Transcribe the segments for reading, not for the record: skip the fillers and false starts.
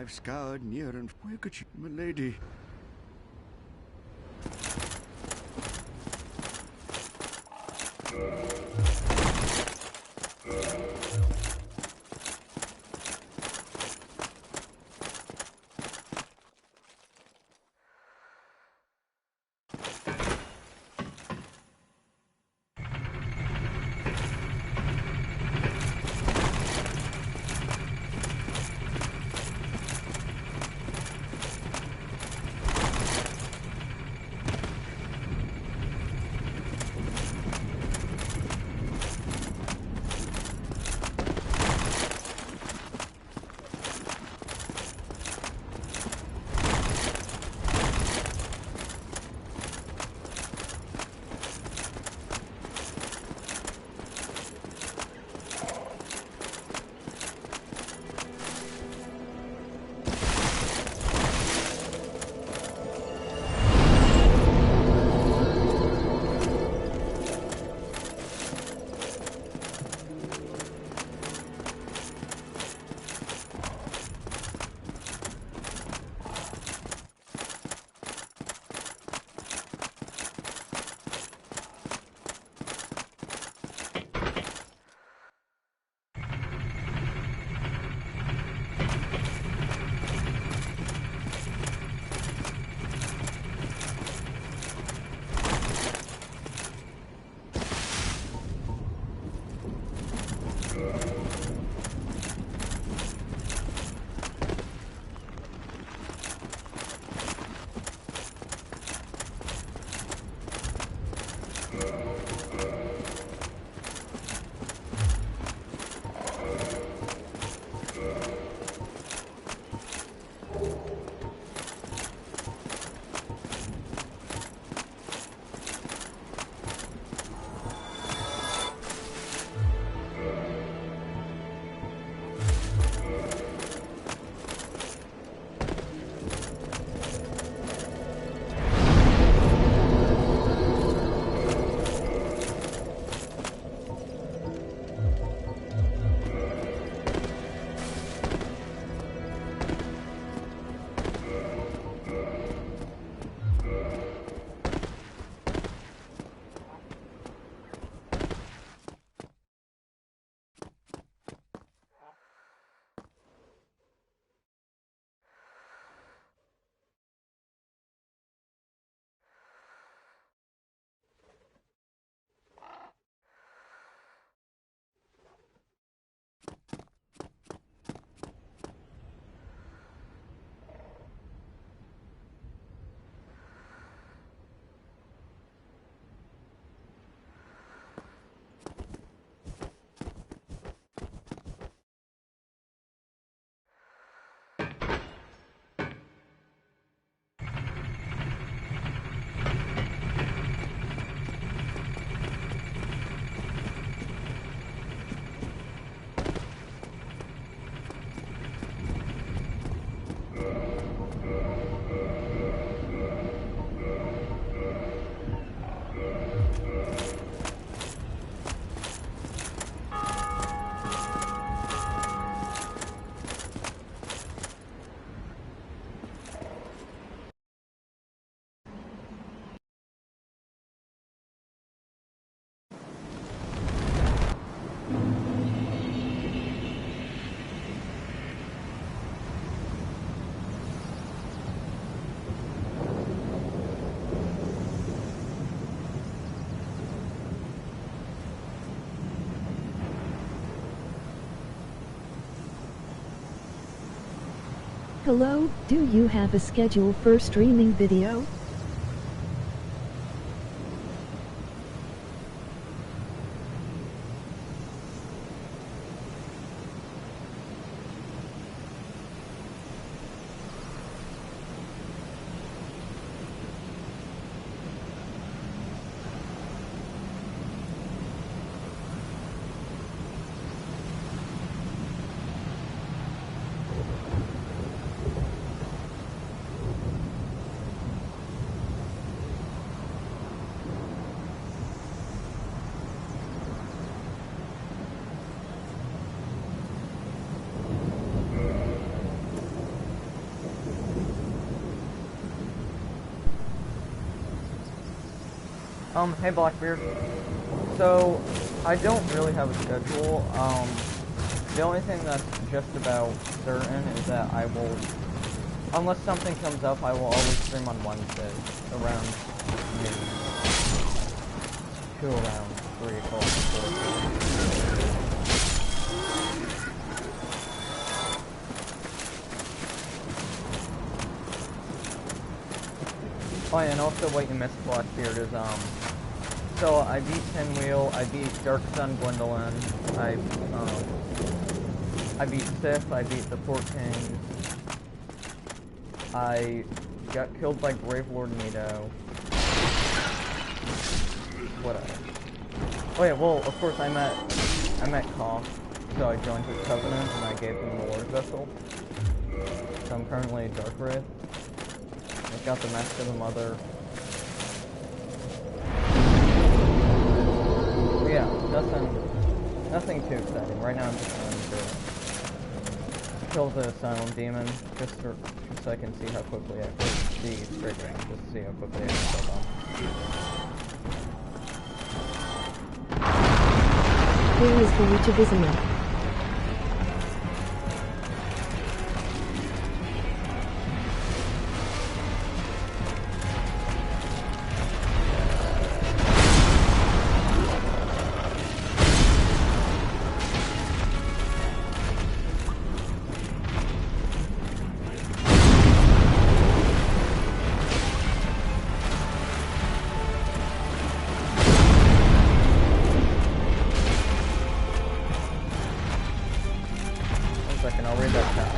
I've scoured near and where could she, milady? Hello, do you have a schedule for streaming video? Hey Blackbeard. So, I don't really have a schedule. The only thing that's just about certain is that I will, unless something comes up, I will always stream on Wednesday around noon to around 3 o'clock. 4 o'clock. Oh yeah, and also what you missed, Blackbeard, is, so I beat Pinwheel, I beat Dark Sun Gwendolyn, I beat Sif, I beat the Four Kings, I got killed by Grave Lord Nito. What else? Oh yeah, well, of course I met Koff, so I joined his Covenant and I gave him the Lord Vessel. So I'm currently a Dark Wraith. I've got the Mask of the Mother. But yeah, nothing too exciting. Right now I'm just trying to kill the Asylum Demon, just so I can see how quickly the Straight Ring, just to see how quickly I can kill them. Where is the Witch of Isma? 1 second, I'll read that chat.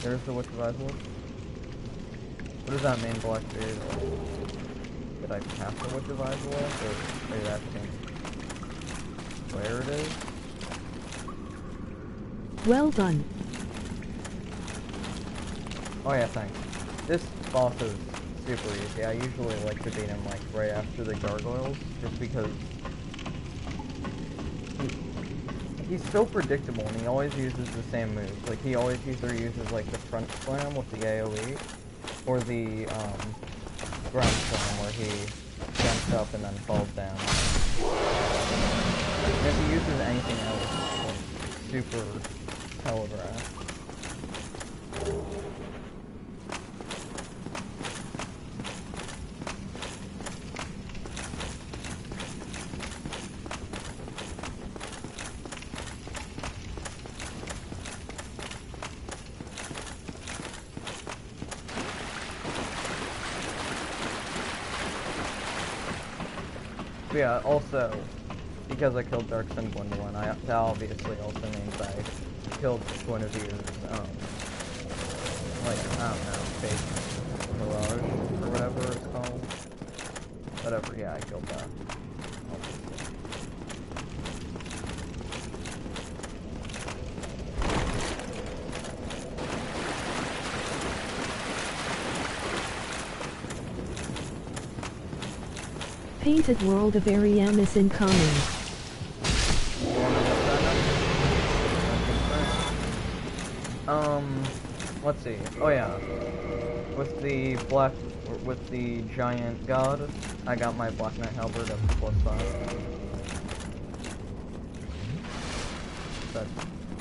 There's the Witch of Icewood. What does that mean, Blackbeard? Did I pass the Witch of Icewood? Or are you asking where it is? Well done. Oh yeah, thanks. This boss is super easy. I usually like to beat him like right after the gargoyles, just because he's so predictable and he always uses the same moves. Like he always either uses like the front slam with the AoE or the ground slam where he jumps up and then falls down. And if he uses anything else, it's like super telegraph. Yeah, also, because I killed Dark Sun Gwendolyn, that obviously also means I killed Guinevere's, like, I don't know, fake mirage, or whatever it's called. Whatever, yeah, I killed that. Painted World of Ariam is incoming. Let's see. Oh yeah. With the giant god, I got my Black Knight Halberd up to +5. That's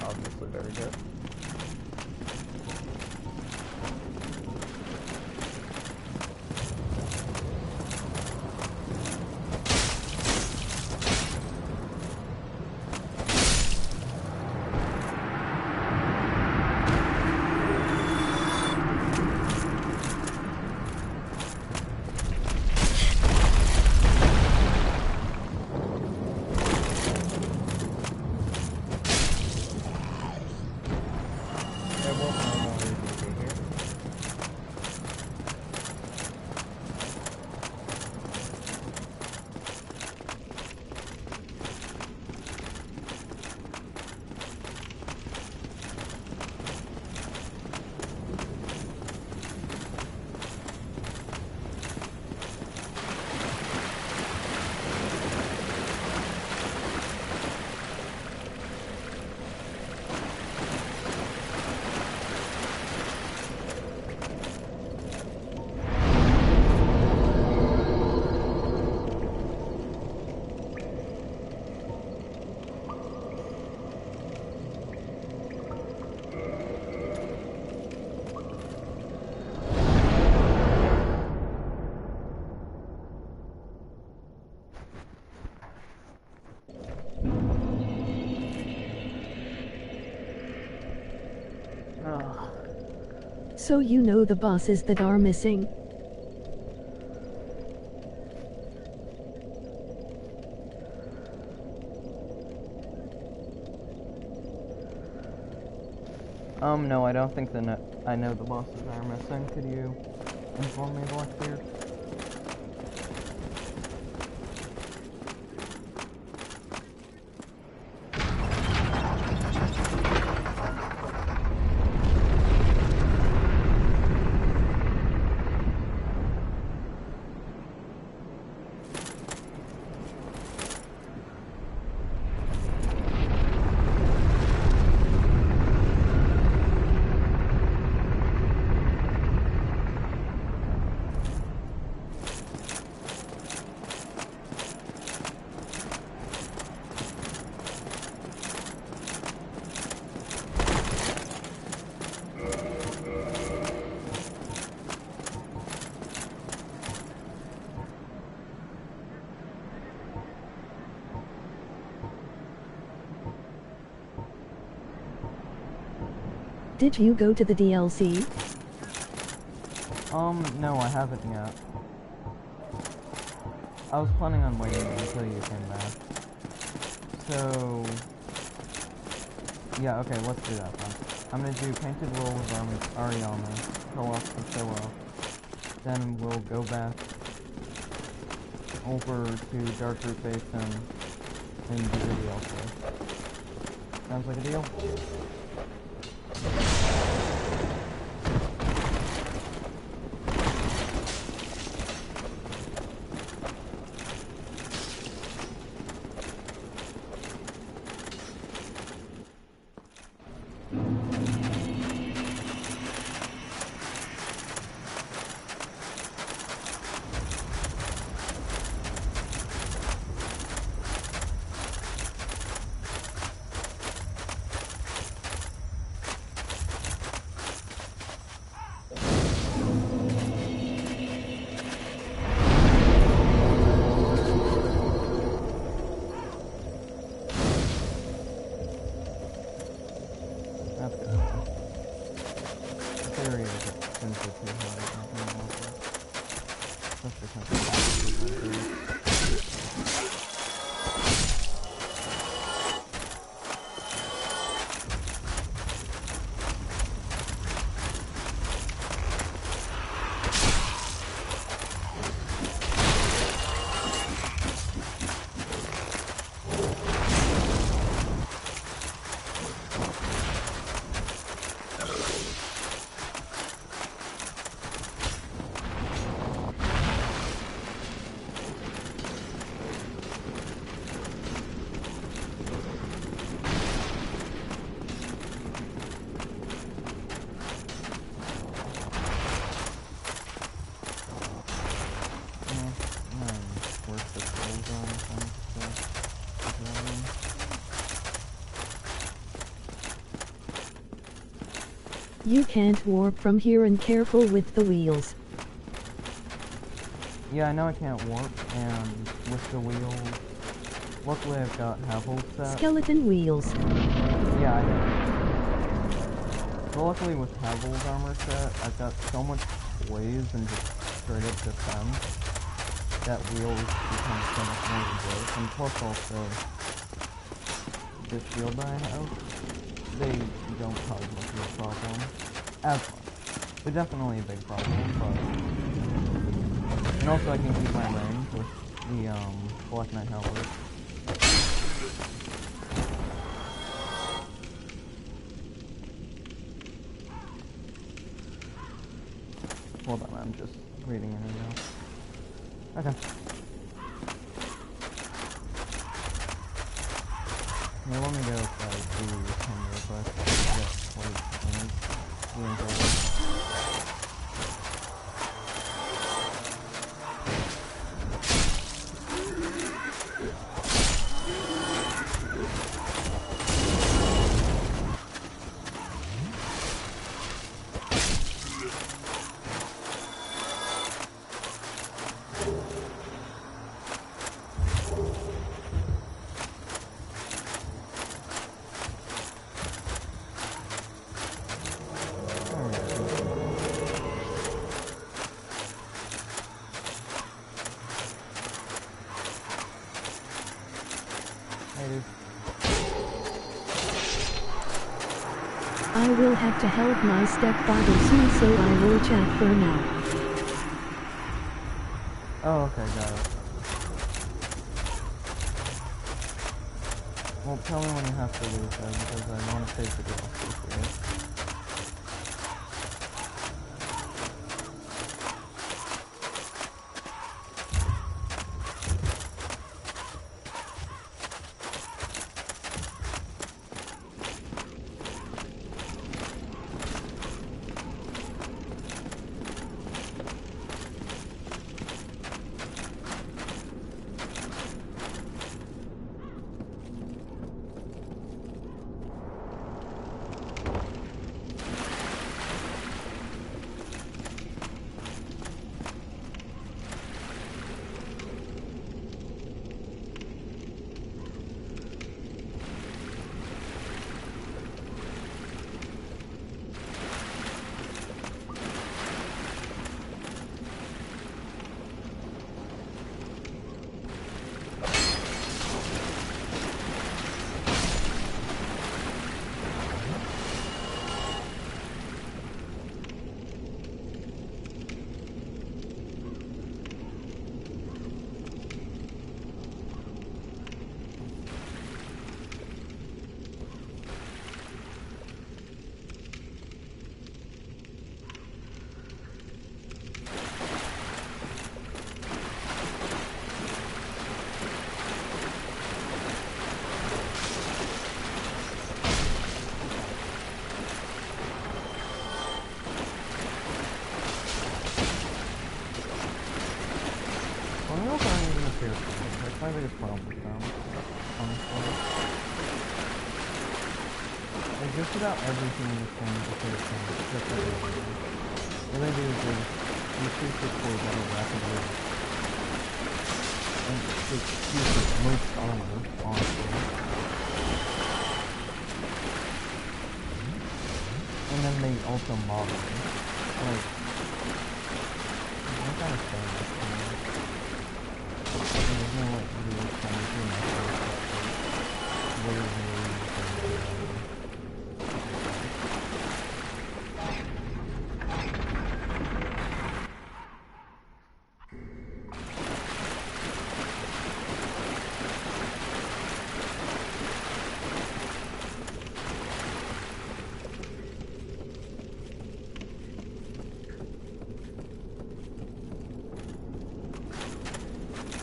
obviously very good. So you know the bosses that are missing. No, I don't think I know the bosses are missing. Could you inform me, Blackbeard? Did you go to the DLC? No, I haven't yet. I was planning on waiting until you came back. So... yeah, okay, let's do that then. I'm gonna do Painted Roll with Ariana, Kill Off the Show Off. Then we'll go back over to Darker Basin and do the DLC. Sounds like a deal? You can't warp from here, and careful with the wheels. Yeah, I know I can't warp, and with the wheels... luckily I've got Havel's set. Skeleton wheels. Yeah, I know. But luckily with Havel's armor set, I've got so much blaze and just straight up defense that wheels become so much more resilient. And plus also, the shield that I have, they don't cause much of a problem. As much. They're definitely a big problem, but... and also I can keep my range with the, Black Knight Halberd. Hold on, I'm just reading an email. Okay. Yeah, let me go if I do him real quick. Yes, wait, you enjoy it. I will have to help my stepfather soon, so I will chat for now. Oh, okay, got it. Well, tell me when you have to leave then, because I want to take the girl for you. That's my biggest problem with them, honestly. Like, just about everything in this game is a fair thing, except for everything. What they do is they increase the cores at a rapid rate. And it uses most armor, honestly. And then they also model it. Like, I'm kind of saying this to me. There's no like real kind of doing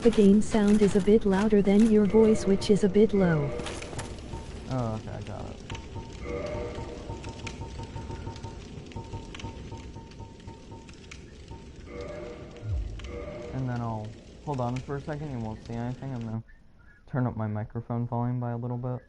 The game sound is a bit louder than your voice, which is a bit low. Oh, okay, I got it. And then I'll hold on for a second, you won't see anything. I'm gonna turn up my microphone volume by a little bit.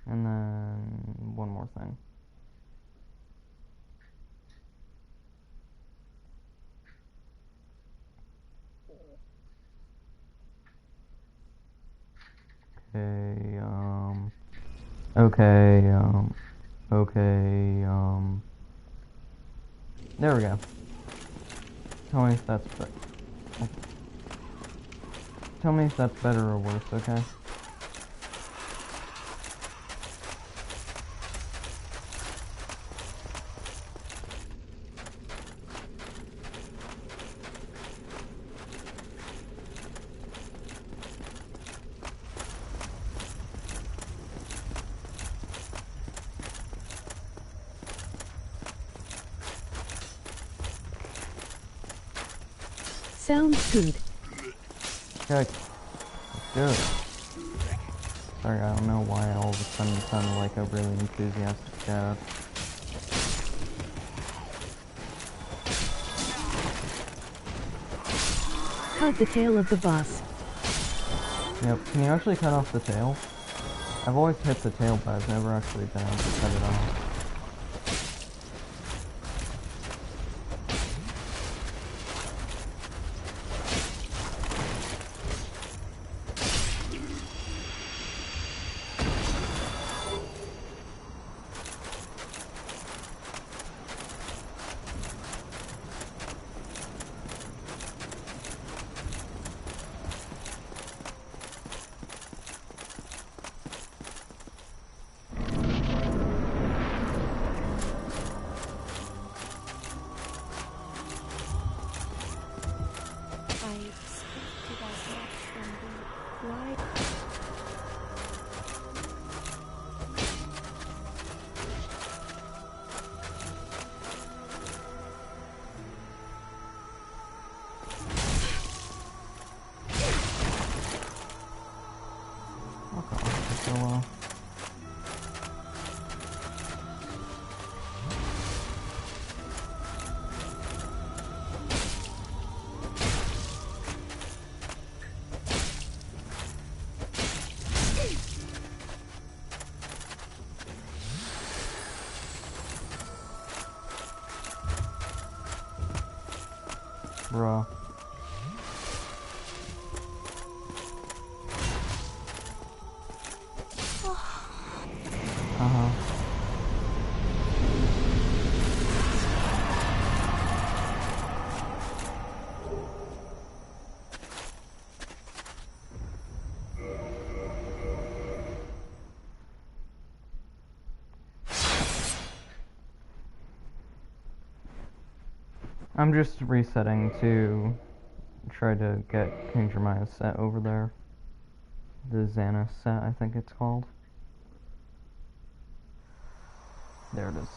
And then one more thing. Okay, there we go. Tell me if that's better. Okay. Tell me if that's better or worse, okay? Sounds good. Good. Good. Sorry, I don't know why all of a sudden sounded like a really enthusiastic dad. Cut the tail of the bus. Yep, can you actually cut off the tail? I've always hit the tail, but I've never actually been able to cut it off. while. Bruh. Uh-huh. I'm just resetting to try to get King Jeremiah's set over there. The Xana set, I think it's called. There it is.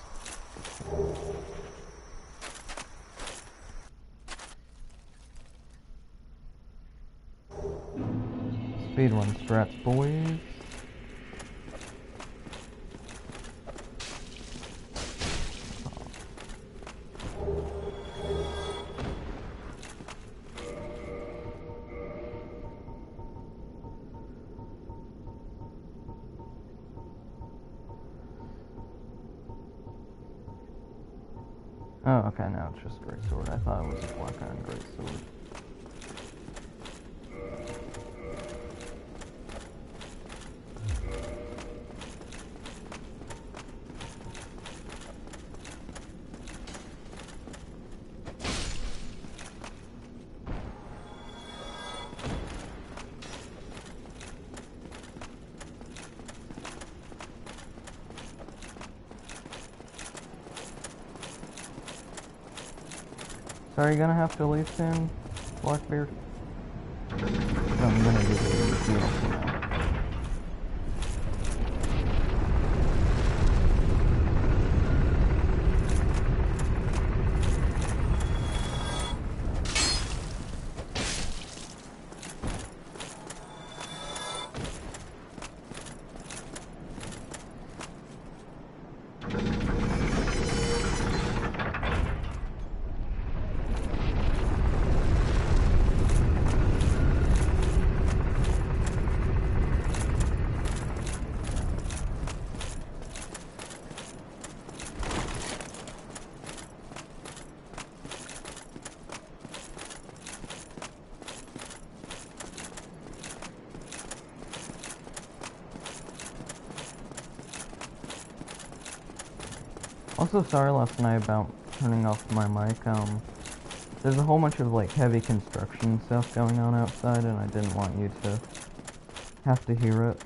Speedrun strats, boys. Oh, okay, now it's just greatsword. I thought it was a black iron greatsword. So are you gonna have to leave soon, Blackbeard? I'm gonna do the DLC now. Also, sorry last night about turning off my mic. There's a whole bunch of like heavy construction stuff going on outside, and I didn't want you to have to hear it.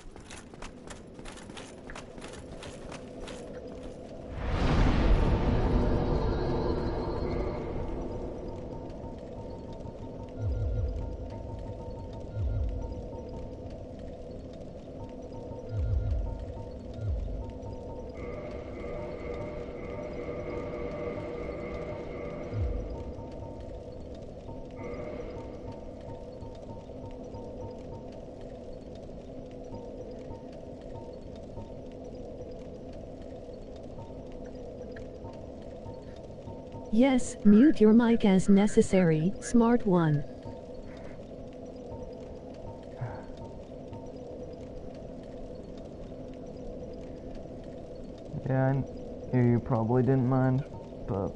Yes, mute your mic as necessary, smart one. Yeah, you probably didn't mind, but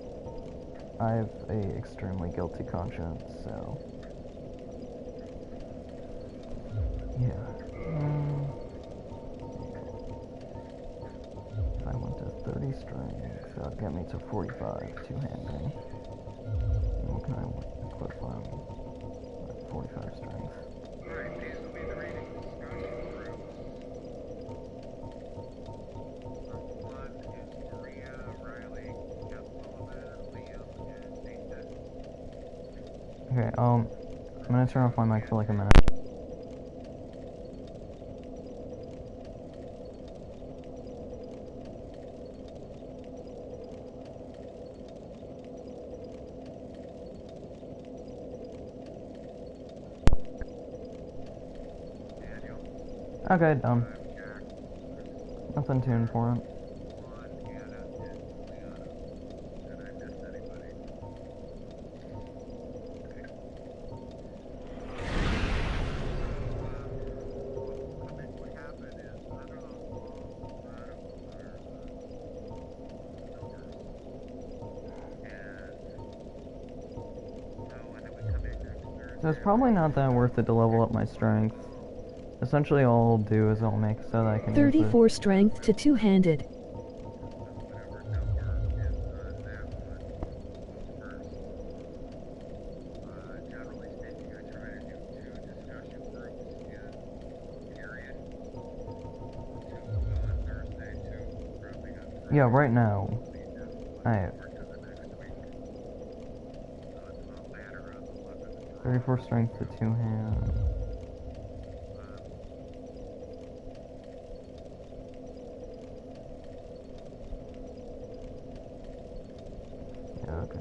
I have a extremely guilty conscience, so yeah. If I went to 30 strings, that would get me to 45 two-handing. And what can I equip on 45 strings? Alright, these will be the reading discussion groups. One is Maria, Riley, Jeff Sullivan, Liam, and Nathan. Okay, I'm gonna turn off my mic for like a minute. Okay, done. Nothing too important. So it's probably not that worth it to level up my strength. Essentially all I'll do is I'll make so that I can use 34 strength to two-handed. Yeah, right now, I have 34 strength to two hands. Yeah, okay.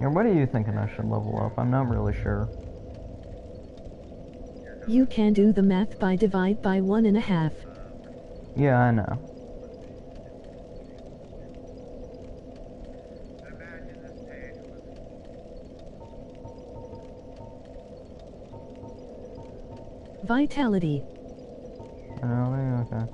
And what are you thinking I should level up? I'm not really sure. You can do the math by divide by 1.5. Yeah, I know. Vitality. Oh, okay.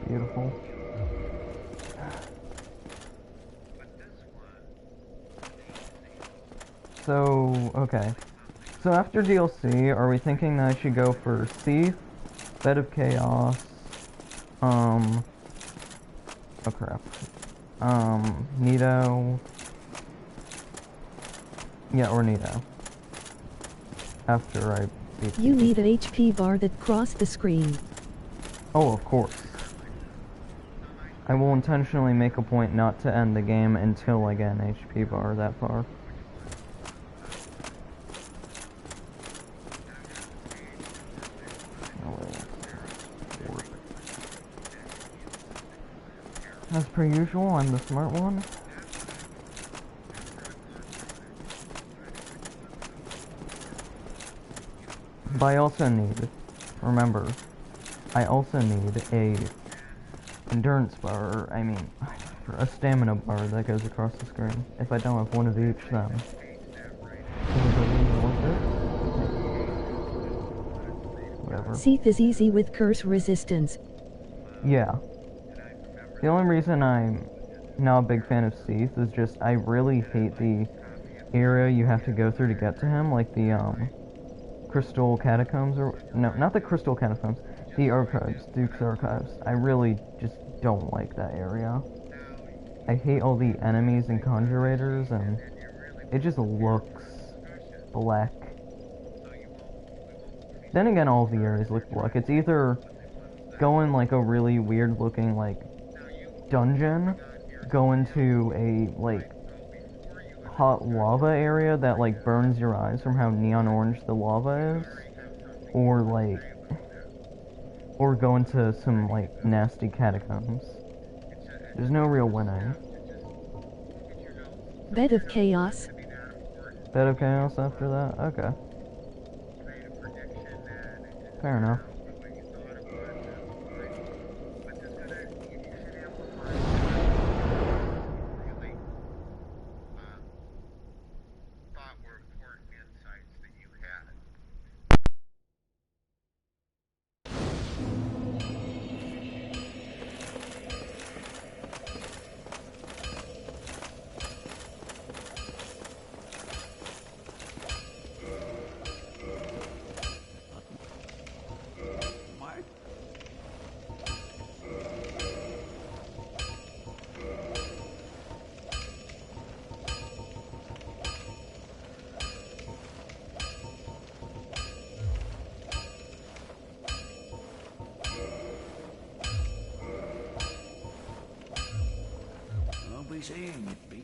Beautiful. So, okay. So after DLC, are we thinking that I should go for Seath, Bed of Chaos, oh crap, Nito, yeah, or Nito, after I beat You need a HP bar that crossed the screen. Oh, of course. I will intentionally make a point not to end the game until I get an HP bar that far. As per usual, I'm the smart one. But I also need, remember, I also need a endurance bar, I mean, a stamina bar that goes across the screen. If I don't have one of each, then whatever. Seath is easy with curse resistance. Yeah. The only reason I'm not a big fan of Seath is just I really hate the area you have to go through to get to him, like the Crystal Catacombs, or no, not the Crystal Catacombs, the Archives, Duke's Archives. I really just don't like that area. I hate all the enemies and conjurators, and it just looks black. Then again, all of the areas look black. It's either go in like a really weird looking like dungeon, go into a like hot lava area that like burns your eyes from how neon orange the lava is, or go into some like nasty catacombs. There's no real winning. Bed of Chaos. Bed of Chaos after that? Okay. Fair enough. saying it be.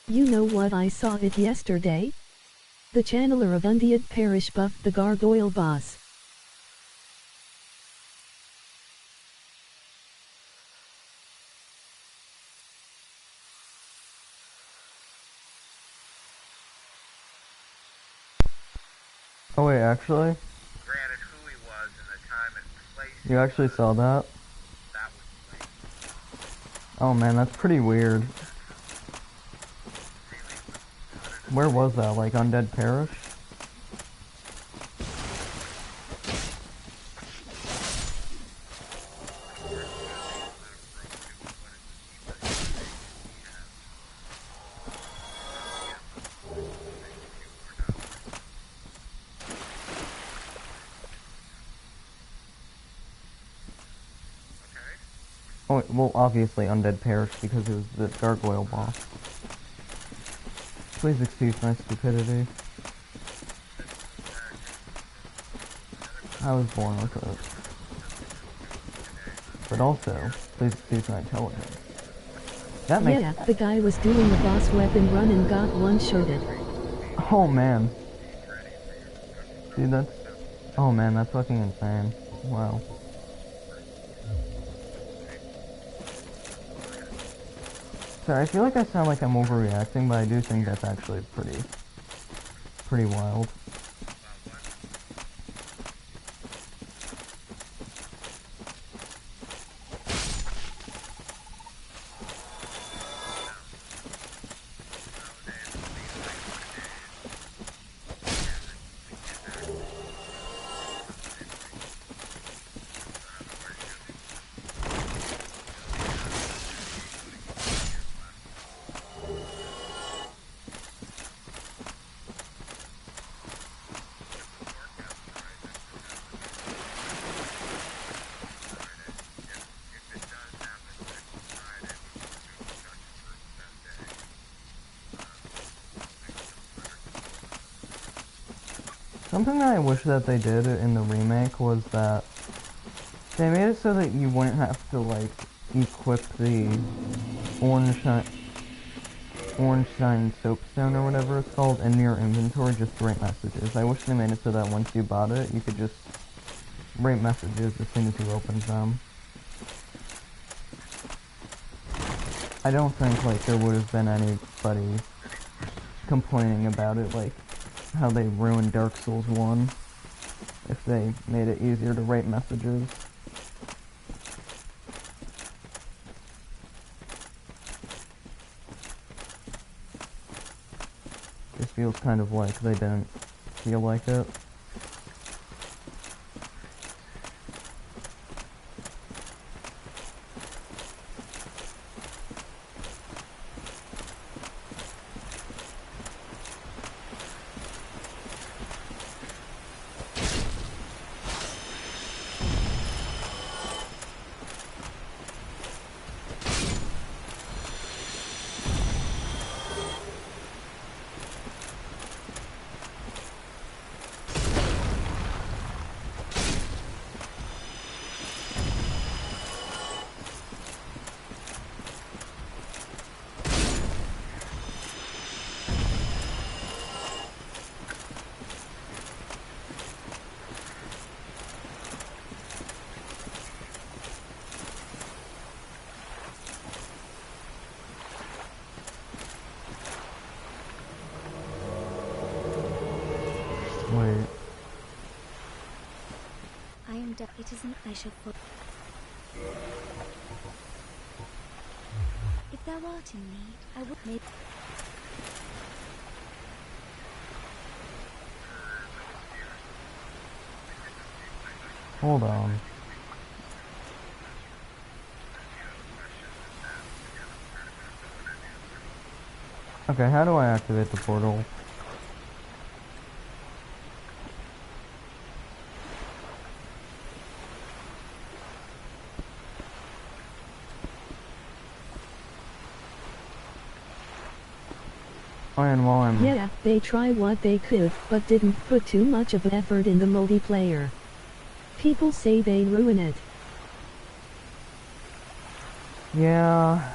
You know what, I saw it yesterday? The channeler of Undead Parish buffed the gargoyle boss. Oh wait, actually? Granted, who he was and the time and place. You actually saw that? That was late. Oh man, that's pretty weird. Where was that? Like Undead Parish? Oh, well, obviously Undead Parish because it was the gargoyle boss. Please excuse my stupidity. I was born with it. But also, please excuse my intelligence. That makes... Yeah, the guy was doing the boss weapon run and got one-shotted. Oh man. Dude, that's... Oh man, that's fucking insane. Wow. Sorry, I feel like I sound like I'm overreacting, but I do think that's actually pretty wild. Something that I wish that they did in the remake was that they made it so that you wouldn't have to, like, equip the orange shine soapstone or whatever it's called in your inventory just to write messages. I wish they made it so that once you bought it, you could just write messages as soon as you opened them. I don't think, like, there would have been anybody complaining about it, like how they ruined Dark Souls 1 if they made it easier to write messages. Just feels kind of like they didn't feel like it. Wait. I am dead. It isn't. I shall fall. It If thou art in need, I would make... Hold on. Okay, how do I activate the portal? And while I'm... Yeah, they tried what they could, but didn't put too much of effort in the multiplayer. People say they ruin it. Yeah...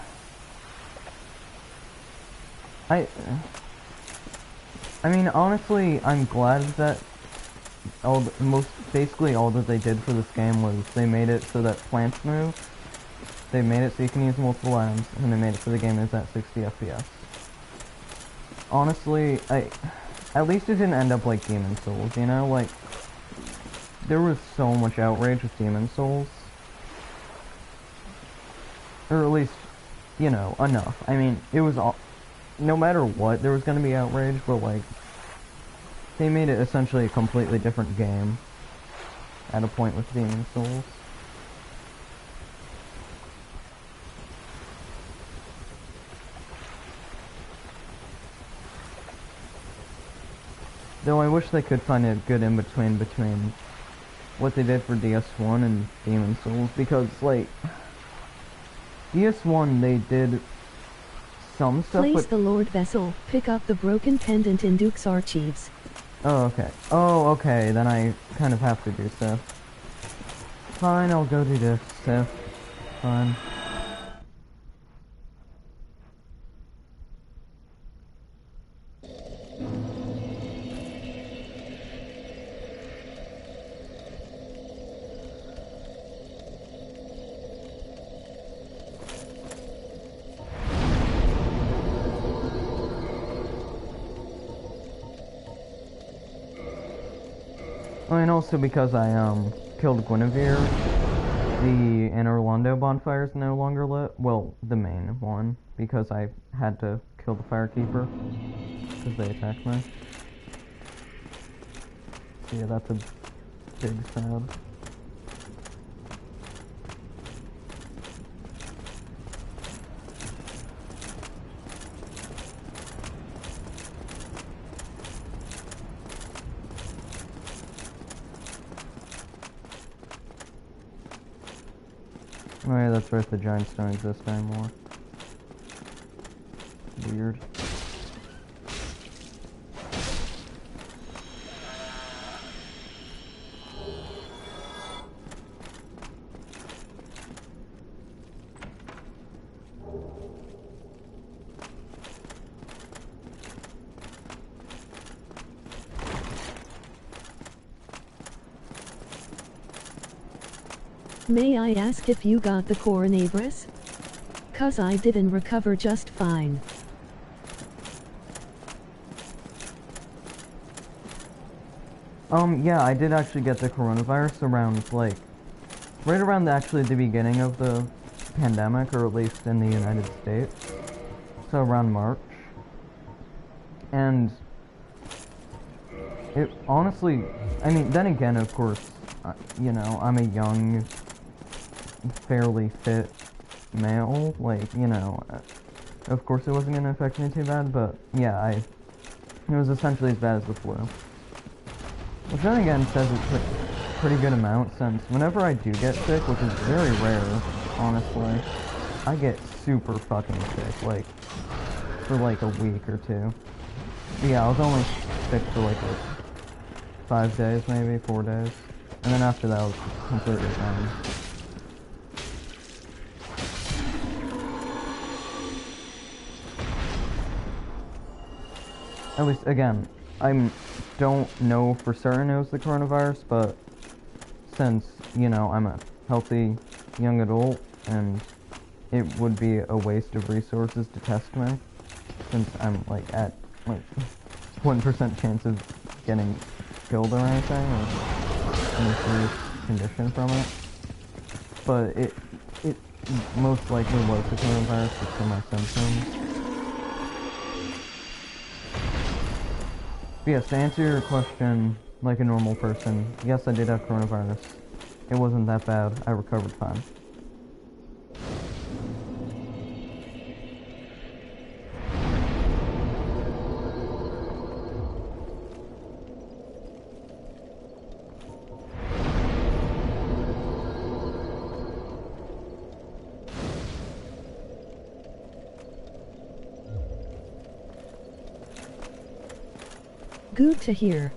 I mean, honestly, I'm glad that basically all that they did for this game was they made it so that plants move. They made it so you can use multiple items, and they made it so the game is at 60 FPS. Honestly, at least it didn't end up like Demon Souls, you know? Like, there was so much outrage with Demon Souls. Or at least, you know, enough. I mean, it was all... No matter what, there was gonna be outrage, but, like, they made it essentially a completely different game at a point with Demon Souls. Though I wish they could find a good in-between between what they did for Ds1 and Demon Souls, because, like, Ds1, they did some stuff Place the Lord Vessel, pick up the broken pendant in Duke's Archives. Oh, okay. Oh, okay, then I kind of have to do stuff. Fine, I'll go do this stuff. Fine. Oh, and also because I, killed Guinevere, the Inner Orlando bonfire is no longer lit. Well, the main one, because I had to kill the Firekeeper, because they attacked me. So yeah, that's a big sad. Oh yeah, that's right, the giants don't exist anymore. Weird. May I ask if you got the coronavirus? 'Cause I didn't recover just fine. Yeah, I did actually get the coronavirus around, like, right around actually the beginning of the pandemic, or at least in the United States. So around March. And it honestly, I mean, then again, of course, you know, I'm a young, fairly fit male, like, you know, of course it wasn't gonna affect me too bad, but yeah, it was essentially as bad as the flu. Which then again says it's a pretty good amount, since whenever I do get sick, which is very rare, honestly, I get super fucking sick, like, for like a week or two. But yeah, I was only sick for like 5 days, maybe 4 days, and then after that I was completely fine. At least, again, I don't know for certain it was the coronavirus, but since, you know, I'm a healthy young adult, and it would be a waste of resources to test me, since I'm, like, at, like, 1% chance of getting killed or anything, or any serious condition from it. But most likely was the coronavirus for my symptoms. But yes, to answer your question, like a normal person, yes, I did have coronavirus. It wasn't that bad. I recovered fine. Good to hear.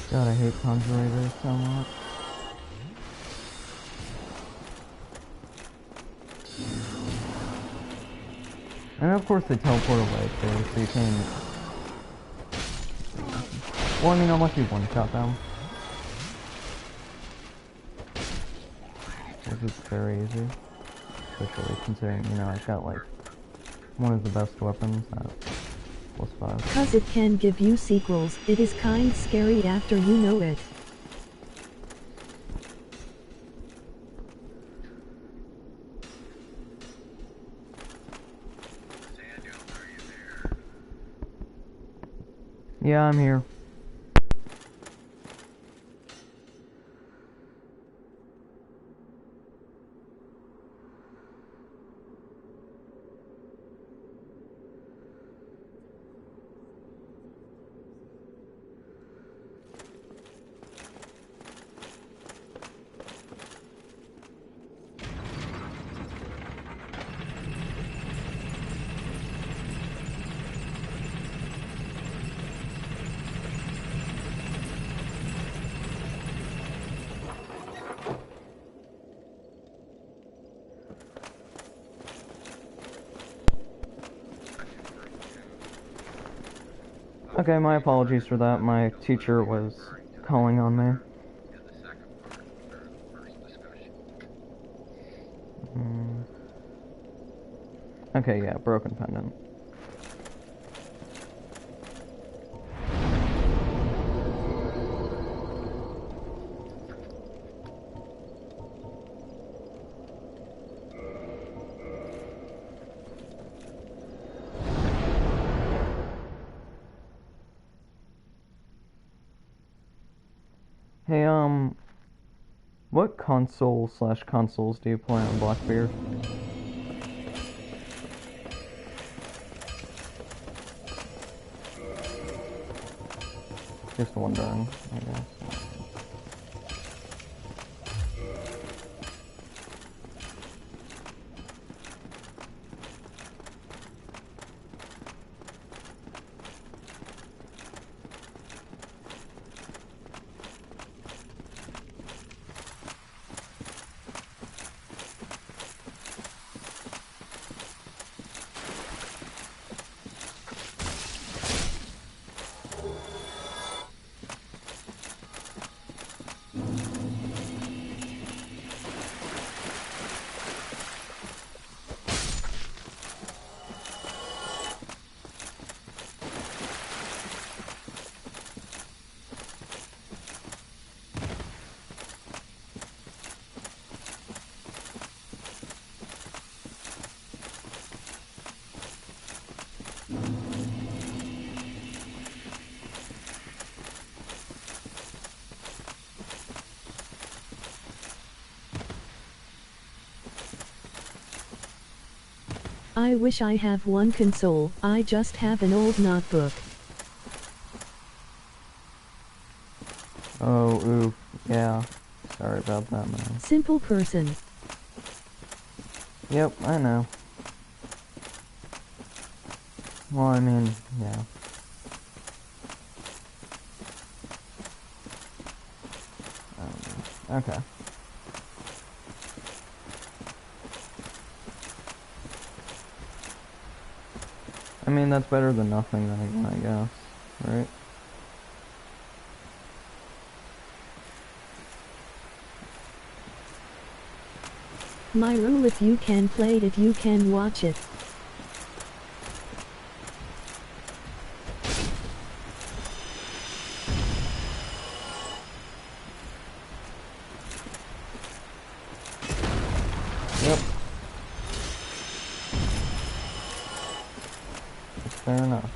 God, I hate conjurators so much. And of course they teleport away too, so you can... Well, I mean, unless you one-shot them. Which is very easy. Especially considering, you know, I've got like one of the best weapons at +5. Cause it can give you sequels, it is kind scary after you know it. Daniel, are you there? Yeah, I'm here. Okay, my apologies for that. My teacher was calling on me. In the second part, or the first discussion. Okay, yeah, broken pendant. Hey, what consoles do you play on Blackbeard? Just wondering, I guess. I wish I have one console, I just have an old notebook. Oh, oof, yeah. Sorry about that, man. Simple person. Yep, I know. Well, I mean, yeah. Okay. I mean, that's better than nothing then again, I guess. Right? My rule: if you can play it, you can watch it. Yep. That's fair enough.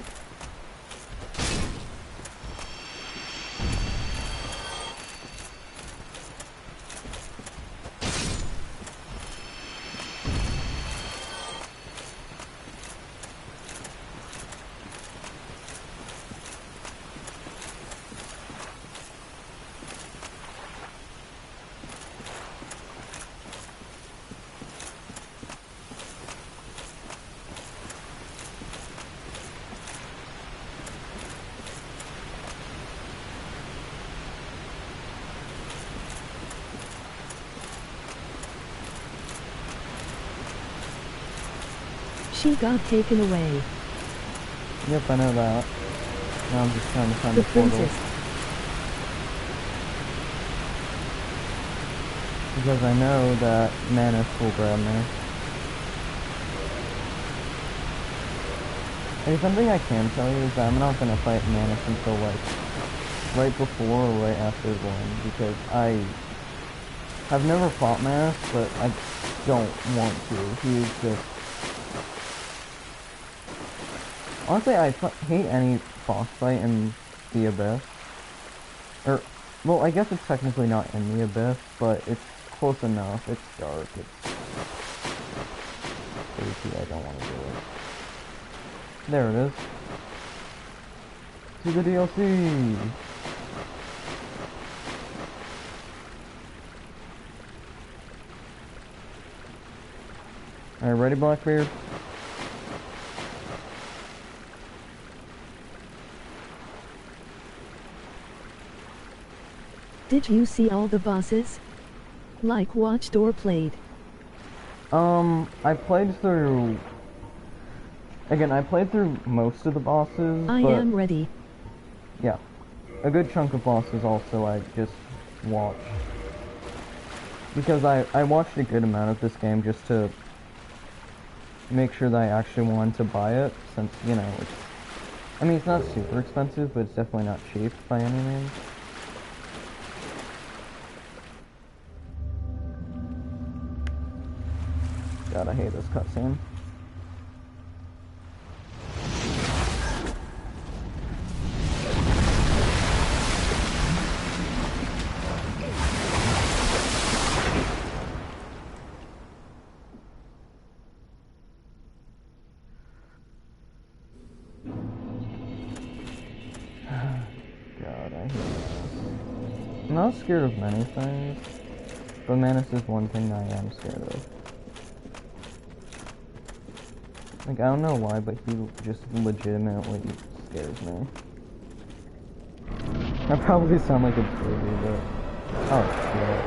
She got taken away. Yep, I know that. Now I'm just trying to find The the portal. princess. Because I know that Manus will grab me. Hey, something I can tell you is that I'm not gonna fight Manus until like right before or right after one, because I have never fought Manus, but I don't want to. He is just... Honestly, I hate any boss fight in the Abyss. Or, well, I guess it's technically not in the Abyss, but it's close enough. It's dark. It's creepy. I don't want to do it. There it is. To the DLC! Alright, ready, Blackbeard? Did you see all the bosses? Like watched or played? I played through... Again, I played through most of the bosses, I but... am ready. Yeah. A good chunk of bosses also I just watched. Because I watched a good amount of this game just to make sure that I actually wanted to buy it, since, you know, it's... I mean, it's not super expensive, but it's definitely not cheap by any means. God, I hate this cutscene. God, I hate this. I'm not scared of many things, but Manus is one thing I am scared of. Like, I don't know why, but he just legitimately scares me. I probably sound like a baby, but... Oh, shit.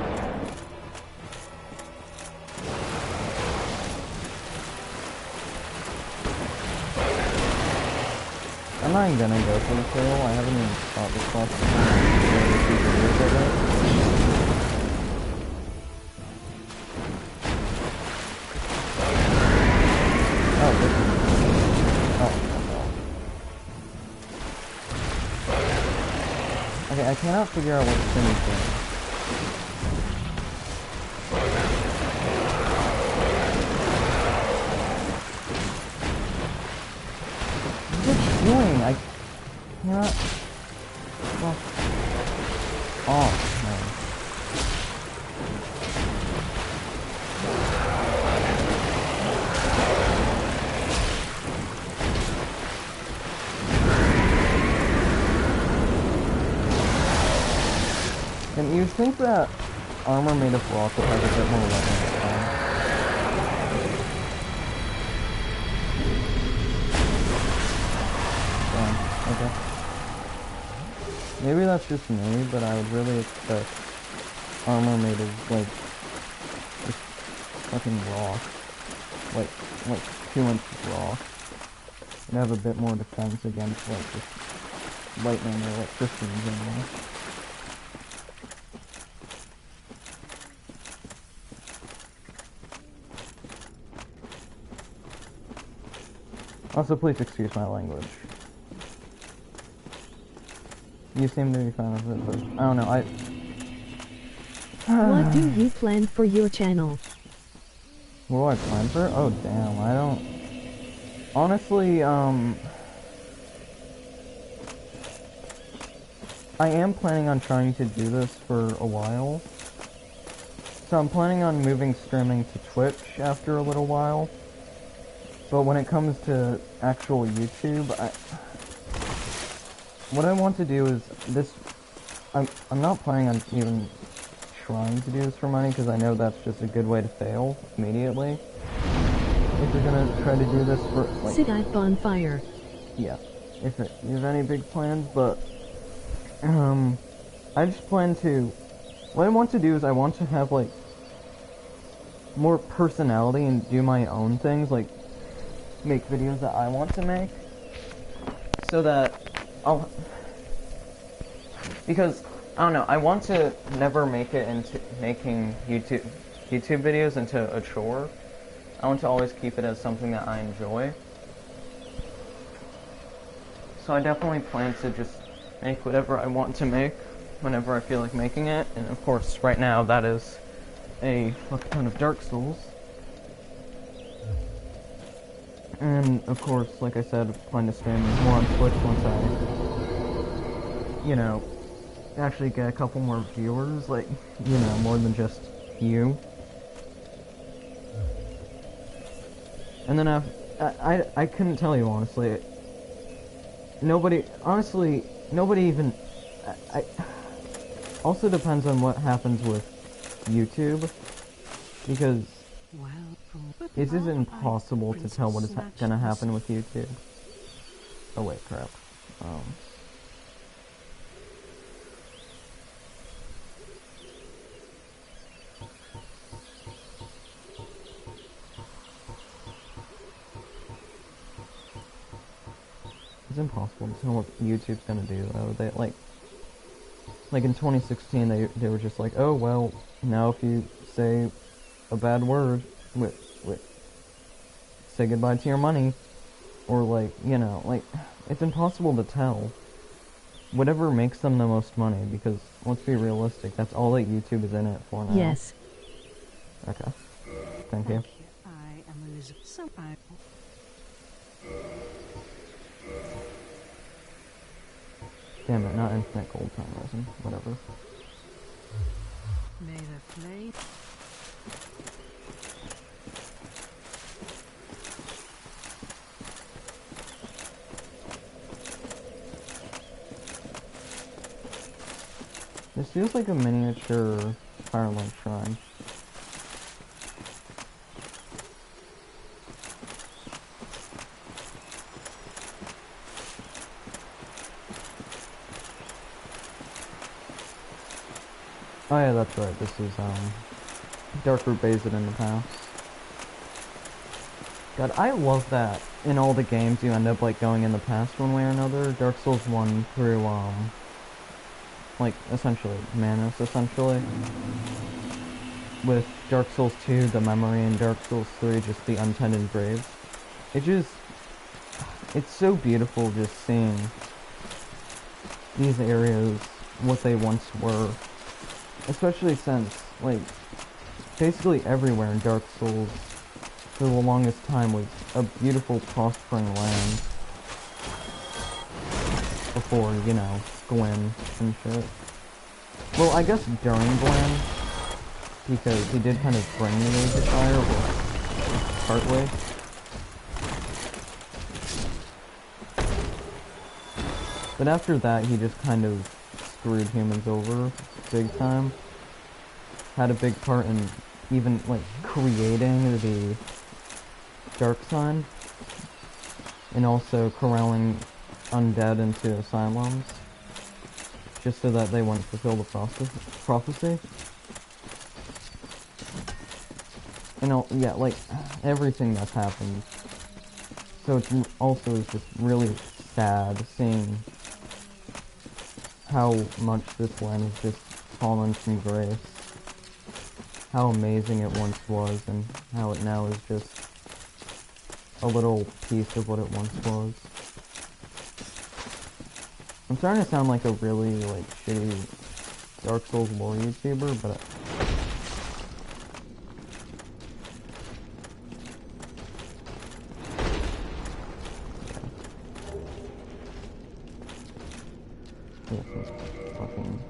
I'm not even gonna go for the kill. I haven't even thought this boss Oh, this is... Oh, okay, I cannot figure out what this thing is doing. What is it doing? I cannot... Well... Oh, man. And you'd think that armor made of rock would have a bit more weapon time. maybe that's just me, but I would really expect armor made of, like, just fucking rock. Like 2-inch rock. And have a bit more defense against, like, just lightning or electricity in general. Also, please excuse my language. You seem to be fine with it, but I don't know, What do you plan for your channel? What do I plan for? Oh, damn, I don't... Honestly, I am planning on trying to do this for a while. So I'm planning on moving streaming to Twitch after a little while. But when it comes to actual YouTube, what I want to do is this... I'm not planning on even trying to do this for money, because I know that's just a good way to fail immediately. If you're gonna try to do this for, like... Sit at bonfire. Yeah. If you have any big plans, but... I just plan to... What I want to do is I want to have, like, more personality and do my own things, like, make videos that I want to make. So that I'll... Because, I don't know, I want to never make it into making YouTube videos into a chore. I want to always keep it as something that I enjoy. So I definitely plan to just make whatever I want to make whenever I feel like making it. And of course, right now, that is a fuck ton of Dark Souls. And of course, like I said, I plan to stream more on Twitch once I, you know, actually get a couple more viewers, like, you know, more than just you. And then I couldn't tell you, honestly. Nobody even... Also depends on what happens with YouTube, because it is impossible to tell what is gonna happen with YouTube. Oh wait, crap. It's impossible to tell what YouTube's gonna do, though. They, like in 2016, they were just like, oh, well, now if you say a bad word, say goodbye to your money, or, like, you know, like, it's impossible to tell. Whatever makes them the most money, because, let's be realistic, that's all that YouTube is in it for now. Yes. Okay. Thank you. I am Elizabeth. So I... Damn it, not infinite gold time resin. Whatever. May the flame... This feels like a miniature Firelight Shrine. Oh yeah, that's right, this is, Darker Bazed in the past. God, I love that in all the games you end up, like, going in the past one way or another. Dark Souls 1 through, like, essentially, Manus, essentially. With Dark Souls 2, the memory, and Dark Souls 3, just the untended graves. It's so beautiful just seeing these areas, what they once were. Especially since, like, basically everywhere in Dark Souls, for the longest time, was a beautiful, prospering land. Before, you know, Gwyn and shit. Well, I guess during Gwyn, because he did kind of bring the Age of Fire, well, partway. But after that, he just kind of screwed humans over big time. Had a big part in even, like, creating the Dark Sign, and also corralling undead into asylums. just so that they wouldn't fulfill the prophecy. You know, yeah, like, everything that's happened. So it's also just really sad seeing how much this land has just fallen from grace. How amazing it once was, and how it now is just a little piece of what it once was. I'm starting to sound like a really, like, shitty Dark Souls lore YouTuber, but this is fucking...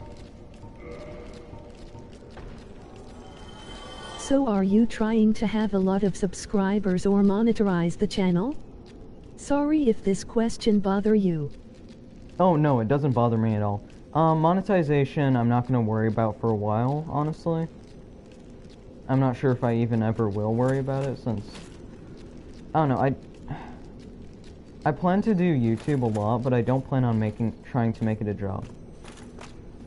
So are you trying to have a lot of subscribers or monetize the channel? Sorry if this question bother you. Oh no, it doesn't bother me at all. Monetization I'm not gonna worry about for a while, honestly. I'm not sure if I even ever will worry about it, since... I don't know, I plan to do YouTube a lot, but I don't plan on trying to make it a job.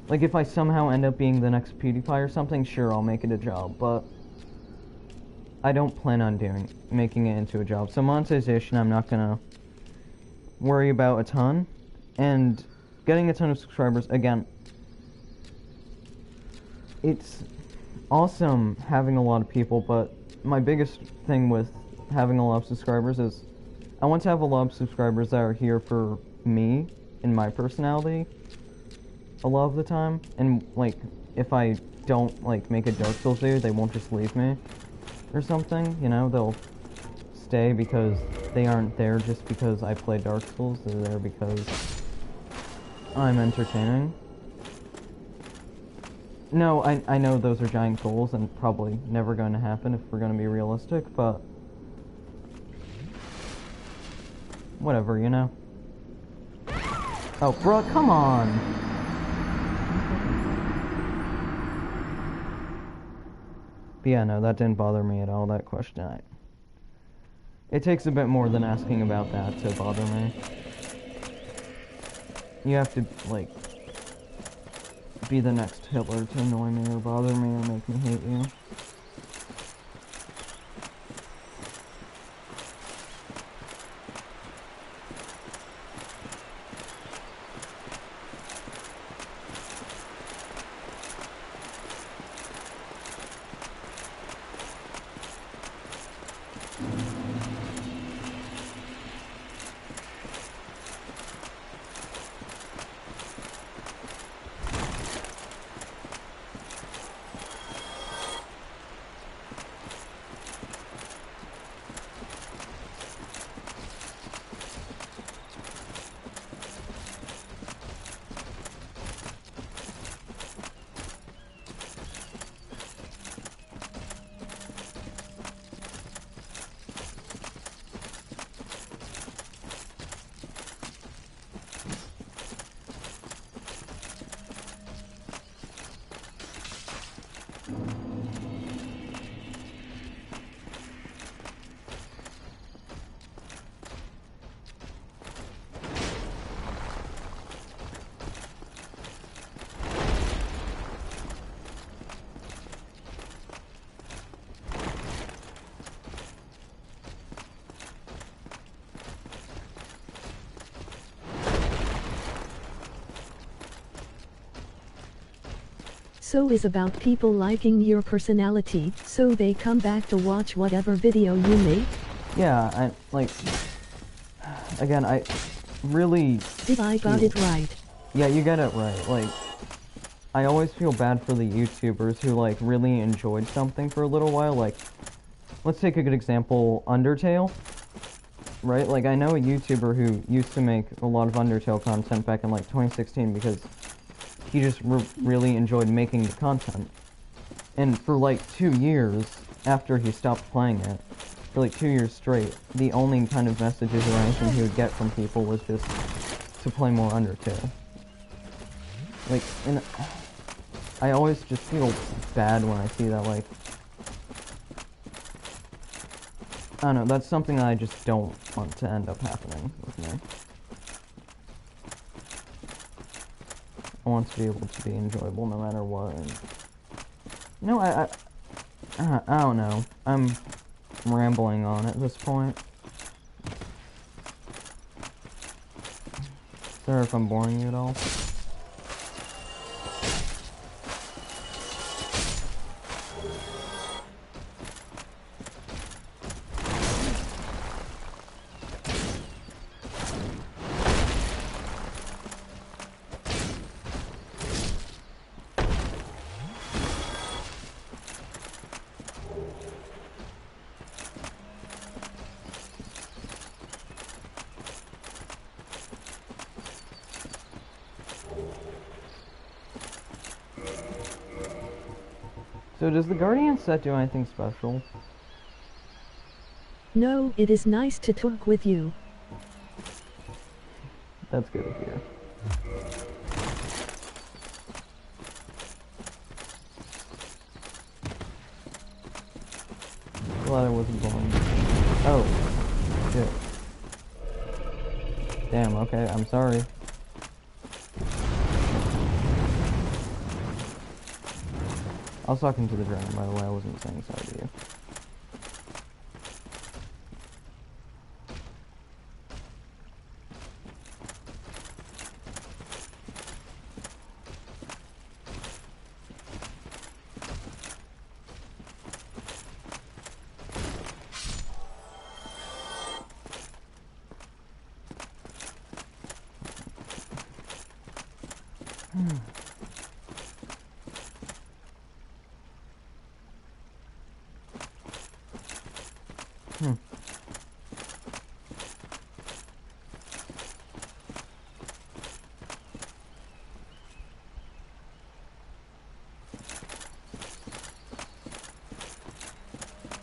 Like, if I somehow end up being the next PewDiePie or something, sure, I'll make it a job, but I don't plan on making it into a job. So monetization I'm not gonna worry about a ton. And getting a ton of subscribers, again, it's awesome having a lot of people, but my biggest thing with having a lot of subscribers is I want to have a lot of subscribers that are here for me and my personality a lot of the time. And, like, if I don't, like, make a Dark Souls video, they won't just leave me or something, you know? They'll stay because they aren't there just because I play Dark Souls. They're there because I'm entertaining. No, I know those are giant goals and probably never going to happen if we're going to be realistic, but whatever, you know? Oh, bro, come on! But yeah, no, that didn't bother me at all, that question. It takes a bit more than asking about that to bother me. You have to, like, be the next Hitler to annoy me or bother me or make me hate you. So is about people liking your personality, so they come back to watch whatever video you make? Yeah, again, I really... Did I got it right? Yeah, you get it right. Like, I always feel bad for the YouTubers who, like, really enjoyed something for a little while. Like, let's take a good example, Undertale. Right? Like, I know a YouTuber who used to make a lot of Undertale content back in, like, 2016 because he just really enjoyed making the content. And for, like, 2 years after he stopped playing it, for, like, 2 years straight, the only kind of messages or anything he would get from people was just to play more Undertale. Like, and I always just feel bad when I see that, like, I don't know, that's something that I just don't want to end up happening with me. I want to be able to be enjoyable no matter what. And, you know, I don't know. I'm rambling on at this point. Sorry if I'm boring you at all. So does the Guardian set do anything special? No, it is nice to talk with you. That's good to hear. Glad I wasn't born. Oh, shit. Damn, okay, I'm sorry. I was talking to the dragon, by the way, I wasn't saying sorry to you.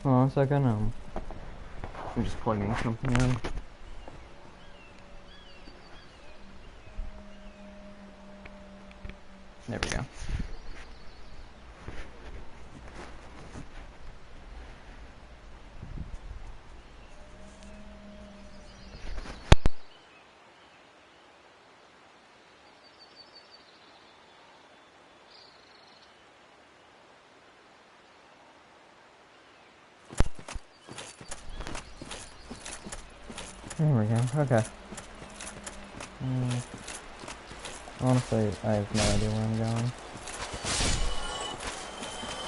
Hold on a second, I'm just plugging something in. There we go. There we go, okay. Honestly, I have no idea where I'm going.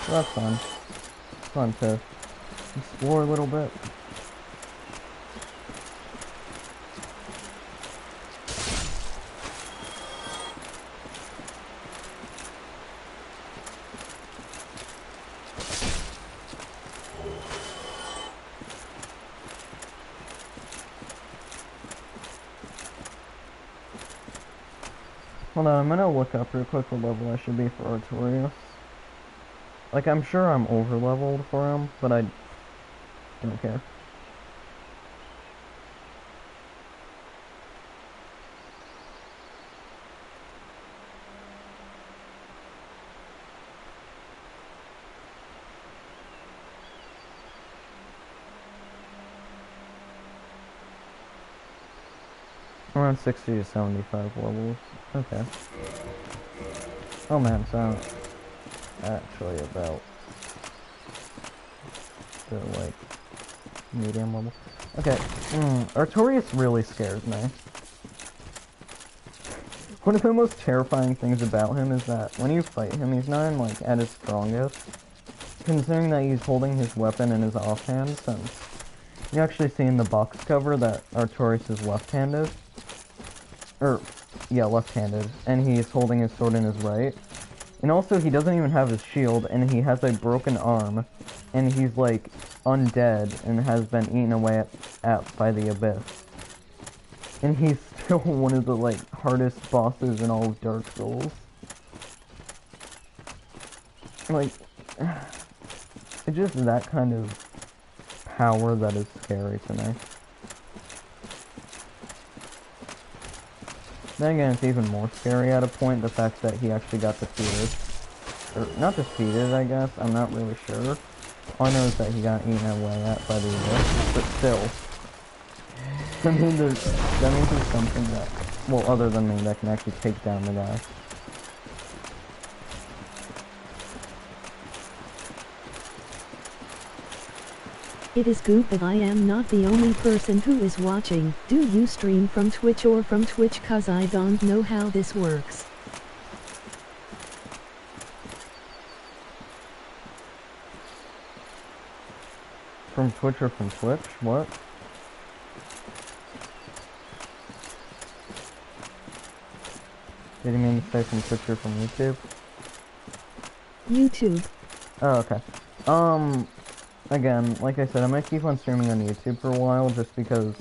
So that's fun. It's fun to explore a little bit. Hold on, I'm gonna look up real quick what level I should be for Artorias. Like, I'm sure I'm over-leveled for him, but I don't care. Around 60 to 75 levels. Okay. Oh man, so I'm actually about the, like, medium level. Okay, Artorias really scares me. One of the most terrifying things about him is that when you fight him, he's not in, like, at his strongest. Considering that he's holding his weapon in his offhand, since you actually see in the box cover that Artorias is left-handed. Yeah, left-handed, and he's holding his sword in his right. And also, he doesn't even have his shield, and he has a broken arm, and he's, like, undead, and has been eaten away at by the Abyss. And he's still one of the, like, hardest bosses in all of Dark Souls. Like, it's just that kind of power that is scary to me. Then again, it's even more scary at a point, the fact that he actually got defeated. Or, not defeated, I guess, I'm not really sure. All I know is that he got eaten away at by the Abyss, but still. That means there's something that, well, other than me, that can actually take down the guy. It is good that I am not the only person who is watching. Do you stream from Twitch or from Twitch? Cause I don't know how this works. From Twitch or from Twitch? What? Did you mean to say from Twitch or from YouTube? YouTube. Oh, okay. Again, like I said, I might keep on streaming on YouTube for a while just because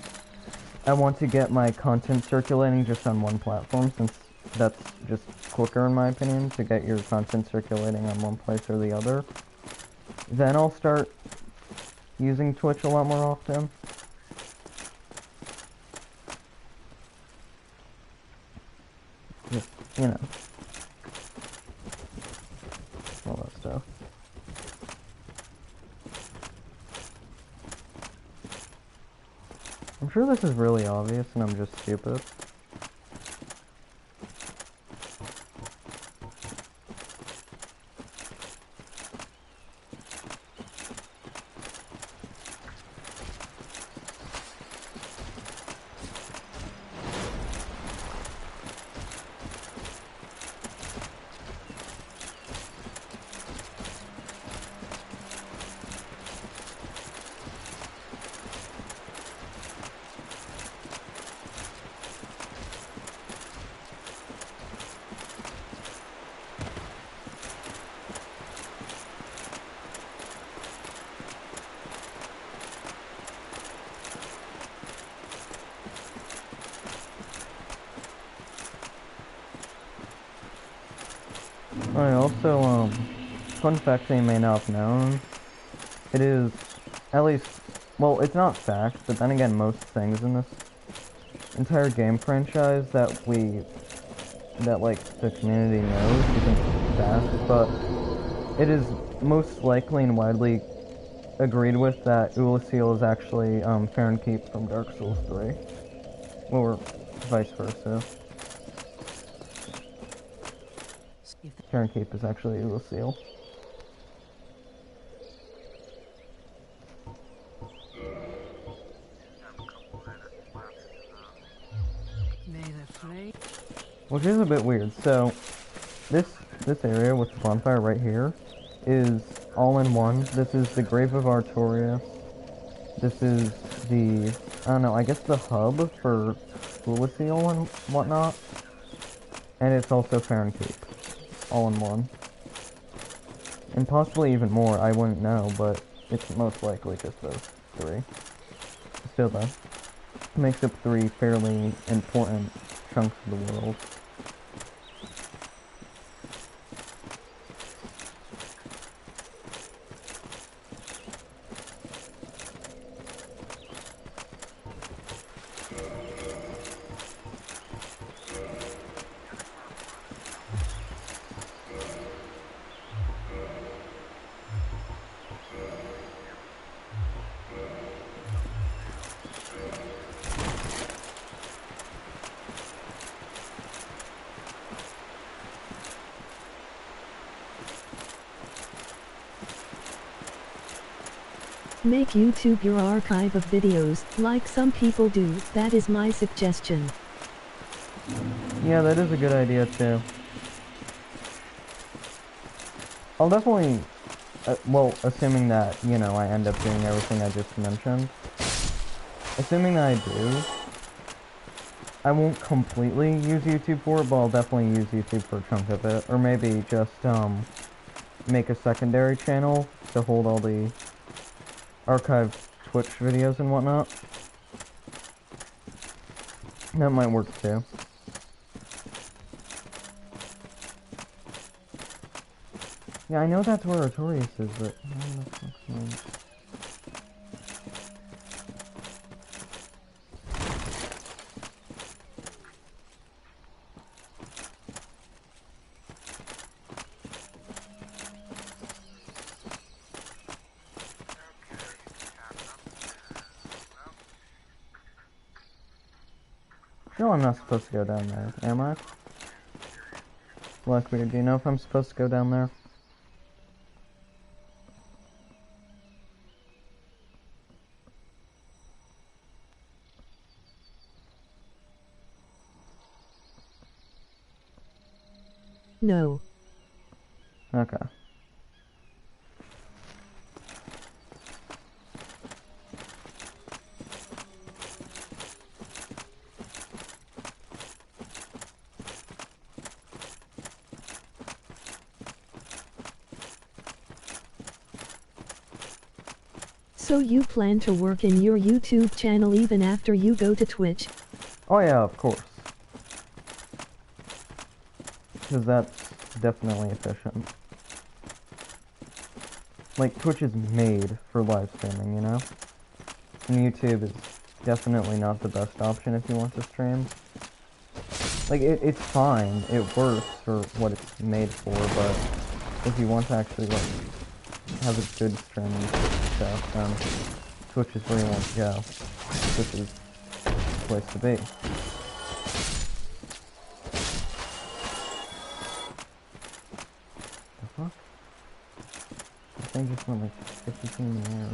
I want to get my content circulating just on one platform, since that's just quicker in my opinion to get your content circulating on one place or the other. Then I'll start using Twitch a lot more often. Just, you know, all that stuff. I'm sure this is really obvious and I'm just stupid. I also, fun fact they may not have known, it is, at least, well, it's not fact, but then again, most things in this entire game franchise that like, the community knows isn't fact, but it is most likely and widely agreed with that Ulysses is actually, Fahrenkeep from Dark Souls 3, or vice versa. Fahrenkeep is actually Ulysses. Which is a bit weird. So, this area with the bonfire right here is all in one. This is the Grave of Artorias. This is the, I don't know, I guess the hub for Ulysses and whatnot. And it's also Fahrenkeep. All in one. And possibly even more, I wouldn't know, but it's most likely just those three. Still though, makes up three fairly important chunks of the world. Make YouTube your archive of videos, like some people do. That is my suggestion. Yeah, that is a good idea too. I'll definitely, well, assuming that, you know, I end up doing everything I just mentioned. Assuming that I do, I won't completely use YouTube for it, but I'll definitely use YouTube for a chunk of it. Or maybe just, make a secondary channel to hold all the archived Twitch videos and whatnot. That might work too. Yeah, I know that's where Artorias is, but no, I'm not supposed to go down there, am I? Blackbeard, do you know if I'm supposed to go down there? No. Okay. So you plan to work in your YouTube channel even after you go to Twitch? Oh yeah, of course. Because that's definitely efficient. Like, Twitch is made for live streaming, you know? And YouTube is definitely not the best option if you want to stream. Like, it's fine, it works for what it's made for, but if you want to actually, like, have a good streaming stuff, then Twitch is where you want to go. Twitch is the place to be. The fuck? That thing just went like 50 feet in the air.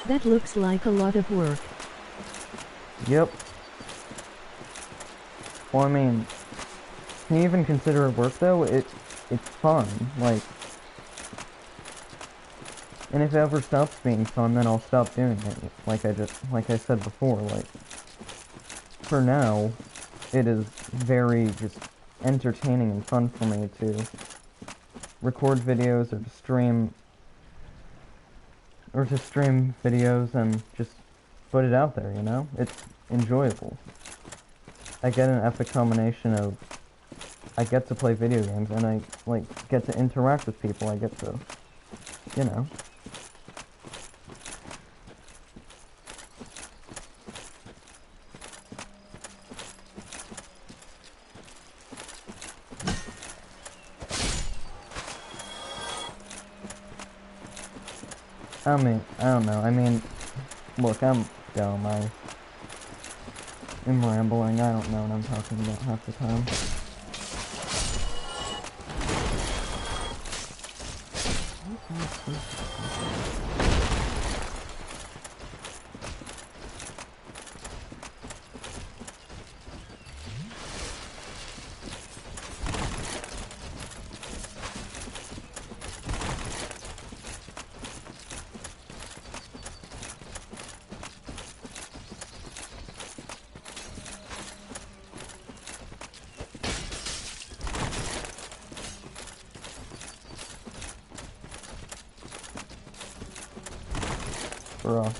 That looks like a lot of work. Yep. Well, I mean, can you even consider it work though? It's fun, like, and if it ever stops being fun, then I'll stop doing it. Like I said before, like, for now, it is very just entertaining and fun for me to record videos or to stream videos and just put it out there, you know? It's enjoyable. I get an epic combination of I get to play video games and I like get to interact with people. I get to, you know. I mean, I don't know. I mean, look, I'm dumb. I am rambling. I don't know what I'm talking about half the time. Bro.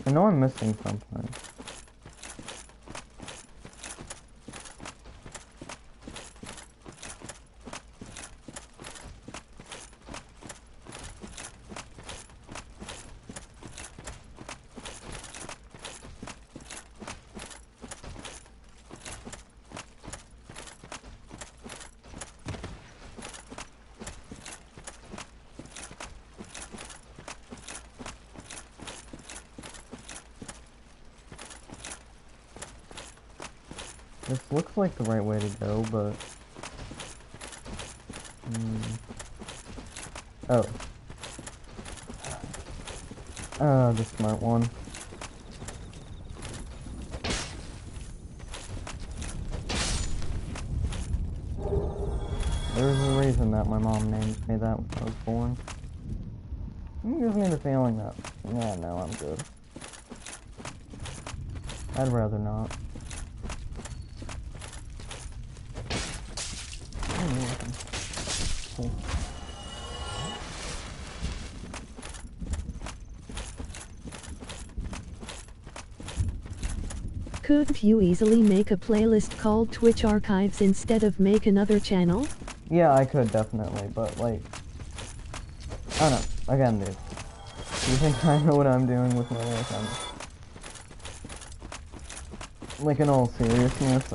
I know I'm missing something. This looks like the right way to go, but... Oh. The smart one. There's a reason that my mom named me that when I was born. It gives me the feeling that, yeah, no, I'm good. I'd rather not. Cool. Couldn't you easily make a playlist called Twitch Archives instead of make another channel? Yeah, I could definitely, but like, I don't know. Again, dude, you think I know what I'm doing with my life? Like, in all seriousness,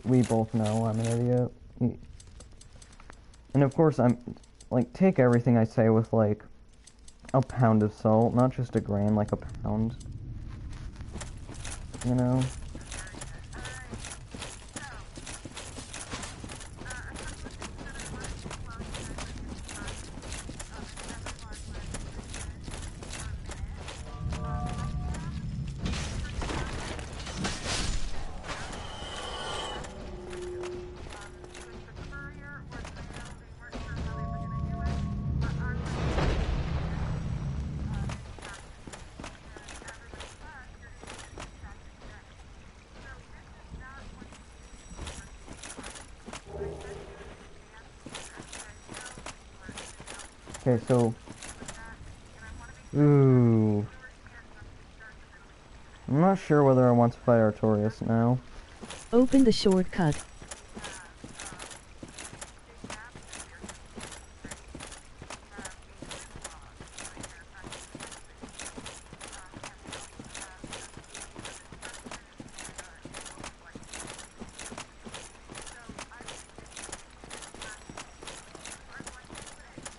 we both know I'm an idiot. And of course, I'm, like, take everything I say with, like, a pound of salt, not just a grain, like a pound. You know? Okay, so... Ooh... I'm not sure whether I want to fight Artorias now. Open the shortcut.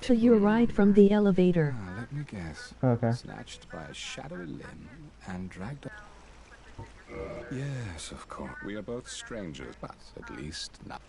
To your right from the elevator. Let me guess. Okay. Snatched by a shadowy limb and dragged up. Yes, of course. We are both strangers, but at least not.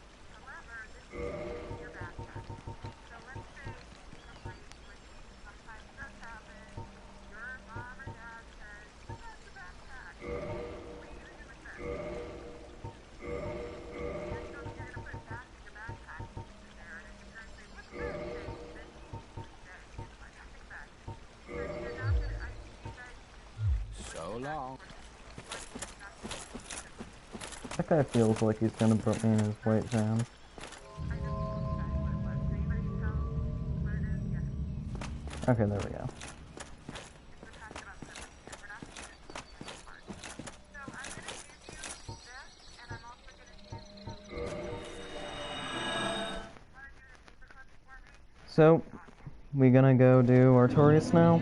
So long. That guy feels like he's gonna put me in his white van. Okay, there we go. So, we gonna go do Artorias now?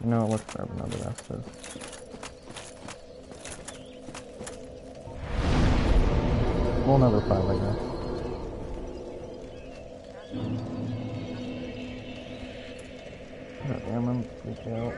You know, let's grab another Estes. Well, another 5, I guess. God damn, I'm freaked out.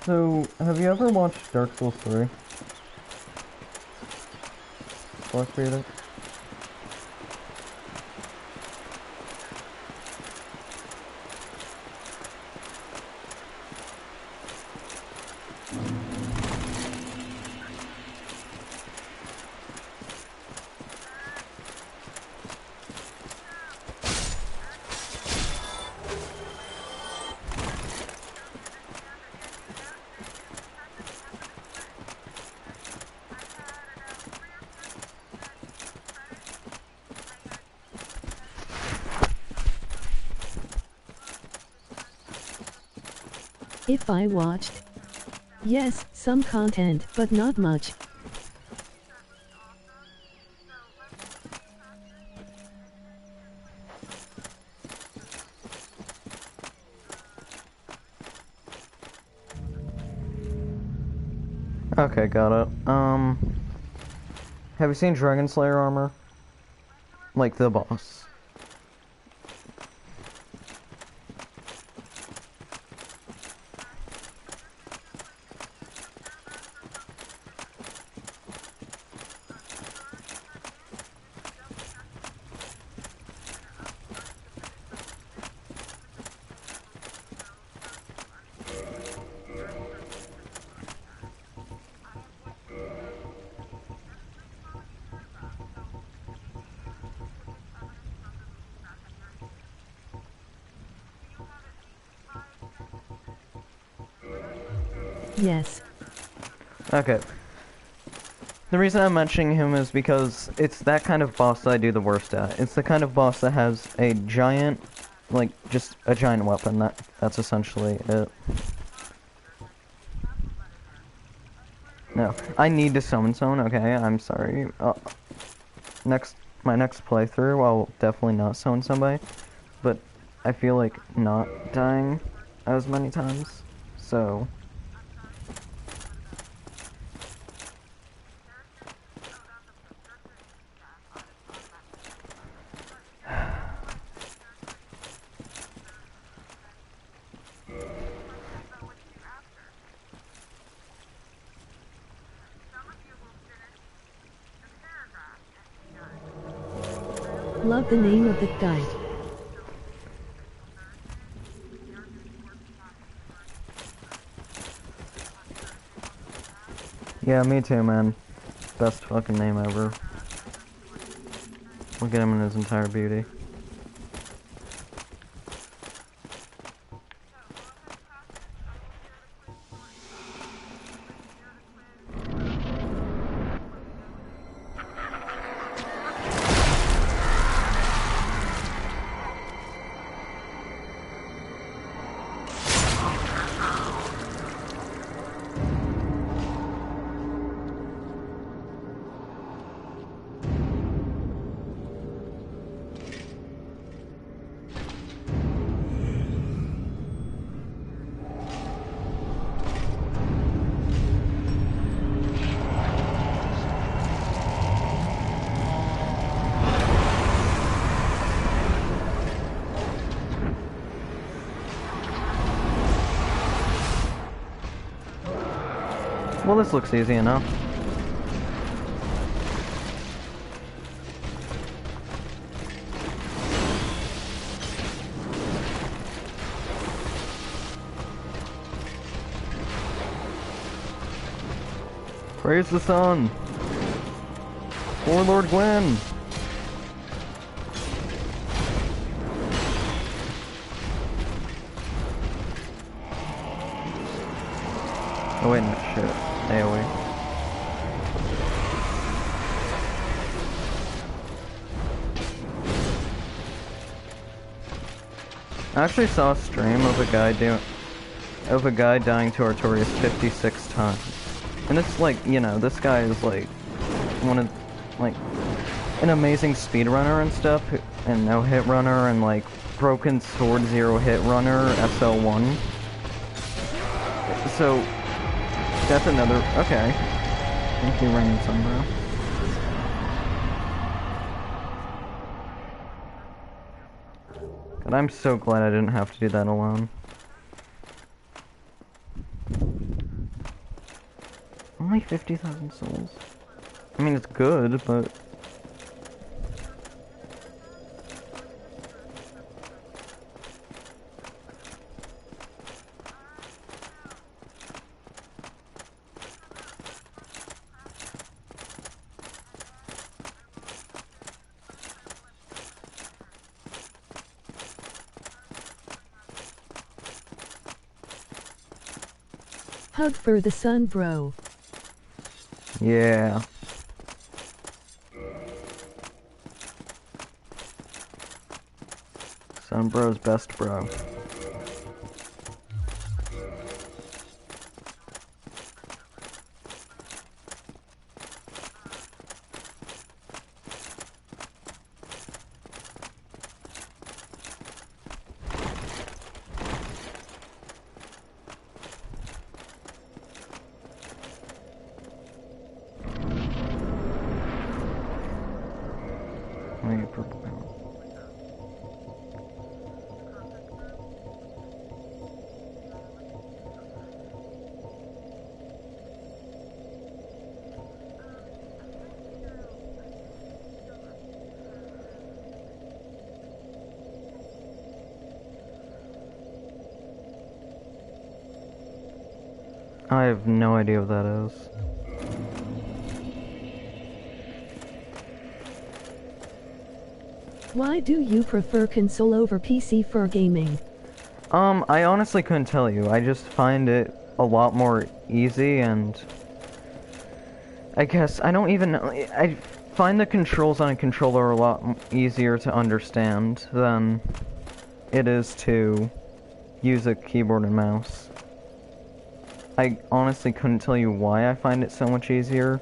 So, have you ever watched Dark Souls 3? Let's read it. If I watched. Yes, some content, but not much. Okay, got it. Have you seen Dragon Slayer armor? Like the boss. Yes. Okay. The reason I'm mentioning him is because it's that kind of boss that I do the worst at. It's the kind of boss that has a giant, like, just a giant weapon. That's essentially it. No, I need to summon someone, okay, I'm sorry. My next playthrough, I'll definitely not summon somebody, but I feel like not dying as many times, so... Love the name of the guy. Yeah, me too, man. Best fucking name ever. Look at him in his entire beauty. Well, this looks easy enough. Praise the sun! For Lord Gwyn! Oh wait, no, shit. AoE. I actually saw a stream of a guy dying to Artorias 56 times. And it's like, you know, this guy is like an amazing speedrunner and stuff, and no hit runner, and like broken sword 0 hit runner, SL1. So that's another. Okay. Thank you, Rain and Sunbro. God, I'm so glad I didn't have to do that alone. Only 50,000 souls. I mean, it's good, but... Hug for the sun, bro. Yeah. Sunbro's best bro. I have no idea what that is. Why do you prefer console over PC for gaming? I honestly couldn't tell you. I just find it, a lot more easy, and I guess I don't even know. I find the controls on a controller a lot easier to understand than it is to use a keyboard and mouse. I honestly couldn't tell you why I find it so much easier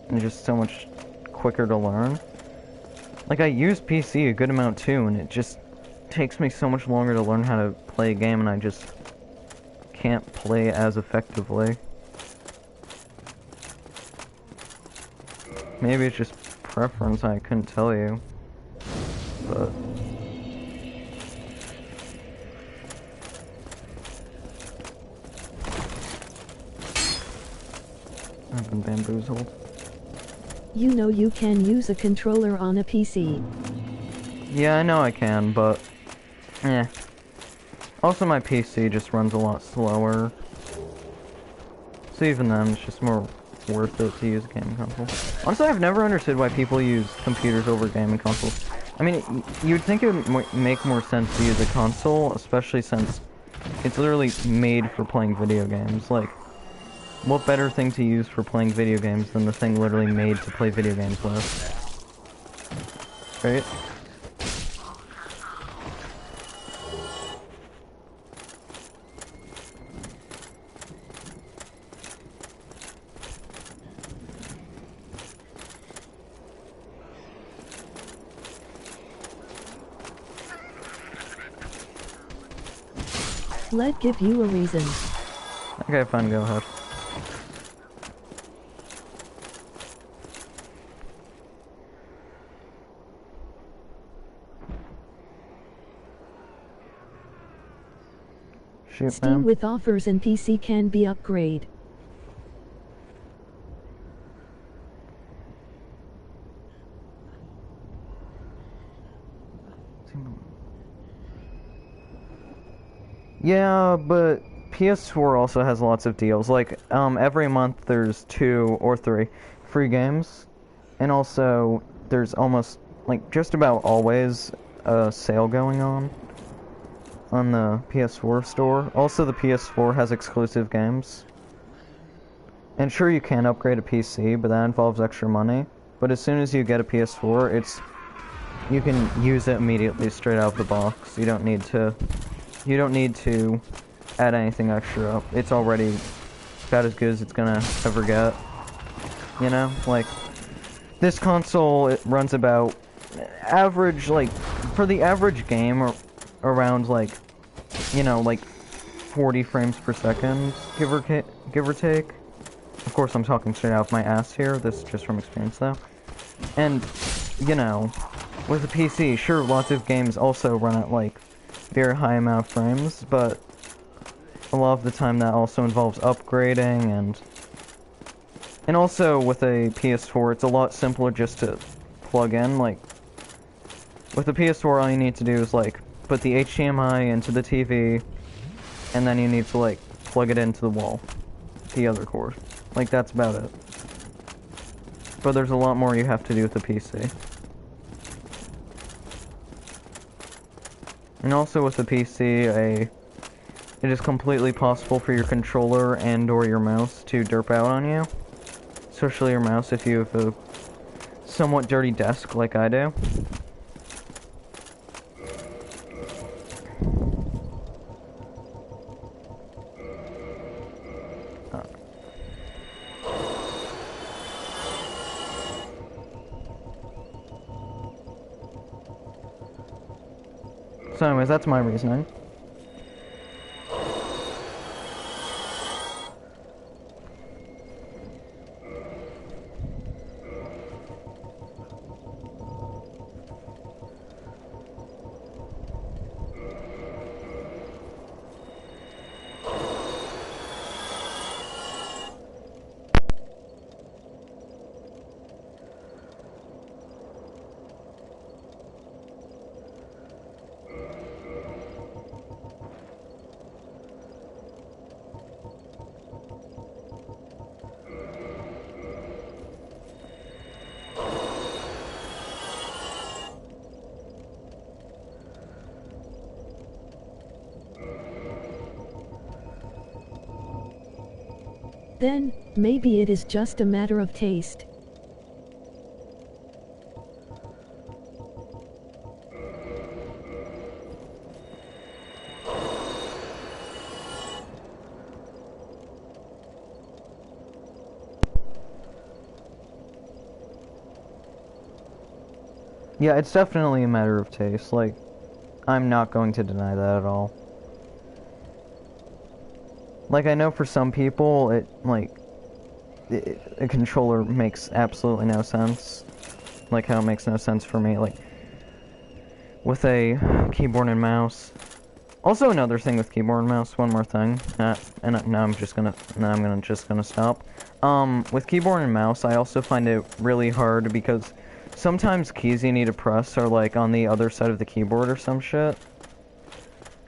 and just so much quicker to learn. Like, I use PC a good amount too, and it just takes me so much longer to learn how to play a game, and I just can't play as effectively. Maybe it's just preference, I couldn't tell you. But I've been bamboozled. You know you can use a controller on a PC. Yeah, I know I can, but also my PC just runs a lot slower. So even then, it's just more worth it to use a gaming console. Honestly, I've never understood why people use computers over gaming consoles. I mean, you'd think it would make more sense to use a console, especially since it's literally made for playing video games. Like, what better thing to use for playing video games than the thing literally made to play video games with? Right? Let's give you a reason. Okay, fine, go ahead. Shoot, Steam man. with offers and PC can be upgrade. Yeah, but PS4 also has lots of deals. Like, every month there's 2 or 3 free games. And also, there's almost, like, just about always a sale going on the PS4 store. Also, the PS4 has exclusive games. And sure, you can upgrade a PC, but that involves extra money. But as soon as you get a PS4, you can use it immediately straight out of the box. You don't need to add anything extra up. It's already about as good as it's gonna ever get. You know, like, this console, it runs about average, like, for the average game, or around, like, you know, like 40 frames per second, give or take. Of course, I'm talking straight out of my ass here. This is just from experience, though. And, you know, with a PC, sure, lots of games also run at, like, very high amount of frames, but a lot of the time that also involves upgrading, and also with a PS4, it's a lot simpler just to plug in. Like, with the PS4, all you need to do is, like, put the HDMI into the TV, and then you need to, like, plug it into the wall, the other cord. Like, that's about it. But there's a lot more you have to do with the PC. And also with the PC, it is completely possible for your controller and or your mouse to derp out on you. Especially your mouse if you have a somewhat dirty desk like I do. So anyways, that's my reasoning. Then, maybe it is just a matter of taste. Yeah, it's definitely a matter of taste. Like, I'm not going to deny that at all. Like, I know for some people, a controller makes absolutely no sense. Like how it makes no sense for me, like, with a keyboard and mouse. Also, another thing with keyboard and mouse, one more thing, now I'm just gonna stop. With keyboard and mouse, I also find it really hard because sometimes keys you need to press are, like, on the other side of the keyboard or some shit.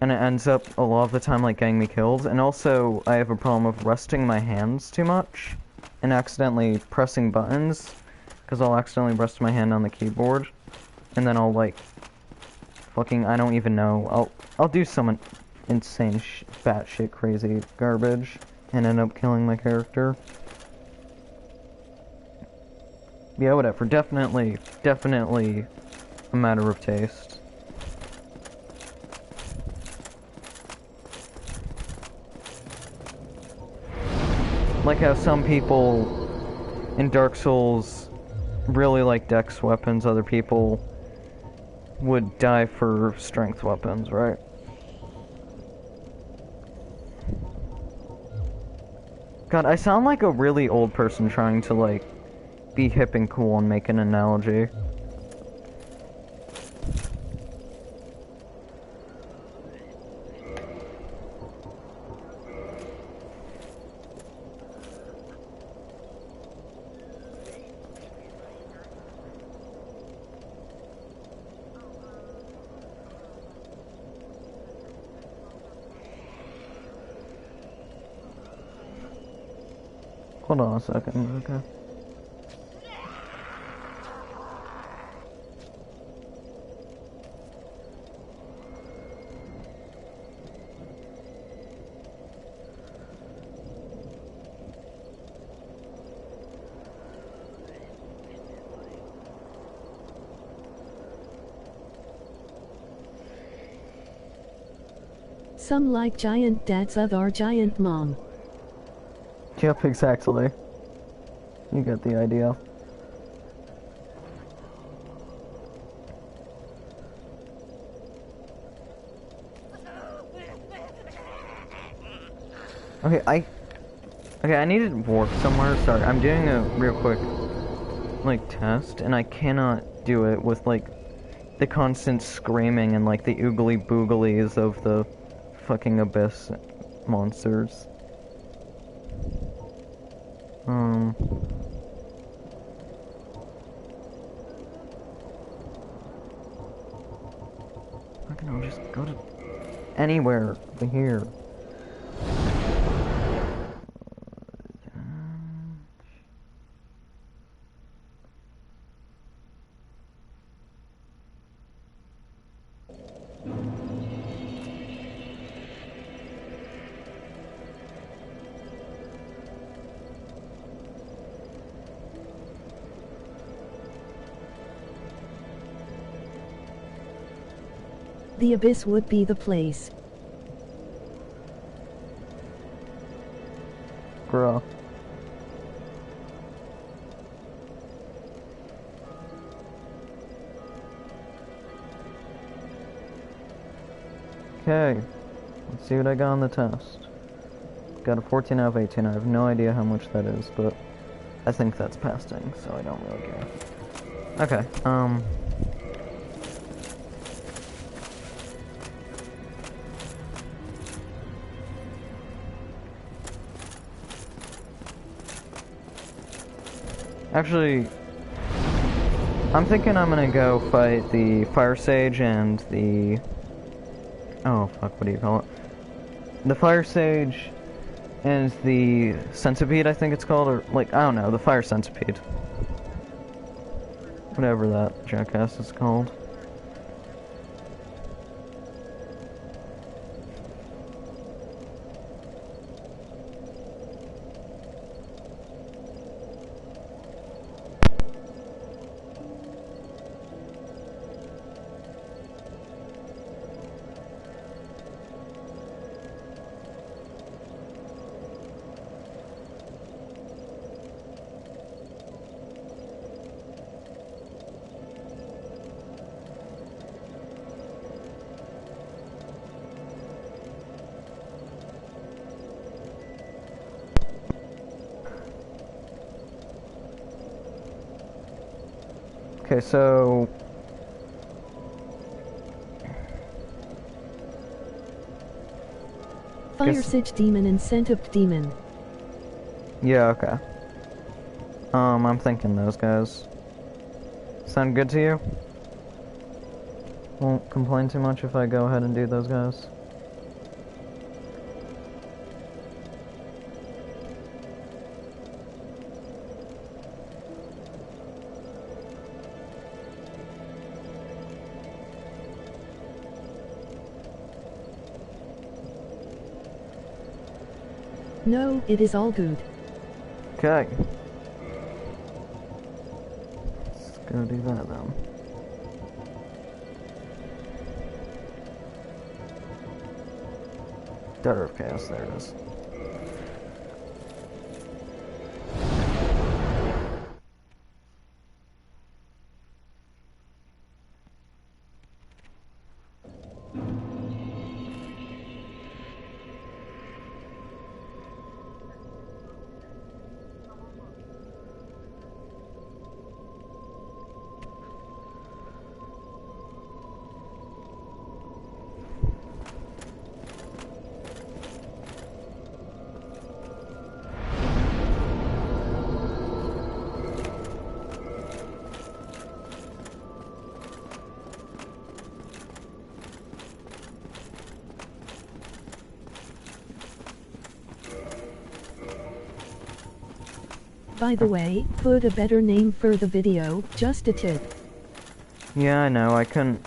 And it ends up, a lot of the time, like, getting me killed. And also, I have a problem of resting my hands too much and accidentally pressing buttons, because I'll accidentally rest my hand on the keyboard, and then I'll, like, fucking, I don't even know, I'll do some insane batshit crazy garbage and end up killing my character. Yeah, whatever. Definitely a matter of taste. Like how some people in Dark Souls really like dex weapons, other people would die for strength weapons, right? God, I sound like a really old person trying to, like, be hip and cool and make an analogy. Hold on a second, okay. Some like giant dads, other giant mom. Yep, exactly. You get the idea. Okay, I need to warp somewhere. Sorry, I'm doing a real quick, like, test, and I cannot do it with, like, the constant screaming and, like, the oogly booglies of the fucking abyss monsters. Fucking I'll just go to anywhere over here. The abyss would be the place. Bruh. Okay, let's see what I got on the test. Got a 14 out of 18. I have no idea how much that is, but I think that's passing, so I don't really care. Okay, actually, I'm thinking I'm gonna go fight the Fire Sage and the... Oh, fuck, what do you call it? The Fire Sage and the Centipede, I think it's called, or, like, I don't know, the Fire Centipede. Whatever that jackass is called. Okay, so Fire Siege Demon Incentive Demon. yeah, okay. I'm thinking those guys. Sound good to you? Won't complain too much if I go ahead and do those guys. No, it is all good. Okay. Let's go do that then. Daughter of Chaos, there it is. By the way, put a better name for the video, just a tip. Yeah, I know, I couldn't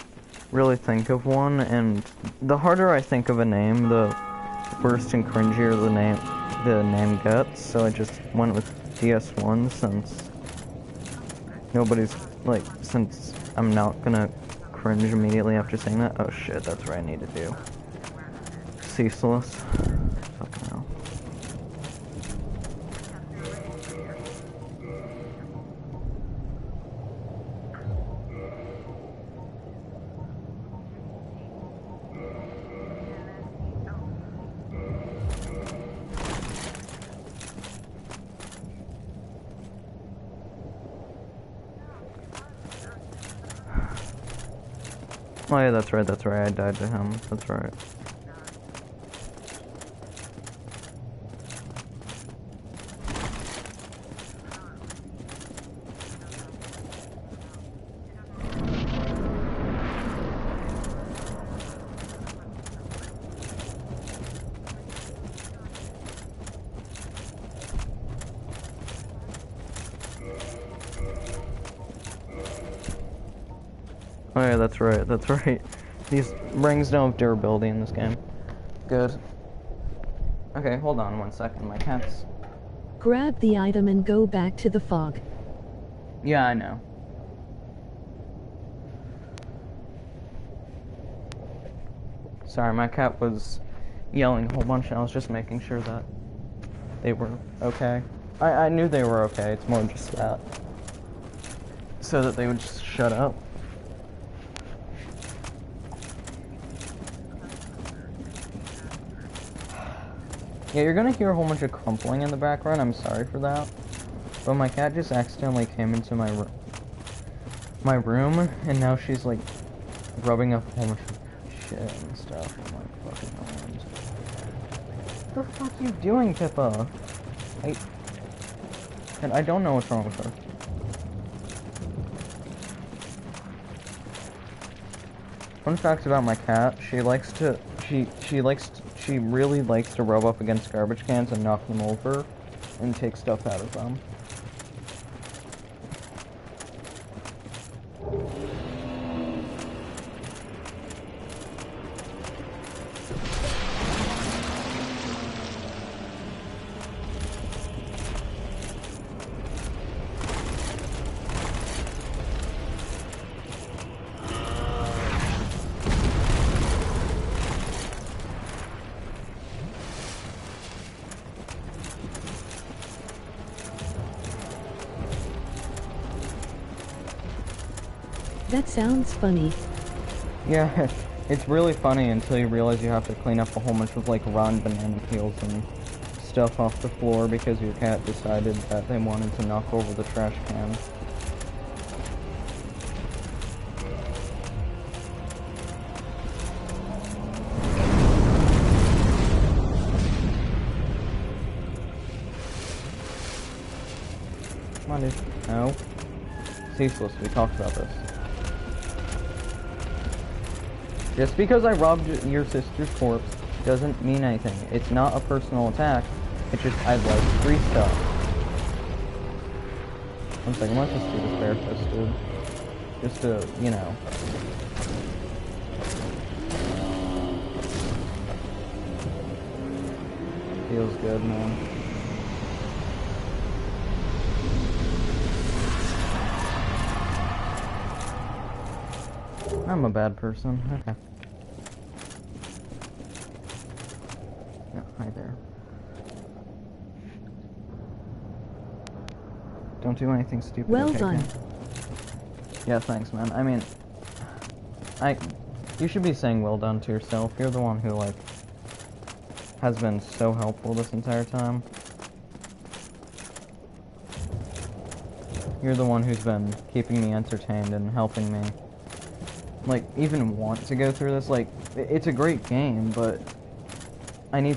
really think of one, and the harder I think of a name, the worse and cringier the name gets, so I just went with Ds1 since since I'm not gonna cringe immediately after saying that. Oh shit, that's what I need to do. Ceaseless. Fucking hell. Oh yeah, that's right, I died to him, that's right. Oh yeah, that's right. These rings don't have durability in this game. Good. Okay, hold on 1 second, my cat's... Grab the item and go back to the fog. Yeah, I know. Sorry, my cat was yelling a whole bunch and I was just making sure that they were okay. I knew they were okay, it's more just that. So that they would just shut up. Yeah, you're gonna hear a whole bunch of crumpling in the background, I'm sorry for that. But my cat just accidentally came into my room, and now she's like rubbing up a whole bunch of shit and stuff. I'm like, fucking around. What the fuck are you doing, Pippa? And I don't know what's wrong with her. Fun fact about my cat, she really likes to rub up against garbage cans and knock them over and take stuff out of them. That sounds funny. Yeah, it's really funny until you realize you have to clean up a whole bunch of like rotten banana peels and stuff off the floor because your cat decided that they wanted to knock over the trash can. Come on, dude. No. Ceaseless, we talked about this. Just because I robbed your sister's corpse doesn't mean anything. It's not a personal attack. It's just I'd like free stuff. One second, let's just do this bare-fisted. Just to, you know. Feels good, man. I'm a bad person. Okay. Yeah, hi there. Don't do anything stupid. Well okay, done. Ken? Yeah, thanks, man. I mean, you should be saying well done to yourself. You're the one who, like, has been so helpful this entire time. You're the one who's been keeping me entertained and helping me, like, even want to go through this. Like, it's a great game, but I need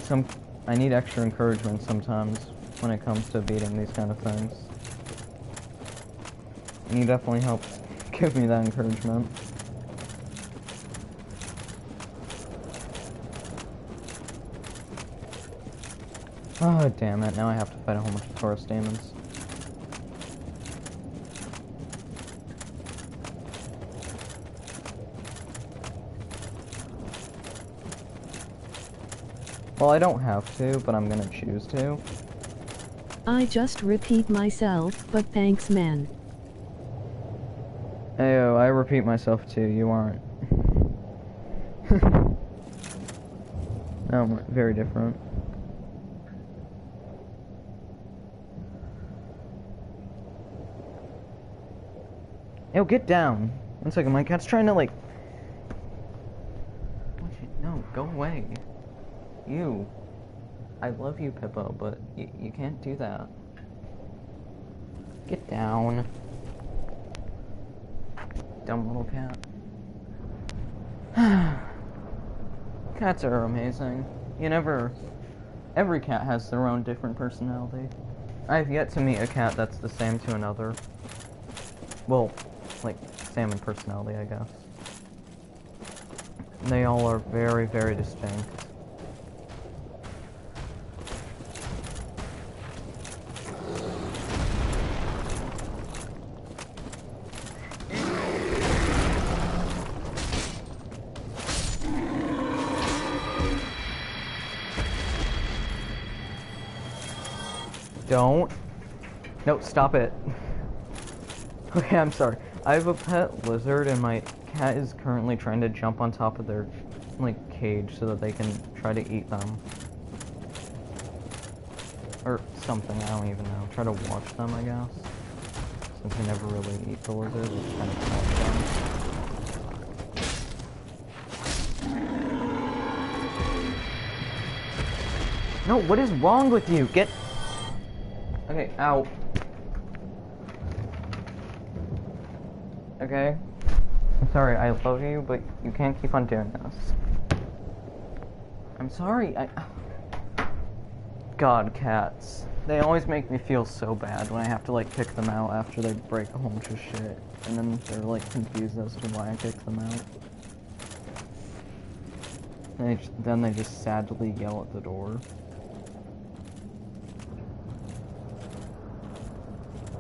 extra encouragement sometimes when it comes to beating these kind of things. And you definitely help give me that encouragement. Oh, damn it. Now I have to fight a whole bunch of Taurus demons. Well, I don't have to, but I'm gonna choose to. I just repeat myself, but thanks, man. Ayo, I repeat myself too, you aren't. No, very different. Yo, get down. One second, my cat's trying to, like... No, go away. You. I love you, Pippo, but you can't do that. Get down. Dumb little cat. Cats are amazing. Every cat has their own different personality. I've yet to meet a cat that's the same to another. Well, like, same in personality, I guess. They all are very, very distinct. Don't. No, stop it. Okay, I'm sorry. I have a pet lizard and my cat is currently trying to jump on top of their, like, cage so that they can try to eat them. Or something, I don't even know. Try to watch them, I guess. Since we never really eat the lizards, we just kind of watch them. No, what is wrong with you? Get... Okay, ow. Okay? I'm sorry, I love you, but you can't keep on doing this. I'm sorry, God, cats. They always make me feel so bad when I have to, like, kick them out after they break a whole bunch of shit. And then they're, like, confused as to why I kicked them out. Then they just sadly yell at the door.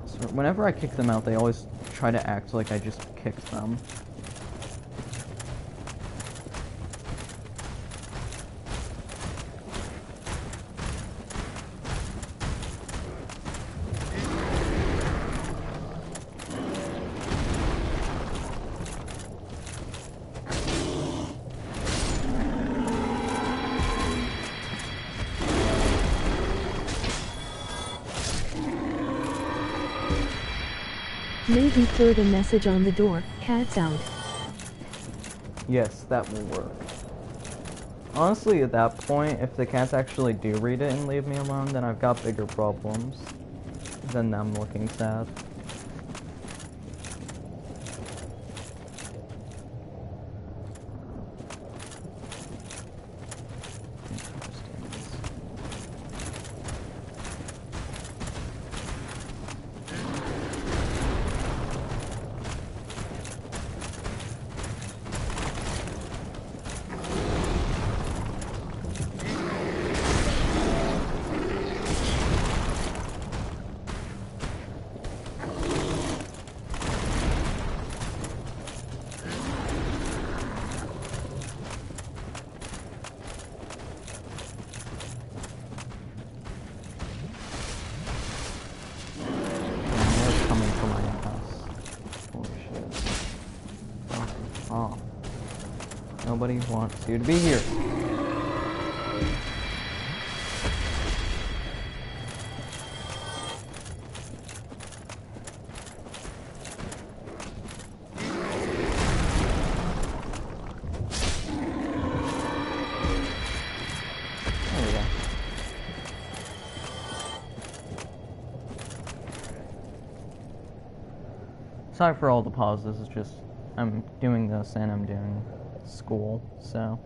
So whenever I kick them out, they always try to act like I just kicked them. Maybe throw the message on the door, cat's out. Yes, that will work. Honestly, at that point, if the cats actually do read it and leave me alone, then I've got bigger problems than them looking sad. Nobody wants you to be here. There we go. Sorry for all the pauses, it's just I'm doing this and I'm doing school, so.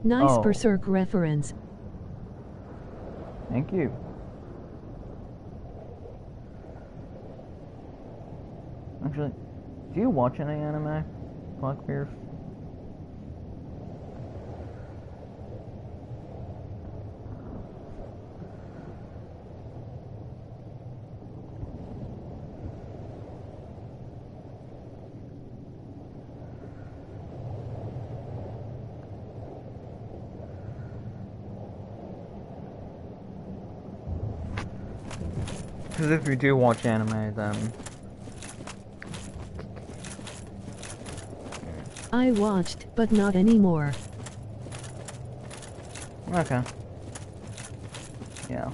Nice Oh. Berserk reference. Thank you. Actually, do you watch any anime, Blackbeard? Because if you do watch anime, then I watched, but not anymore. okay. Yeah.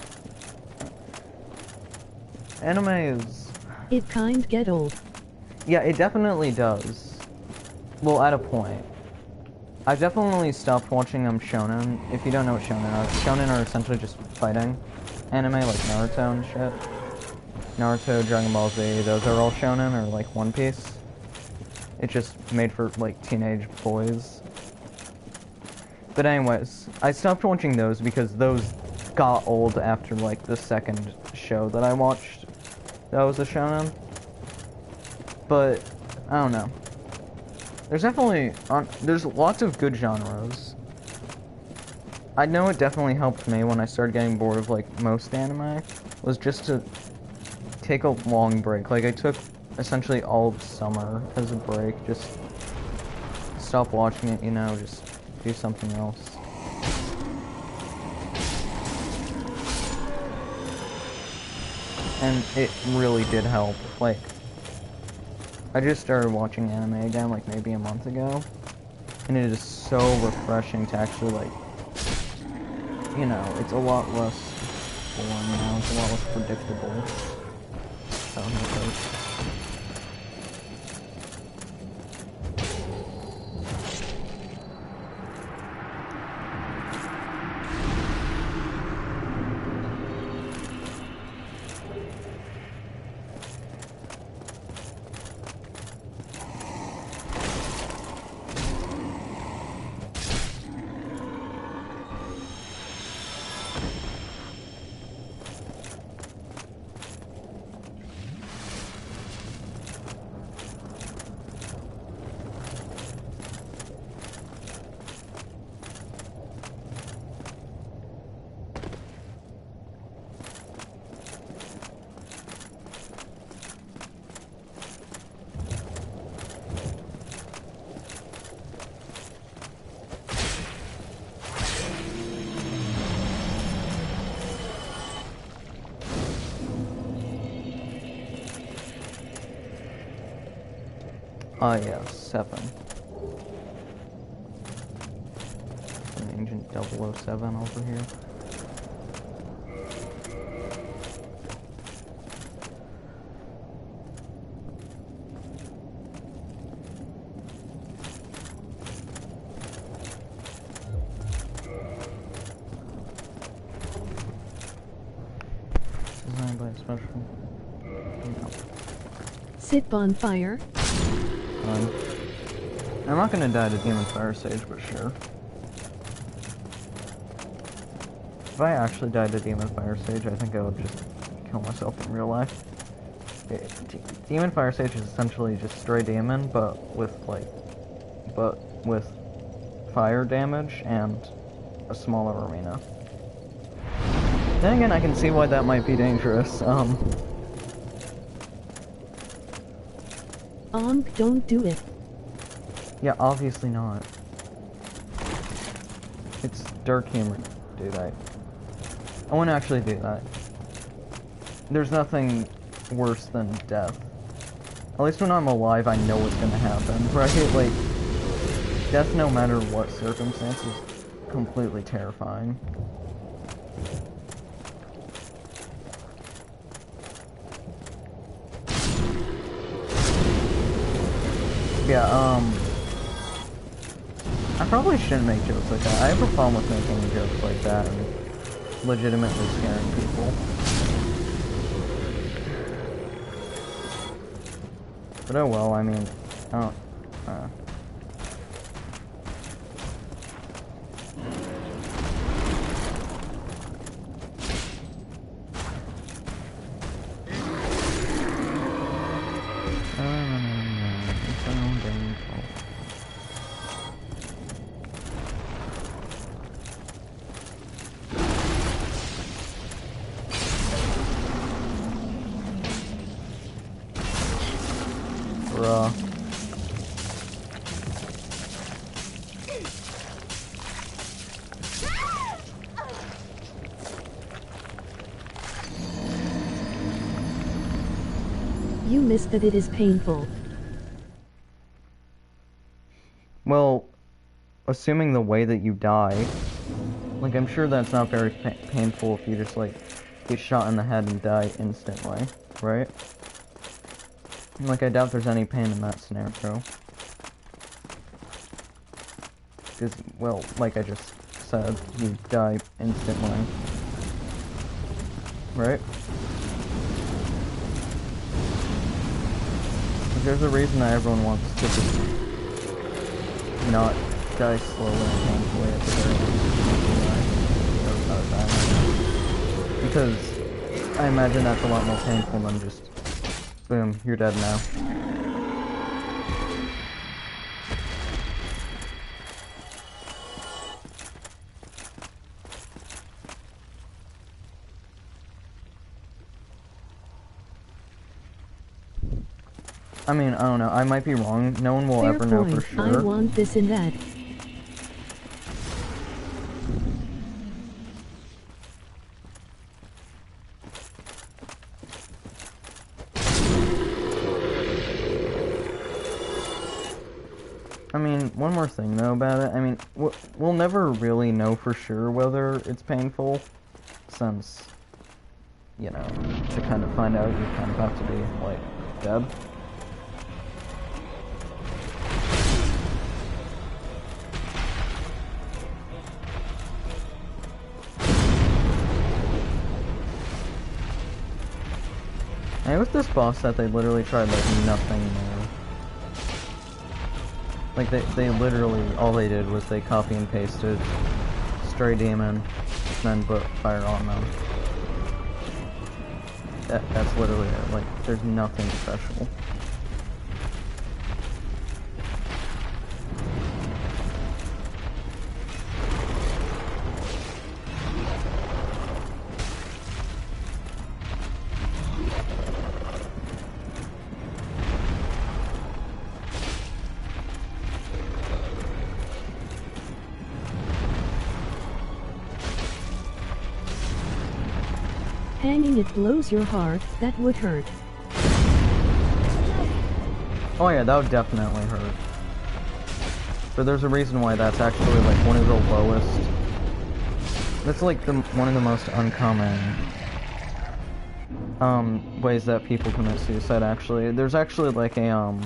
Anime is... It kind get old. Yeah, it definitely does. Well, at a point. I definitely stopped watching shonen. If you don't know what shonen are essentially just fighting anime like Naruto and shit. Naruto, Dragon Ball Z, those are all shonen, or like One Piece. It's just made for like teenage boys. But anyways, I stopped watching those because those got old after like the second show that I watched that was a shonen. But I don't know. There's definitely there's lots of good genres. I know it definitely helped me when I started getting bored of like most anime was just to take a long break. Like I took essentially all of summer as a break, just stop watching it, you know, just do something else. And it really did help. Like, I just started watching anime again, like maybe a month ago, and it is so refreshing to actually, like, you know, it's a lot less boring now, it's a lot less predictable. So, yeah, 7. An Agent 007 over here. Designed by a special... No. Sit bonfire. I'm not gonna die to Demon Fire Sage, but sure. If I actually died to Demon Fire Sage, I think I would just kill myself in real life. Demon Fire Sage is essentially just stray demon, but with fire damage and a smaller arena. Then again, I can see why that might be dangerous. Don't do it. Yeah, obviously not. It's dark humor, dude. I wouldn't actually do that. There's nothing worse than death. At least when I'm alive, I know what's gonna happen, right? Like, death, no matter what circumstances, is completely terrifying. Yeah, I probably shouldn't make jokes like that. I have a problem with making jokes like that and legitimately scaring people. But oh well, I mean, I don't, bruh. You missed that it is painful. Well, assuming the way that you die, like, I'm sure that's not very painful if you just, like, get shot in the head and die instantly, right? Like, I doubt there's any pain in that scenario. Because, well, like I just said, you die instantly. Right? Like, there's a reason that everyone wants to just not die slowly and painfully at the very least. Because I imagine that's a lot more painful than just, boom, you're dead now. I mean, I don't know, I might be wrong. No one will Fair ever know point. for sure. I want this and that. I mean, one more thing though about it. I mean, we'll never really know for sure whether it's painful, since, you know, to kind of find out, you kind of have to be, like, dead. And with this boss set, they literally tried, like, nothing more. Like, they literally, all they did was they copy and pasted Stray Demon, then put fire on them. That's literally it. Like, there's nothing special. Hanging it blows your heart, that would hurt. Oh yeah, that would definitely hurt. But there's a reason why that's actually, like, one of the lowest... That's, like, one of the most uncommon ways that people commit suicide, actually. There's actually, like, a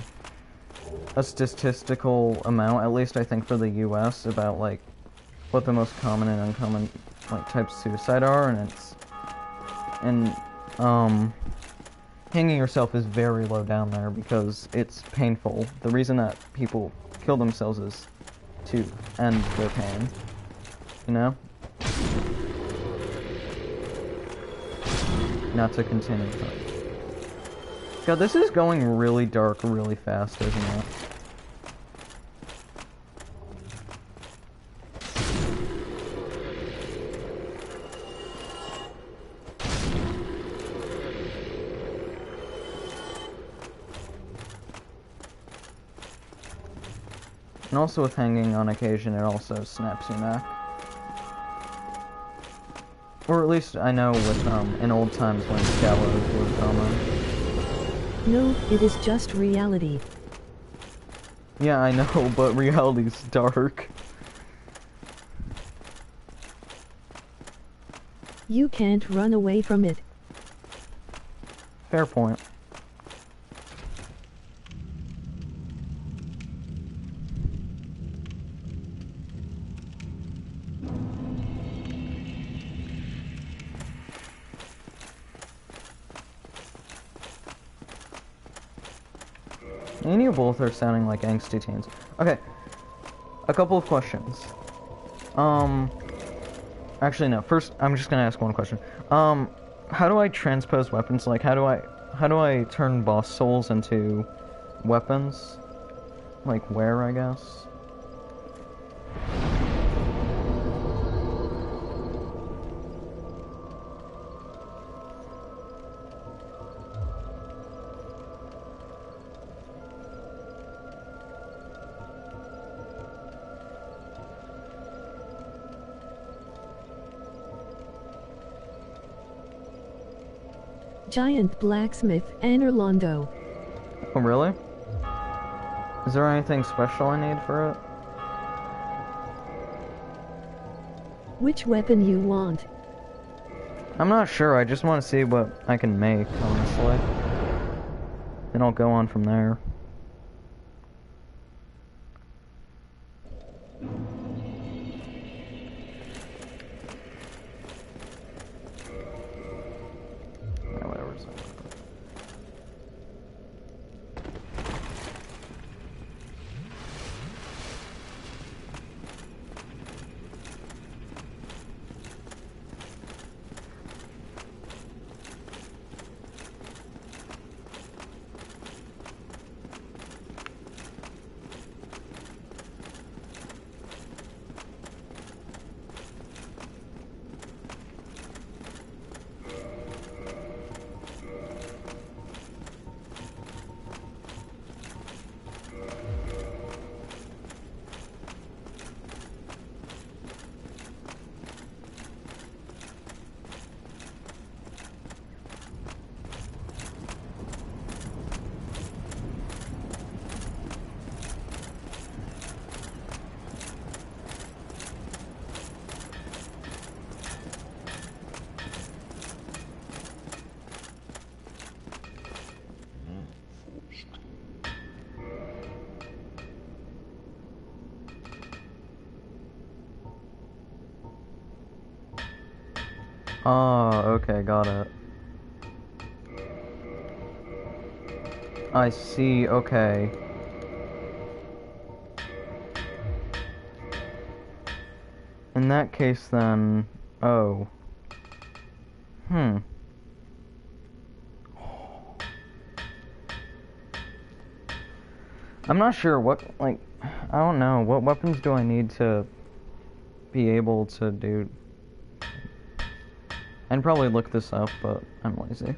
statistical amount, at least I think for the US, about, like, what the most common and uncommon, like, types of suicide are, and it's... And, hanging yourself is very low down there because it's painful. The reason that people kill themselves is to end their pain, you know? Not to continue. God, this is going really dark really fast, isn't it? And also with hanging on occasion, it also snaps your neck. Or at least I know with, in old times when gallows were common. No, it is just reality. Yeah, I know, but reality's dark. You can't run away from it. Fair point. And you both are sounding like angsty teens. Okay, a couple of questions. Actually no. First, I'm just gonna ask one question. How do I transpose weapons? Like, how do I turn boss souls into weapons? Like, where, I guess? Giant blacksmith, Anerlondo. Oh, really? Is there anything special I need for it? Which weapon you want? I'm not sure, I just want to see what I can make, honestly. Then I'll go on from there. Yeah, whatever. Oh, okay, got it. I see, okay. In that case then, oh. I'm not sure what, like, I don't know, what weapons do I need to be able to do? I'd probably look this up, but I'm lazy.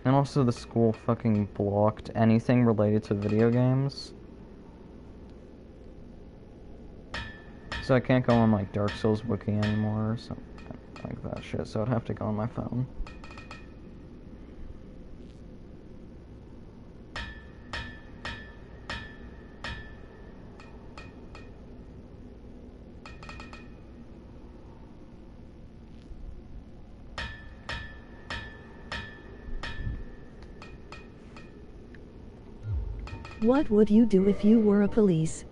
And also the school fucking blocked anything related to video games. So I can't go on like Dark Souls Wiki anymore or something like that shit, so I'd have to go on my phone. What would you do if you were a police?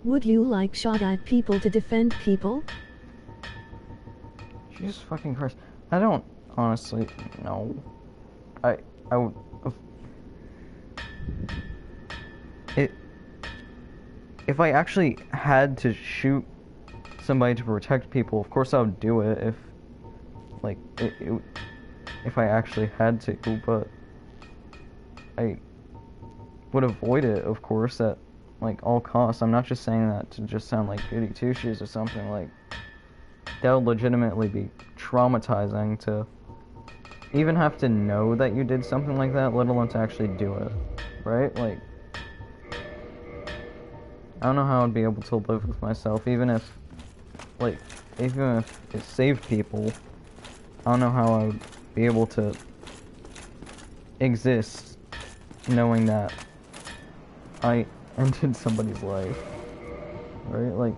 Would you like shot at people to defend people? Jesus fucking Christ. I don't honestly know. I would... If I actually had to shoot somebody to protect people, of course I would do it if... Like, if I actually had to, but... I would avoid it, of course, at, like, all costs. I'm not just saying that to just sound like goody two-shoes or something, like... That would legitimately be traumatizing to even have to know that you did something like that, let alone to actually do it, right? Like, I don't know how I'd be able to live with myself, even if like, even if it saved people, I don't know how I would be able to exist knowing that I ended somebody's life, right? Like,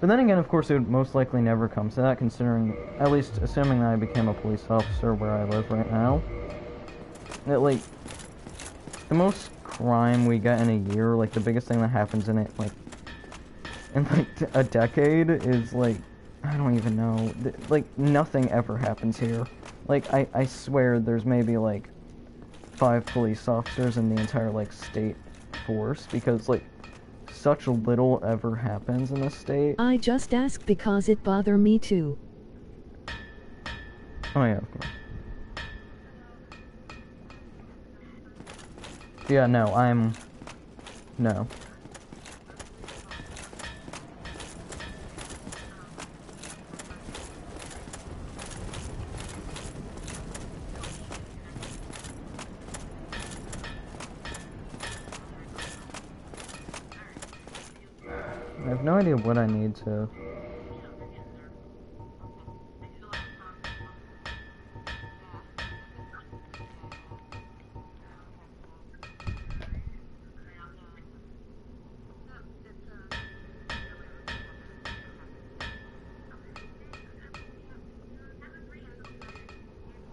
but then again, of course, it would most likely never come to that, considering, at least assuming that I became a police officer where I live right now, that, like, the most crime we get in a year, like, the biggest thing that happens in it, like, in, like, a decade is, like, I don't even know, like, nothing ever happens here. Like, I swear there's maybe, like, 5 police officers in the entire, like, state force, because, like, such little ever happens in this state. I just asked because it bother me too. Oh yeah, of course. Yeah, no, no. I have no idea what I need to...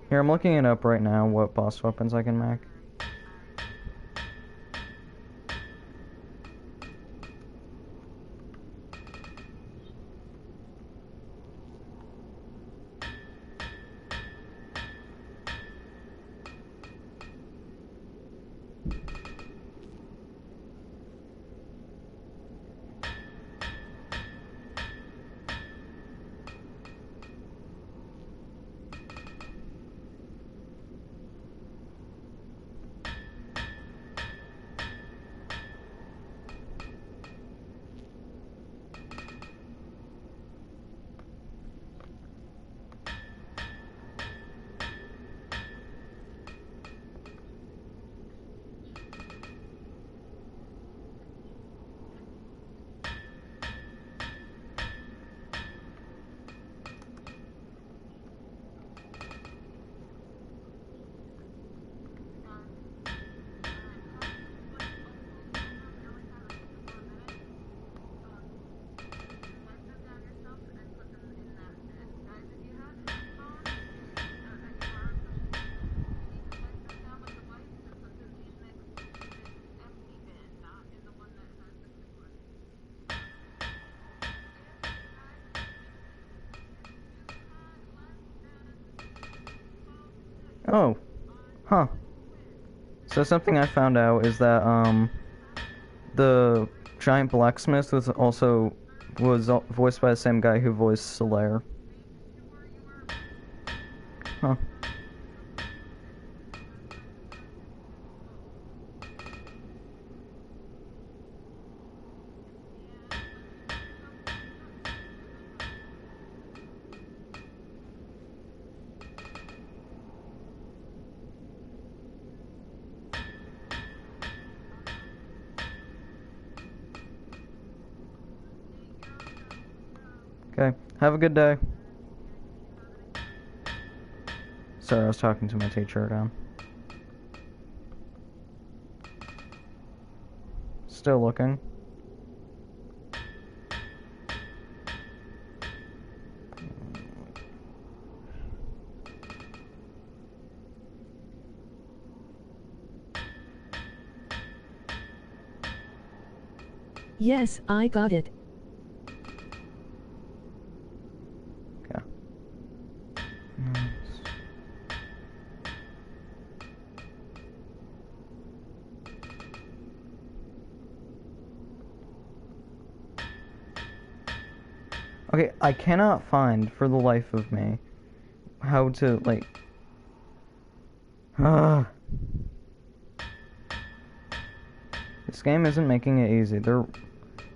Here, I'm looking it up right now, what boss weapons I can make. Oh. Huh. So something I found out is that, the giant blacksmith was voiced by the same guy who voiced Solaire. Huh. Okay, have a good day. Sorry, I was talking to my teacher again. Still looking. Yes, I got it. Okay. Nice. Okay, I cannot find, for the life of me, how to, like... This game isn't making it easy.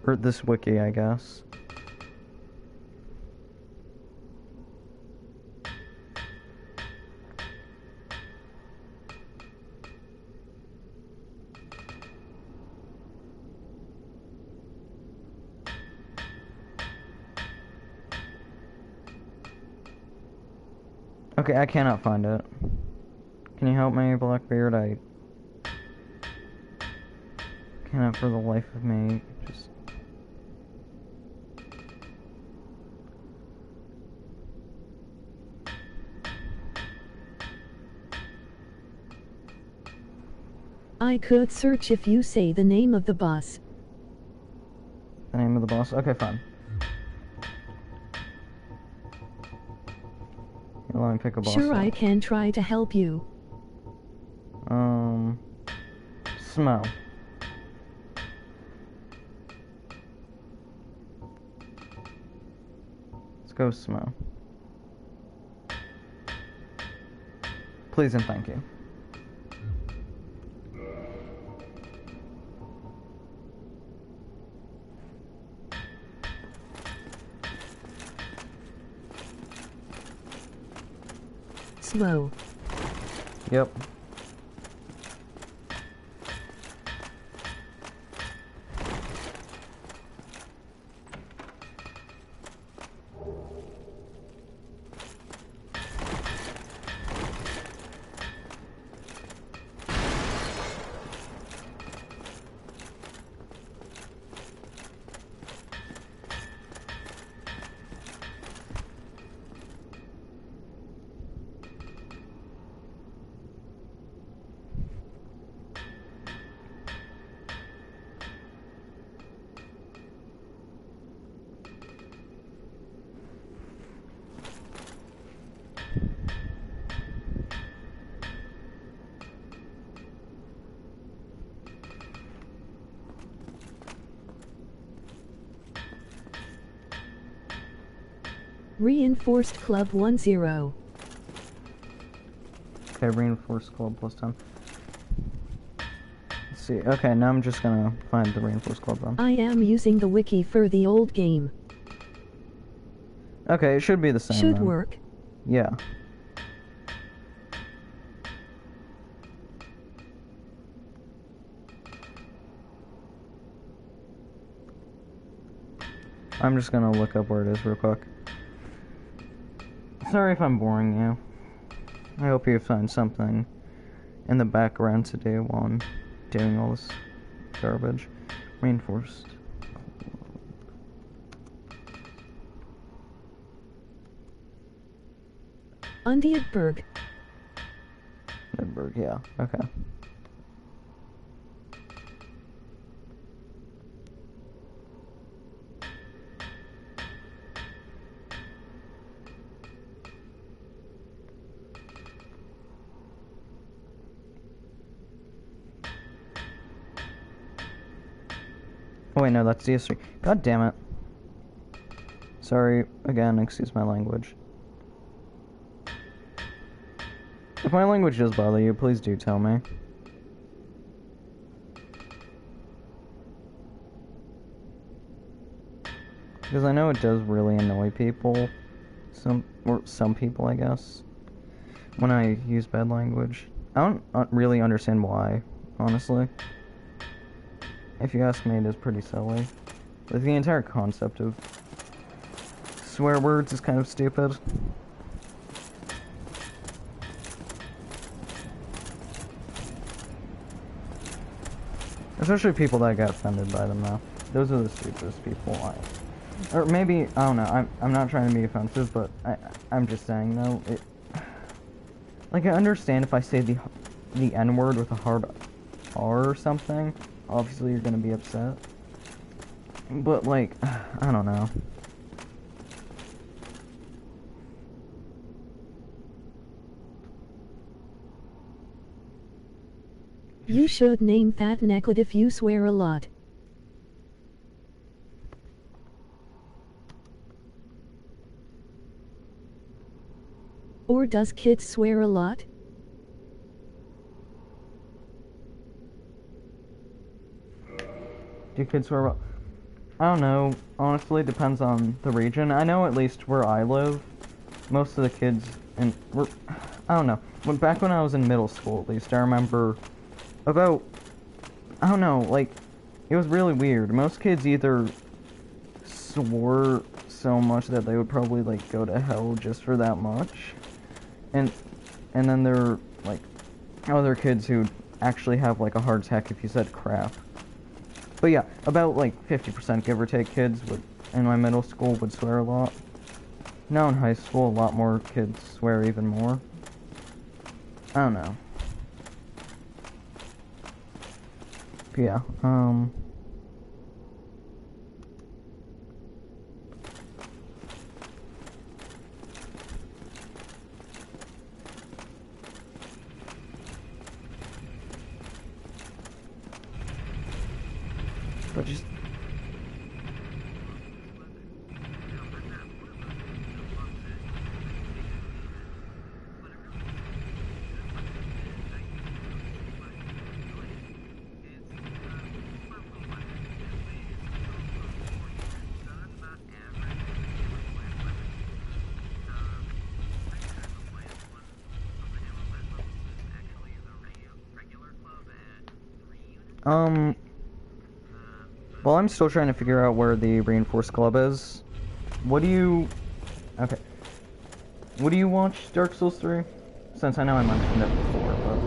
Or this wiki, I guess. Okay, I cannot find it. Can you help me, Blackbeard? I cannot for the life of me just... I could search if you say the name of the bus. The name of the boss? Okay, fine. Here, let me pick a boss. Sure, up. I can try to help you. Smo. Let's go Smo. Please and thank you. Slow. Yep. Reinforced Club 10. Okay, reinforced club plus 10. Let's see. Okay, now I'm just gonna find the reinforced club then. I am using the wiki for the old game. Okay, it should be the same Should then. work. Yeah. I'm just gonna look up where it is real quick. Sorry if I'm boring you. I hope you find something in the background to do while I'm doing all this garbage. Reinforced. Undietberg. Edinburgh, yeah, okay. Oh wait, no, that's DS3. God damn it. Sorry, again, excuse my language. If my language does bother you, please do tell me. Because I know it does really annoy people. Some people, I guess. When I use bad language. I don't really understand why, honestly. If you ask me, it is pretty silly. Like, the entire concept of swear words is kind of stupid. Especially people that get offended by them, though. Those are the stupidest people. Or maybe, I don't know, I'm not trying to be offensive, but I'm just saying, though, like, I understand if I say the N-word with a hard R or something. Obviously, you're gonna be upset. But, like, I don't know. You should name that necklet if you swear a lot. Or does kids swear a lot? Do kids swear about... I don't know. Honestly, it depends on the region. I know at least where I live, most of the kids... I don't know. Back when I was in middle school, at least, I remember about... I don't know, like, it was really weird. Most kids either swore so much that they would probably, like, go to hell just for that much. and then there are like other kids who actually have like a heart attack if you said crap. But yeah, about like 50% give or take kids in my middle school would swear a lot. Now in high school, a lot more kids swear even more. I don't know. But yeah, but just well, I'm still trying to figure out where the Reinforced Club is. What do you... Okay. What do you watch, Dark Souls 3? Since I know I mentioned it before, but...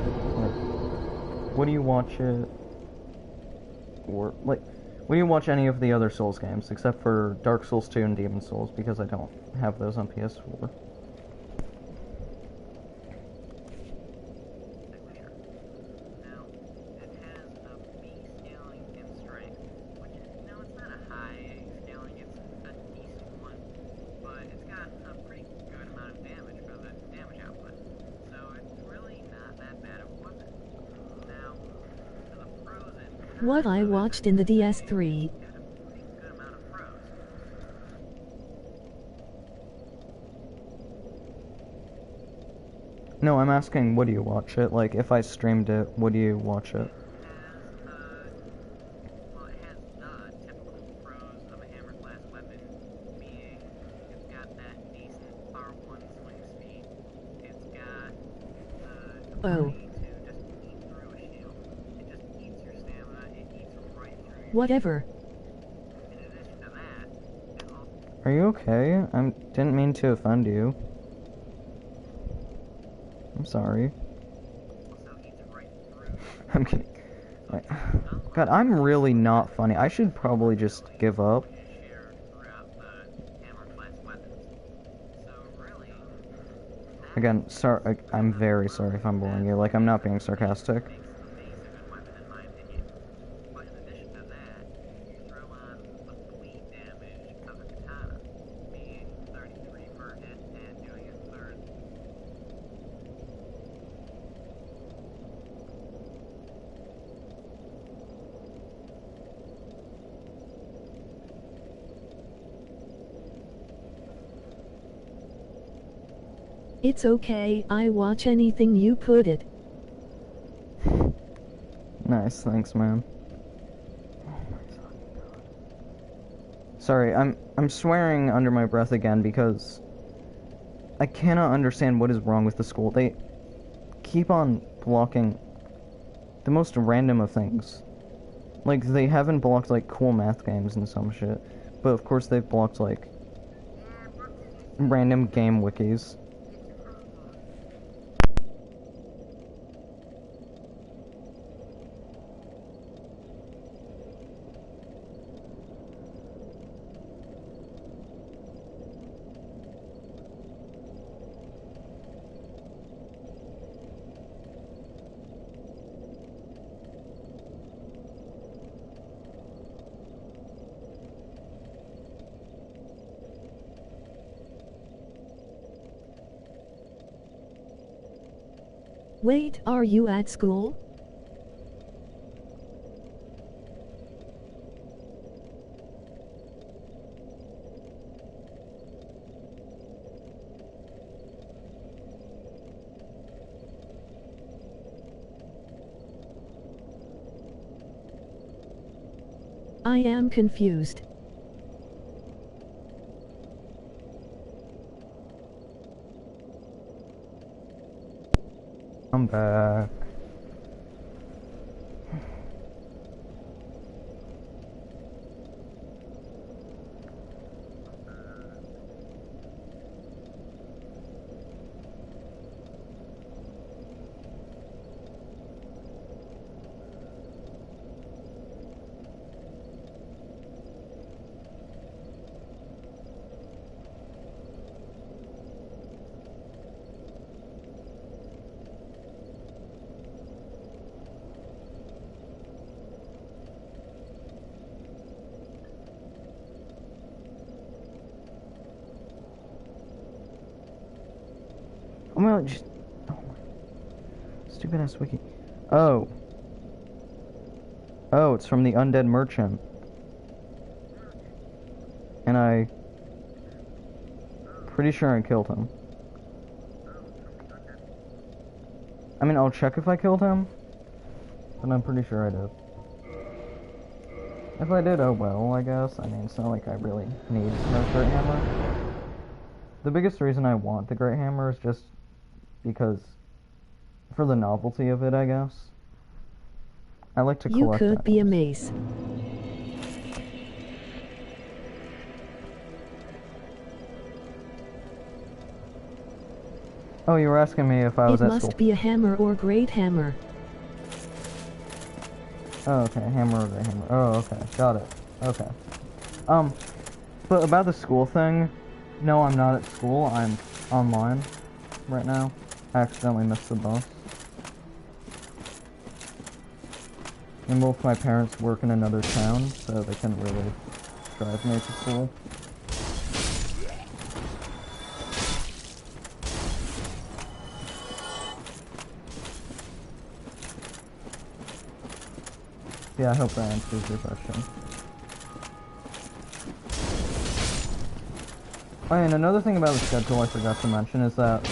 Like, what do you watch it... Or, like... What do you watch any of the other Souls games, except for Dark Souls 2 and Demon Souls, because I don't have those on PS4. What I watched in the DS3. No, I'm asking, what do you watch it? Like, if I streamed it, would you watch it? Oh. Whatever. Are you okay? I didn't mean to offend you. I'm sorry. I'm kidding. God, I'm really not funny. I should probably just give up. Again, sorry. I'm very sorry if I'm boring you. Like, I'm not being sarcastic. It's okay, I watch anything you put it. Nice, thanks, man. Oh my God. Sorry, I'm swearing under my breath again because I cannot understand what is wrong with the school. They keep on blocking the most random of things. Like, they haven't blocked, like, cool math games and some shit. But, of course, they've blocked, like, random game wikis. Wait, are you at school? I am confused. I'm back. No, just... Oh, stupid ass wiki. Oh. Oh, it's from the undead merchant. And I... Pretty sure I killed him. I mean, I'll check if I killed him. But I'm pretty sure I did. If I did, oh well, I guess. I mean, it's not like I really need the Great Hammer. The biggest reason I want the Great Hammer is just because... For the novelty of it, I guess. I like to collect You could be a items. mace. Oh, you were asking me if I was It at must school. be a hammer or great hammer. Oh, okay, hammer or great hammer. Oh, okay, got it. Okay. But about the school thing, no, I'm not at school. I'm online right now. I accidentally missed the bus. And both my parents work in another town, so they couldn't really drive me to school. Yeah, I hope that answers your question. Oh, and another thing about the schedule I forgot to mention is that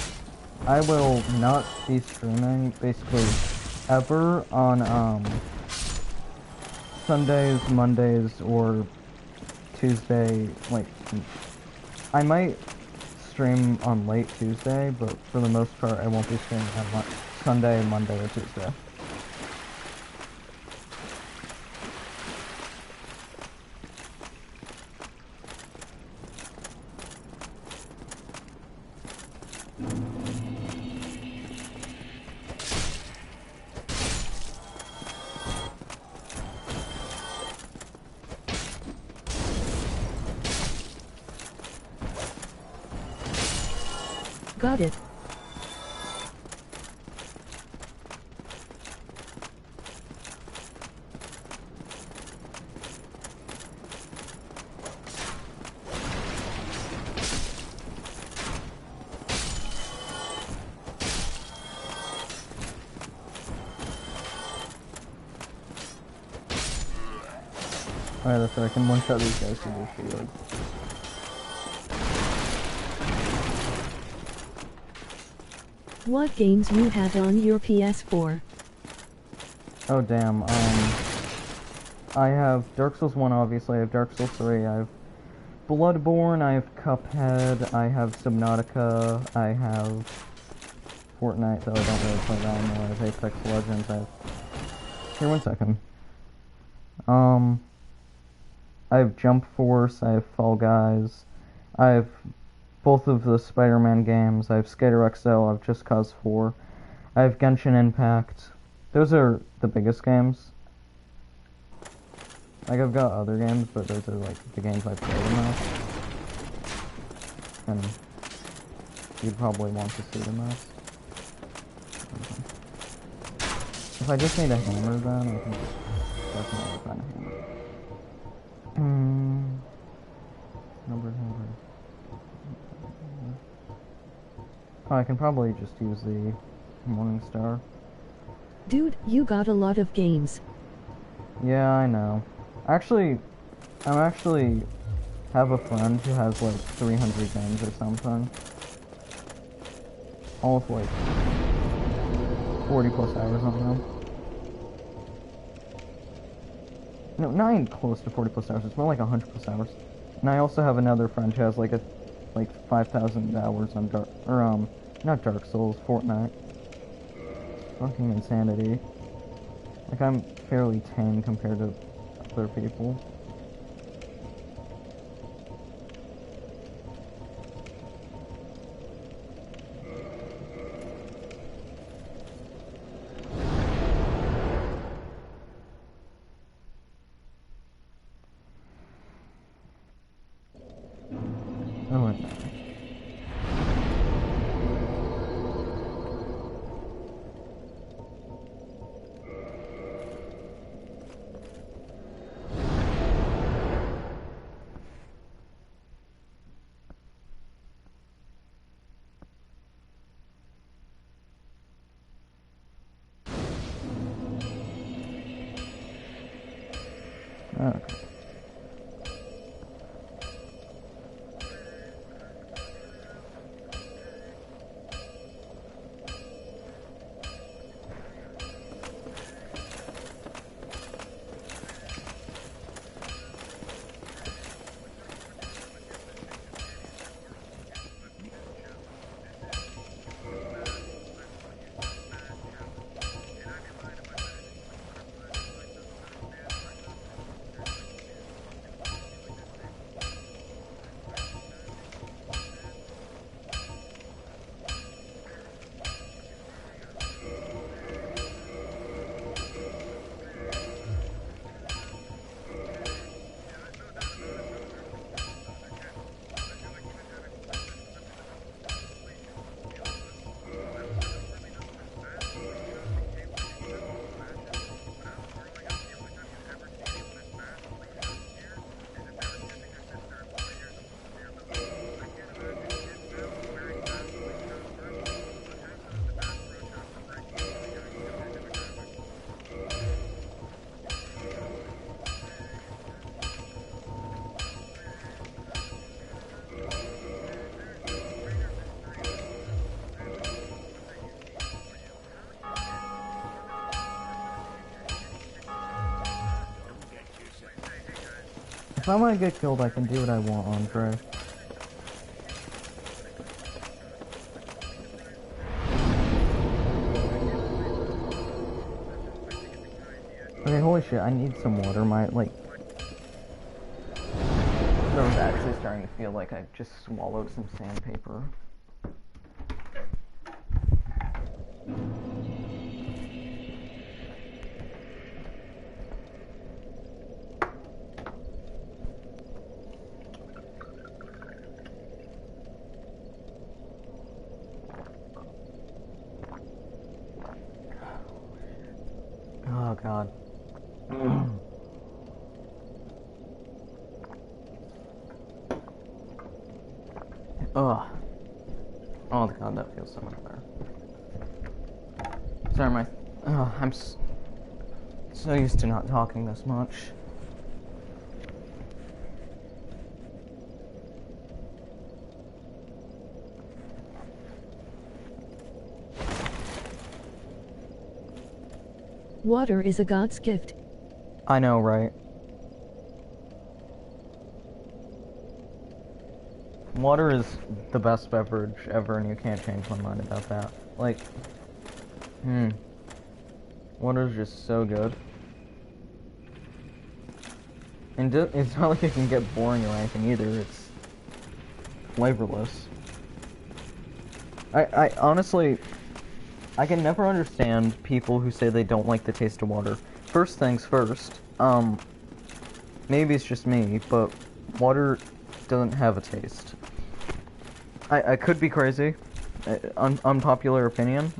I will not be streaming, basically, ever on, Sundays, Mondays, or Tuesday, like, I might stream on late Tuesday, but for the most part, I won't be streaming on Sunday, Monday, or Tuesday. Got it. Alright, that's right, I can one-shot these guys to do shield. What games you have on your PS4? Oh damn, I have Dark Souls 1 obviously, I have Dark Souls 3, I have Bloodborne, I have Cuphead, I have Subnautica, I have Fortnite, though I don't really play that anymore, I have Apex Legends, I have... Here, one second. I have Jump Force, I have Fall Guys, I have both of the Spider-Man games, I have Skater XL, I have Just Cause 4, I have Genshin Impact. Those are the biggest games. Like, I've got other games, but those are, like, the games I play the most. And you'd probably want to see the most. Okay. If I just need a hammer, then I can definitely find a hammer. Numbered hammer. Oh, I can probably just use the Morning Star. Dude, you got a lot of games. Yeah, I know. Actually, I actually have a friend who has like 300 games or something. All with like 40 plus hours on them. No, not even close to 40 plus hours, it's more like 100 plus hours. And I also have another friend who has like 5,000 hours on not Dark Souls, Fortnite. Fucking insanity. Like, I'm fairly tame compared to other people. Oh, wait. Okay. If I want to get killed, I can do what I want, Andre. Okay, holy shit, I need some water. My, like... throat's actually starting to feel like I just swallowed some sandpaper. Oh god. Ugh. Oh god, that feels so much better. Sorry, I'm so used to not talking this much. Water is a God's gift. I know, right? Water is the best beverage ever, and you can't change my mind about that. Like, water is just so good. And it's not like it can get boring or anything either. It's flavorless. I honestly, I can never understand people who say they don't like the taste of water. First things first, maybe it's just me, but water doesn't have a taste. I could be crazy. Unpopular opinion.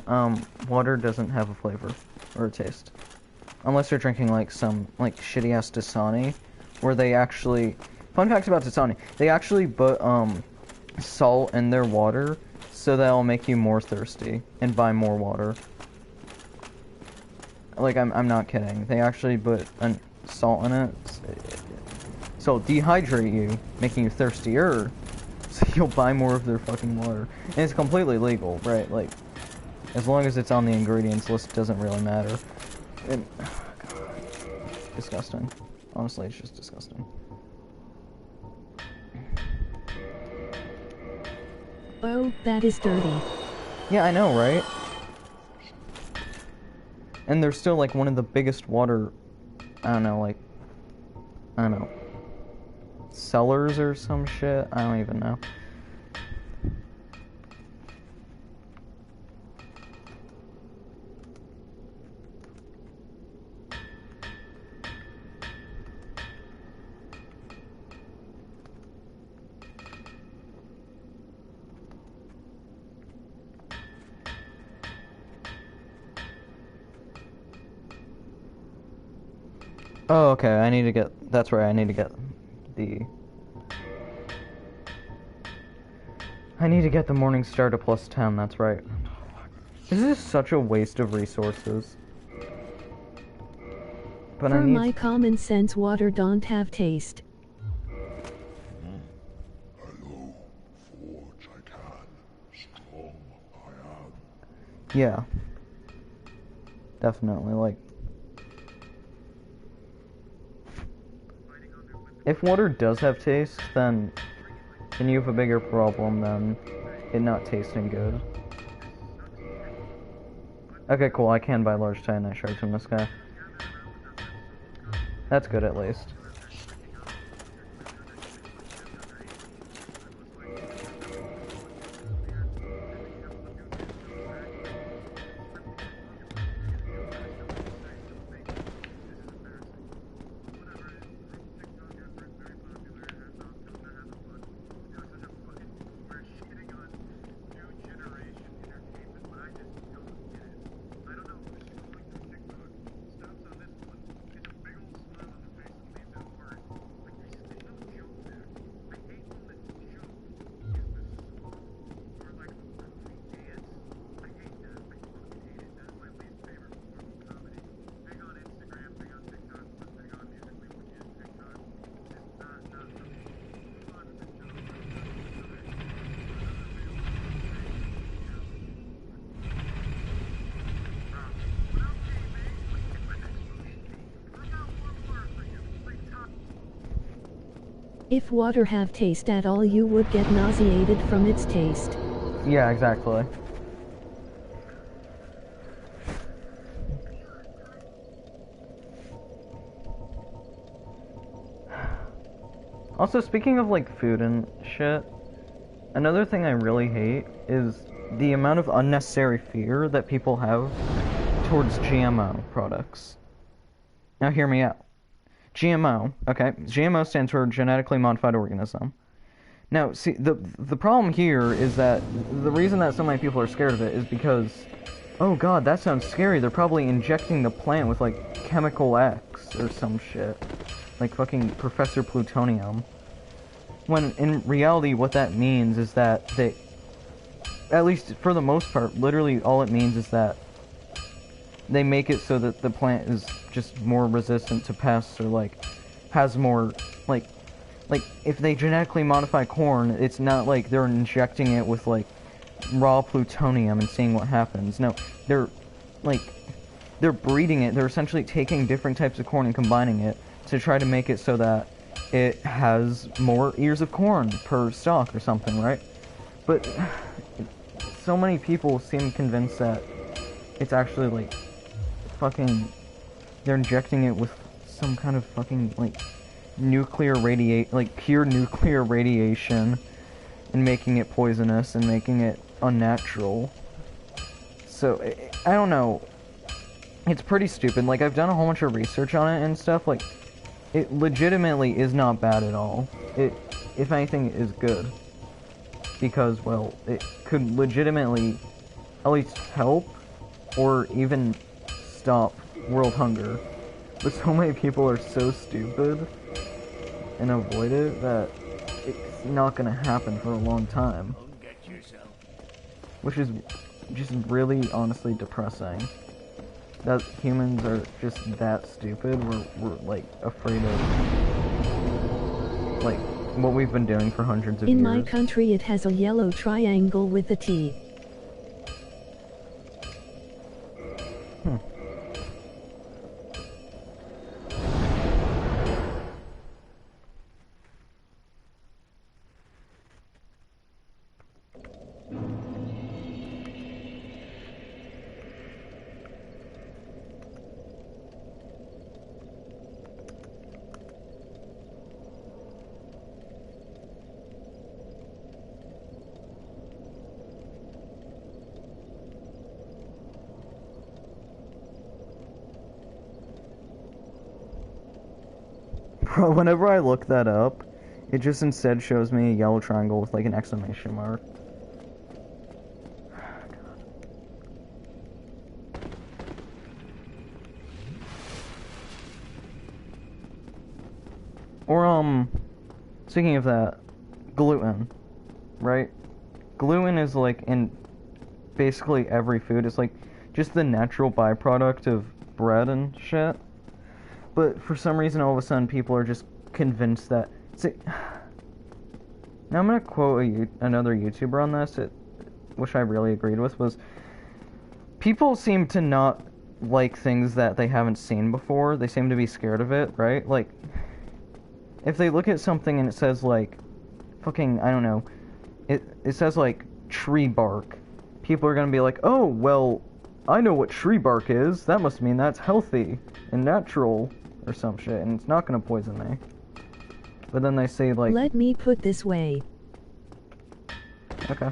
Water doesn't have a flavor or a taste. Unless you're drinking like some like shitty ass Dasani, where they actually, fun fact about Dasani, they actually put salt in their water so that'll make you more thirsty and buy more water. Like I'm not kidding. They actually put salt in it, so it'll dehydrate you, making you thirstier, so you'll buy more of their fucking water. And it's completely legal, right? Like, as long as it's on the ingredients list, it doesn't really matter. God, disgusting. Honestly, it's just disgusting. Oh, that is dirty. Yeah, I know, right? And they're still like one of the biggest water, I don't know, sellers or some shit? I don't even know. Oh, okay, I need to get, that's right, I need to get the Morning Star to +10, that's right. This is such a waste of resources. But For I need... my common sense, water don't have taste. Hello, forge I can, strong I am. Yeah. Definitely, like... If water does have taste, then you have a bigger problem than it not tasting good. Okay, cool, I can buy large titanite shards from this guy. That's good, at least. If water have taste at all, you would get nauseated from its taste. Yeah, exactly. Also, speaking of like food and shit, another thing I really hate is the amount of unnecessary fear that people have towards GMO products. Now hear me out. GMO, okay? GMO stands for genetically modified organism. Now, see, the problem here is that the reason that so many people are scared of it is because, oh god, that sounds scary. They're probably injecting the plant with like chemical X or some shit. Like fucking Professor Plutonium. When in reality what that means is that they, at least for the most part, literally all it means is that they make it so that the plant is just more resistant to pests, or like has more like if they genetically modify corn, it's not like they're injecting it with like raw plutonium and seeing what happens. No, they're breeding it. They're essentially taking different types of corn and combining it to try to make it so that it has more ears of corn per stalk or something, right? But so many people seem convinced that it's actually like fucking, they're injecting it with some kind of fucking like pure nuclear radiation, and making it poisonous and making it unnatural. So I don't know, it's pretty stupid. Like, I've done a whole bunch of research on it and stuff. Like, it legitimately is not bad at all. It, if anything, is good, because, well, it could legitimately at least help or even stop world hunger. But so many people are so stupid and avoid it that it's not gonna happen for a long time. Which is just really honestly depressing. That humans are just that stupid. We're like afraid of like what we've been doing for hundreds of years. In my country it has a yellow triangle with a T. Bro, whenever I look that up, it just instead shows me a yellow triangle with like an exclamation mark. Or, speaking of that, gluten, right? Gluten is like in basically every food. It's like just the natural byproduct of bread and shit. But for some reason, all of a sudden, people are just convinced that... See, now I'm going to quote another YouTuber on this, which I really agreed with, was... People seem to not like things that they haven't seen before. They seem to be scared of it, right? Like, if they look at something and it says, like, fucking, I don't know, it says, like, tree bark, people are going to be like, oh, well, I know what tree bark is. That must mean that's healthy and natural or some shit, and it's not going to poison me. But then they say, like... Let me put this way. Okay.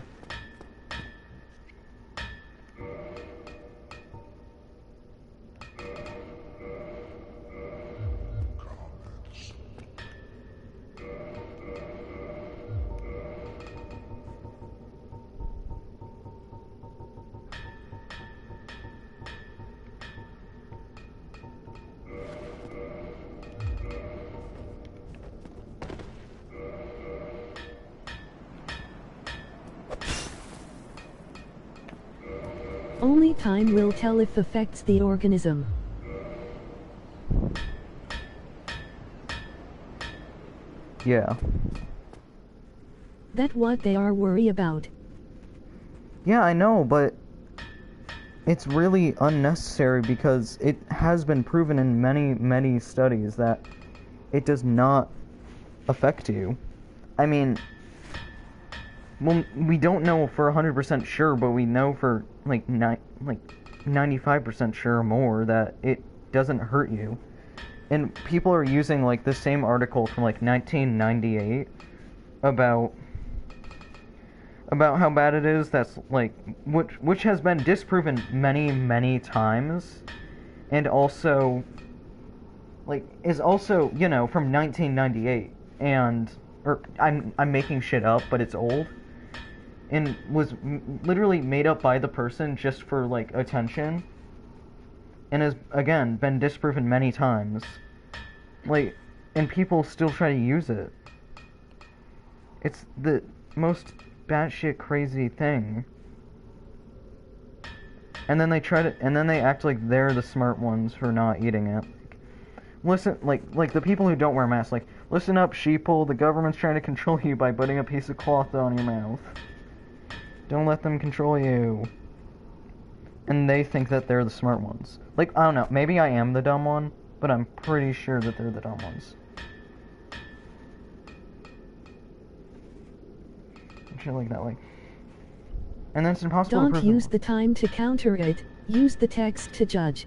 Only time will tell if affects the organism. Yeah. That's what they are worried about. Yeah, I know, but it's really unnecessary because it has been proven in many, many studies that it does not affect you. I mean, well, we don't know for 100% sure, but we know for like 95% sure or more that it doesn't hurt you. And people are using like the same article from like 1998 about how bad it is. That's like which has been disproven many, many times, and also like is also, you know, from 1998, and or I'm making shit up, but it's old. And was literally made up by the person just for, like, attention. And has, again, been disproven many times. Like, and people still try to use it. It's the most batshit crazy thing. And then they act like they're the smart ones for not eating it. Listen, like the people who don't wear masks, like, listen up, sheeple, the government's trying to control you by putting a piece of cloth on your mouth. Don't let them control you. And they think that they're the smart ones. Like, I don't know, maybe I am the dumb one, but I'm pretty sure that they're the dumb ones. Shit like that, like... And then it's impossible to prove Don't use the time to counter it, use the text to judge.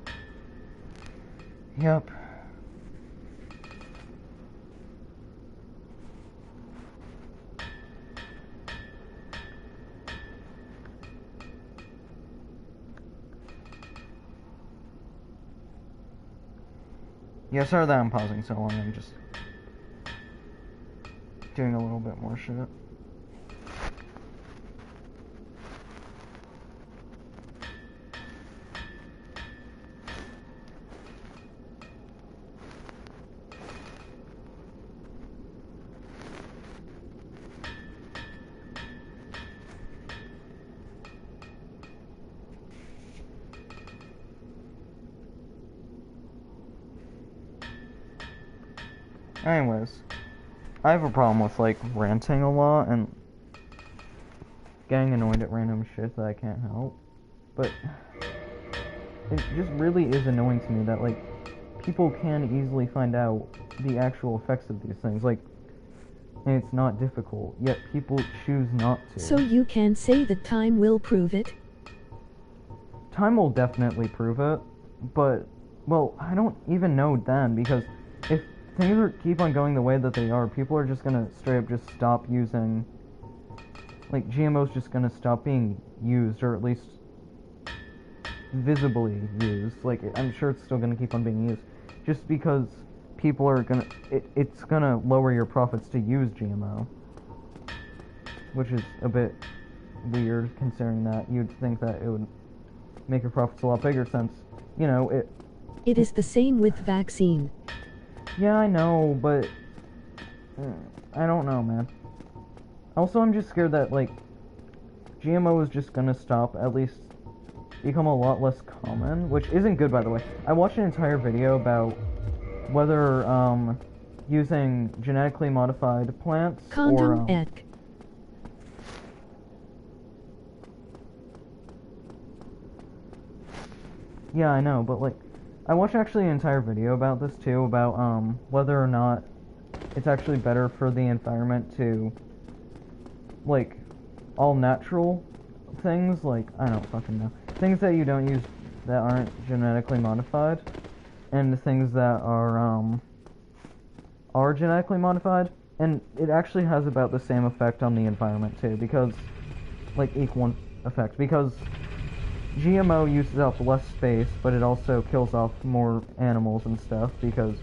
Yep. Yeah, sorry that I'm pausing so long, I'm just doing a little bit more shit. Anyways, I have a problem with, like, ranting a lot and getting annoyed at random shit that I can't help. But it just really is annoying to me that, like, people can easily find out the actual effects of these things, like, and it's not difficult, yet people choose not to. So you can say that time will prove it? Time will definitely prove it, but, well, I don't even know then, because if things keep on going the way that they are, people are just gonna straight up just stop using, like, GMO's just gonna stop being used, or at least visibly used. Like, I'm sure it's still gonna keep on being used, just because people are gonna, it's gonna lower your profits to use GMO, which is a bit weird, considering that you'd think that it would make your profits a lot bigger, since, you know, It is the same with vaccine. Yeah, I know, but I don't know, man. Also, I'm just scared that, like, GMO is just gonna stop, at least become a lot less common, which isn't good, by the way. I watched an entire video about whether using genetically modified plants Condom or ek. yeah, I know, but like I watched actually an entire video about this too, about whether or not it's actually better for the environment to like all natural things, like I don't fucking know. Things that you don't use that aren't genetically modified and the things that are genetically modified, and it actually has about the same effect on the environment too, because like equal effect, because GMO uses up less space, but it also kills off more animals and stuff, because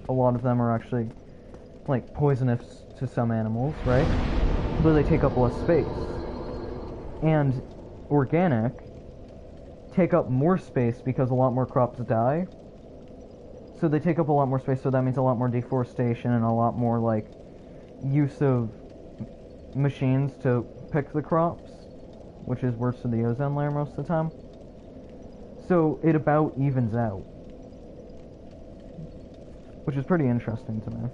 a lot of them are actually like poisonous to some animals, right? But they take up less space. And organic take up more space because a lot more crops die. So they take up a lot more space, so that means a lot more deforestation and a lot more like use of machines to pick the crops, which is worse for the ozone layer most of the time. So it about evens out, which is pretty interesting to me.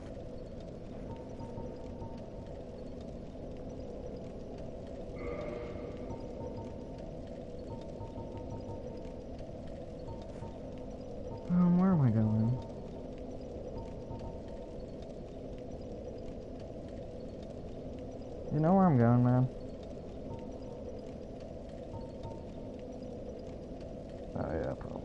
Where am I going? You know where I'm going, man? Oh yeah, probably.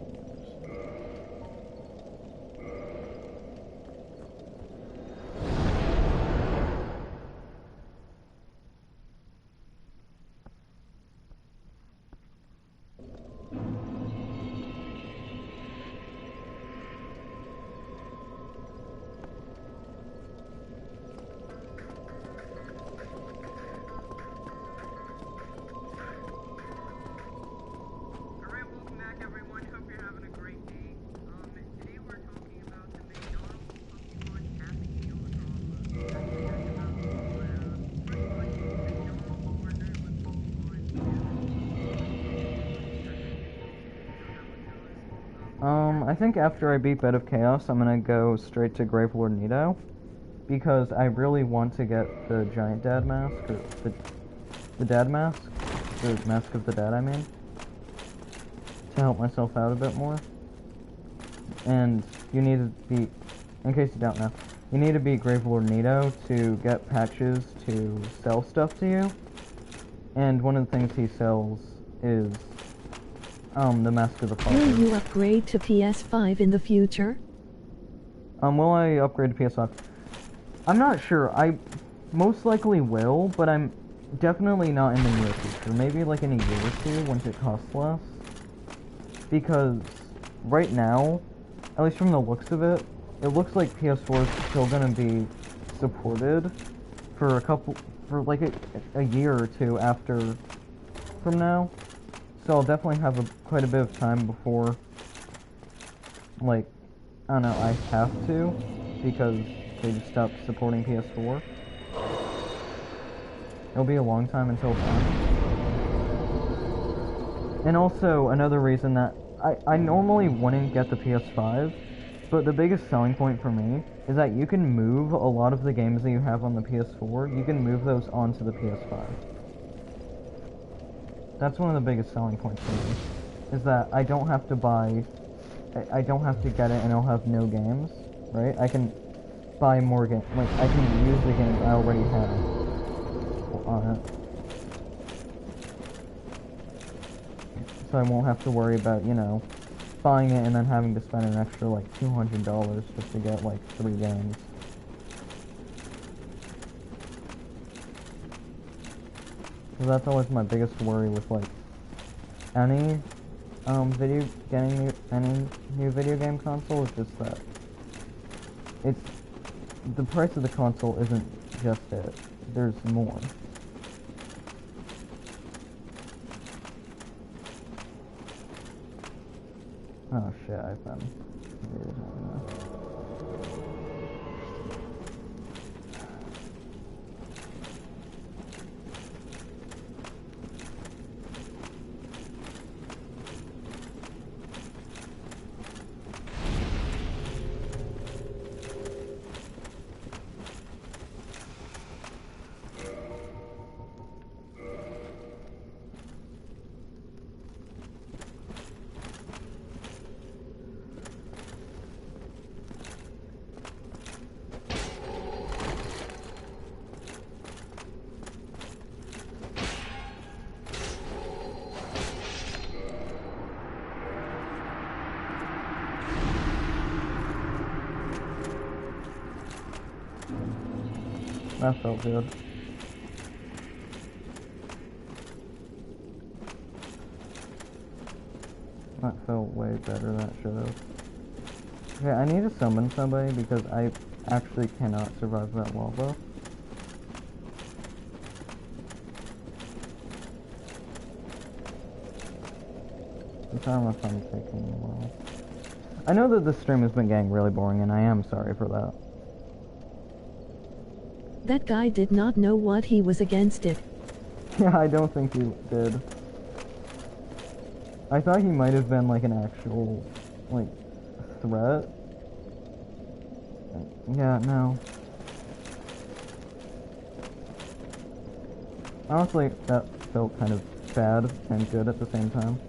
Alright, welcome back everyone. Hope you're having a great day. Today we're talking about the McDonald's Pokemon Happy Meal drama. Pretty much McDonald's partnered with Pokemon to I think after I beat Bed of Chaos, I'm gonna go straight to Gravelord Nido, because I really want to get the Giant Dad mask, or the Dad mask, the Mask of the Dad, I mean, to help myself out a bit more. And you need to be, in case you don't know, you need to beat Gravelord Nido to get patches to sell stuff to you. And one of the things he sells is the Mask of the Father. Will you upgrade to PS5 in the future? Will I upgrade to PS5? I'm not sure. I most likely will, but I'm definitely not in the near future. Maybe like in a year or two once it costs less. Because right now, at least from the looks of it, it looks like PS4 is still gonna be supported for like a year or two after from now. So I'll definitely have quite a bit of time before, like, I don't know, I have to, because they just stopped supporting PS4. It'll be a long time until then. And also, another reason that I normally wouldn't get the PS5, but the biggest selling point for me is that you can move a lot of the games that you have on the PS4, you can move those onto the PS5. That's one of the biggest selling points for me, is that I don't have to I don't have to get it and I'll have no games, right? I can buy more games, like, I can use the games I already have on it. So I won't have to worry about, you know, buying it and then having to spend an extra, like, $200 just to get, like, 3 games. So that's always my biggest worry with like any any new video game console, is just that the price of the console isn't just it. There's more. Oh shit, I've been That felt good. That felt way better than it should have. Okay, I need to summon somebody because I actually cannot survive that lava. I'm sorry if I'm taking a while. I know that this stream has been getting really boring, and I am sorry for that. That guy did not know what he was against it. Yeah, I don't think he did. I thought he might have been like an actual, like, threat. Yeah, no. Honestly, that felt kind of bad and good at the same time.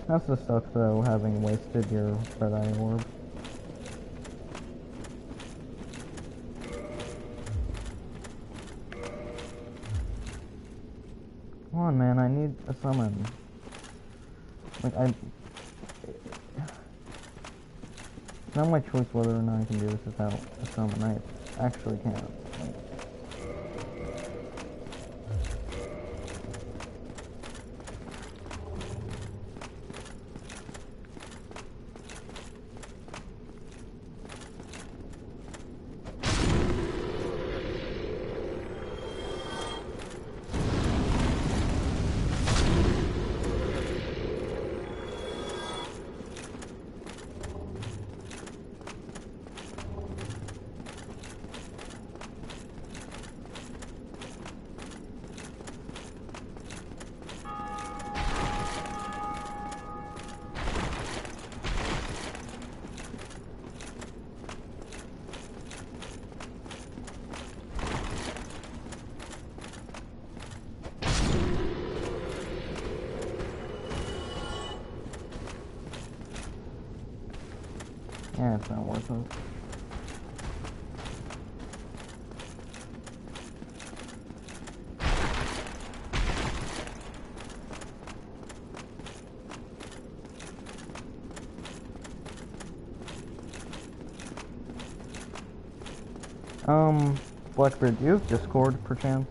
That's the suck though, having wasted your red eye orb. Come on, man, I need a summon. Like, it's not my choice whether or not I can do this without a summon. I actually can't. Like, yeah, it's not worth it. Blackbeard, do you have Discord, perchance?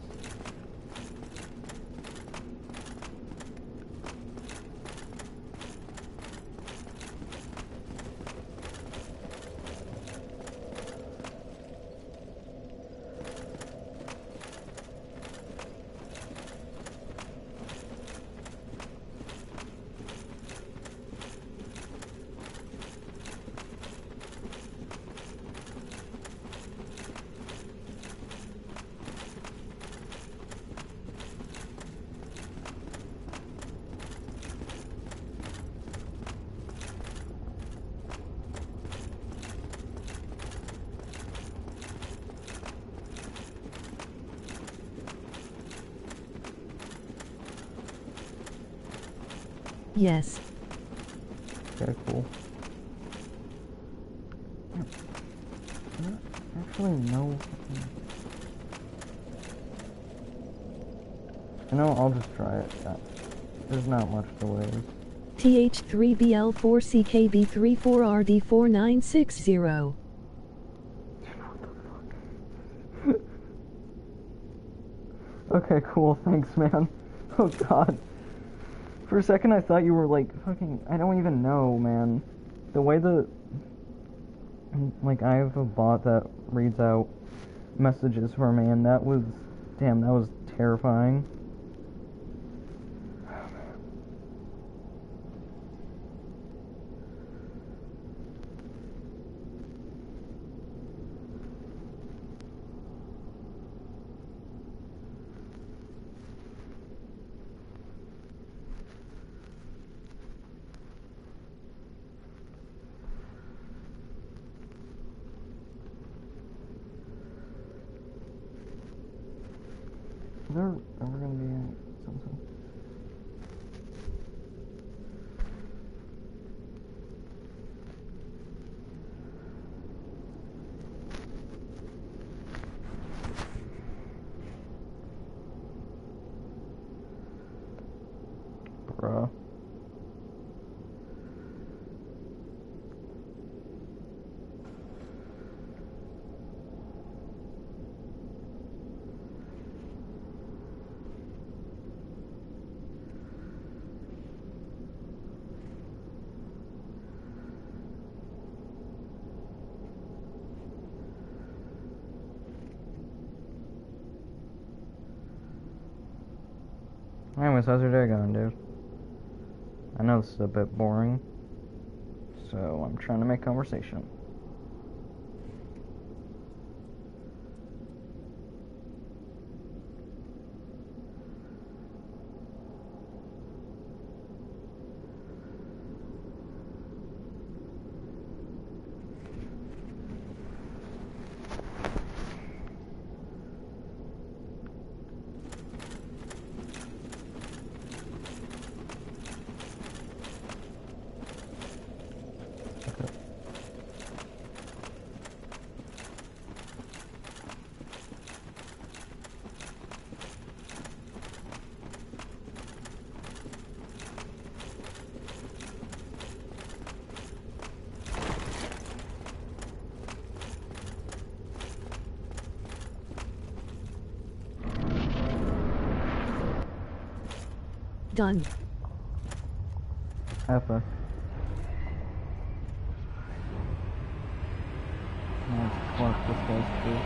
Yes. Okay, cool. Actually, no. You know, I'll just try it. There's not much to lose. TH3BL4CKB34RD4960. Okay, cool. Thanks, man. Oh, God. For a second, I thought you were, like, fucking... I don't even know, man. The way that... Like, I have a bot that reads out messages for me, and that was... Damn, that was terrifying. Is there ever gonna be something? Bruh. Anyways, how's your day going, dude? I know this is a bit boring, so I'm trying to make conversation. Done. Epic. Let's clock this guy's food.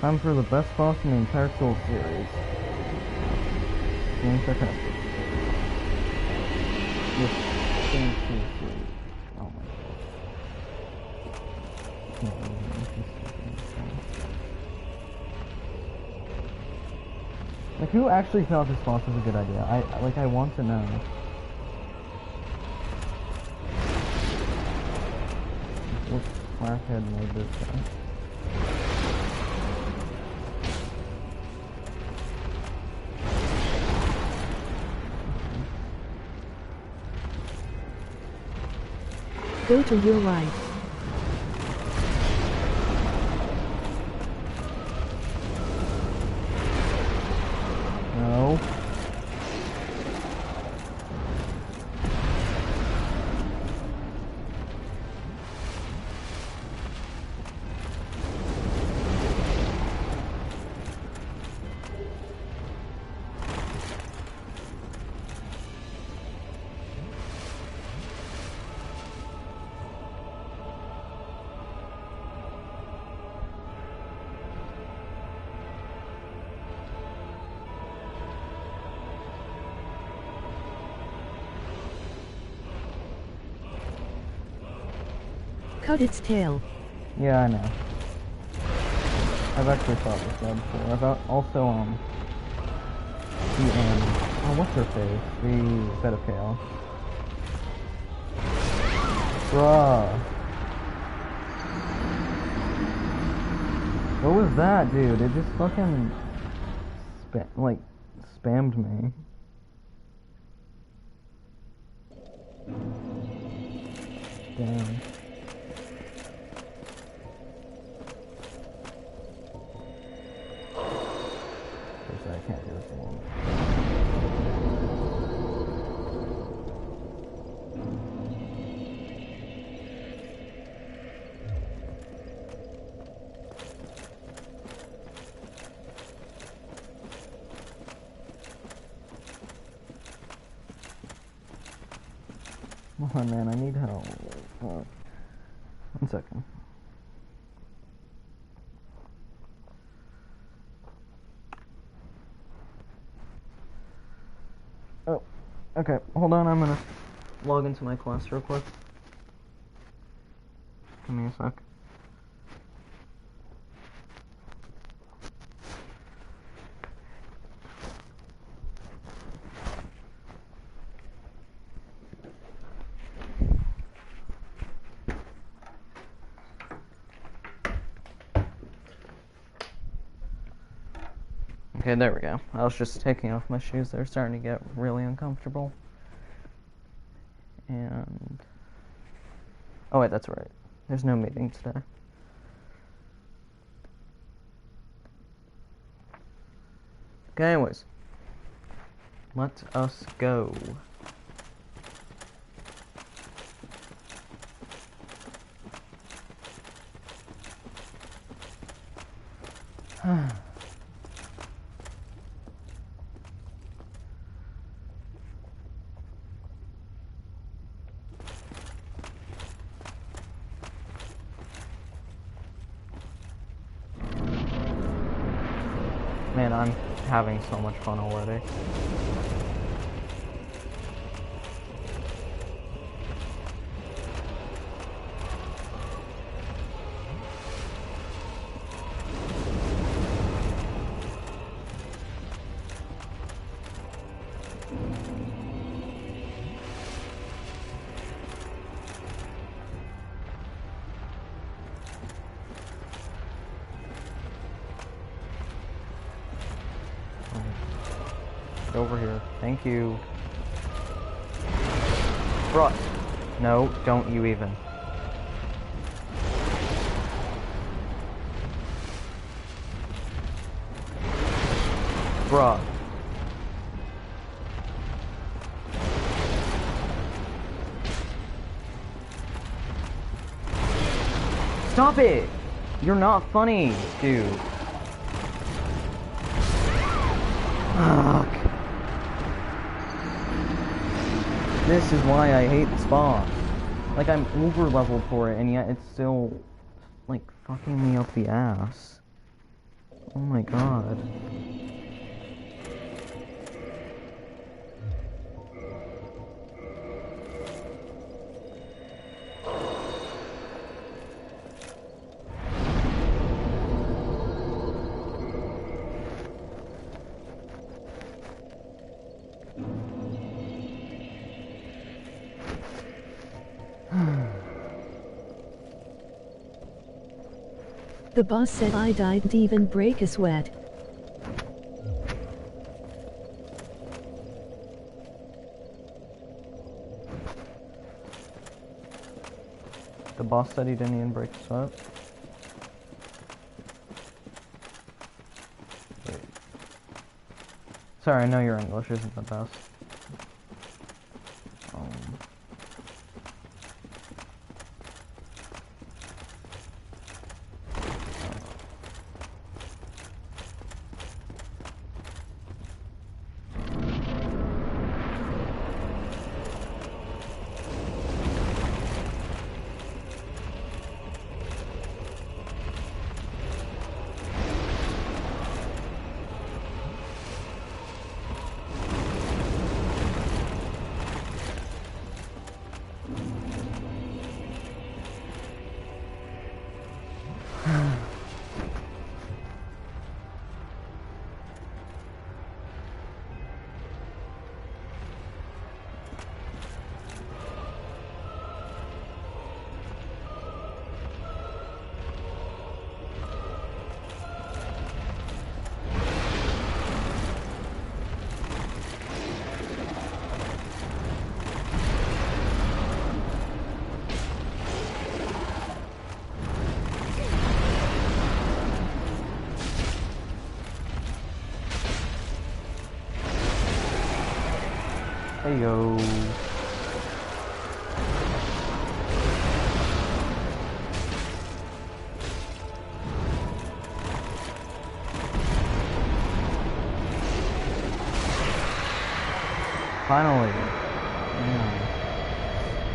Time for the best boss in the entire Soul series. Being sarcastic. This thing seriously. Oh my god. Like, who actually felt this boss was a good idea? I want to know. What crackhead made this guy? Go to your right. No. Cut its tail. Yeah, I know. I've actually fought this guy before. Also, what's her face? The Bed of Chaos. Bruh. What was that, dude? It just fucking spammed me. Damn. I can't do this alone. Come on, man, I need help. Fuck. 1 second. Oh, okay, hold on, I'm gonna log into my class real quick. Give me a sec. Okay, there we go. I was just taking off my shoes. They're starting to get really uncomfortable. And... oh wait, that's right. There's no meeting today. Okay, anyways. Let us go. Man, I'm having so much fun already. Get over here. Thank you. Bruh. No, don't you even. Bruh. Stop it! You're not funny, dude. Fuck. This is why I hate this boss. Like, I'm over leveled for it, and yet it's still, like, fucking me up the ass. Oh my god. The boss said I didn't even break a sweat. The boss said he didn't even break the sweat. Wait. Sorry, I know your English isn't the best. There you go. Finally. Man.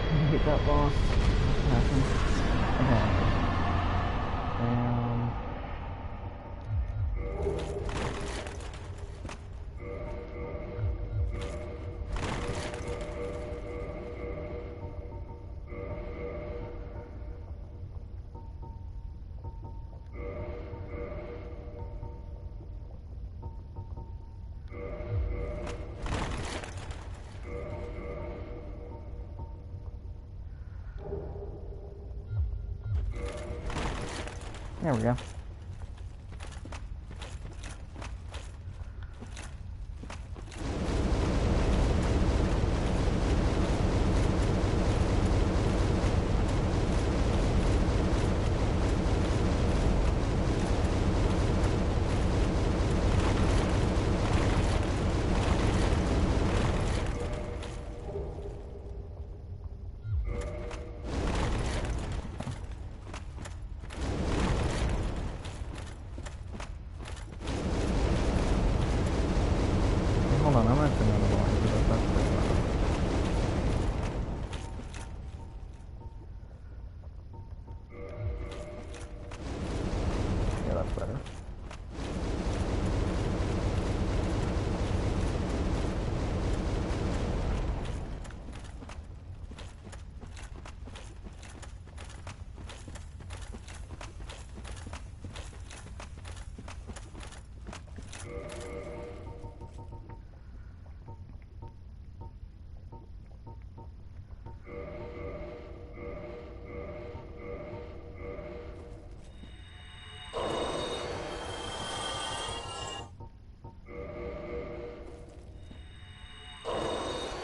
I hate that boss. What happened? Okay. There we go. Hold on, I'm gonna turn on the volume because that's pretty loud. Yeah, that's better.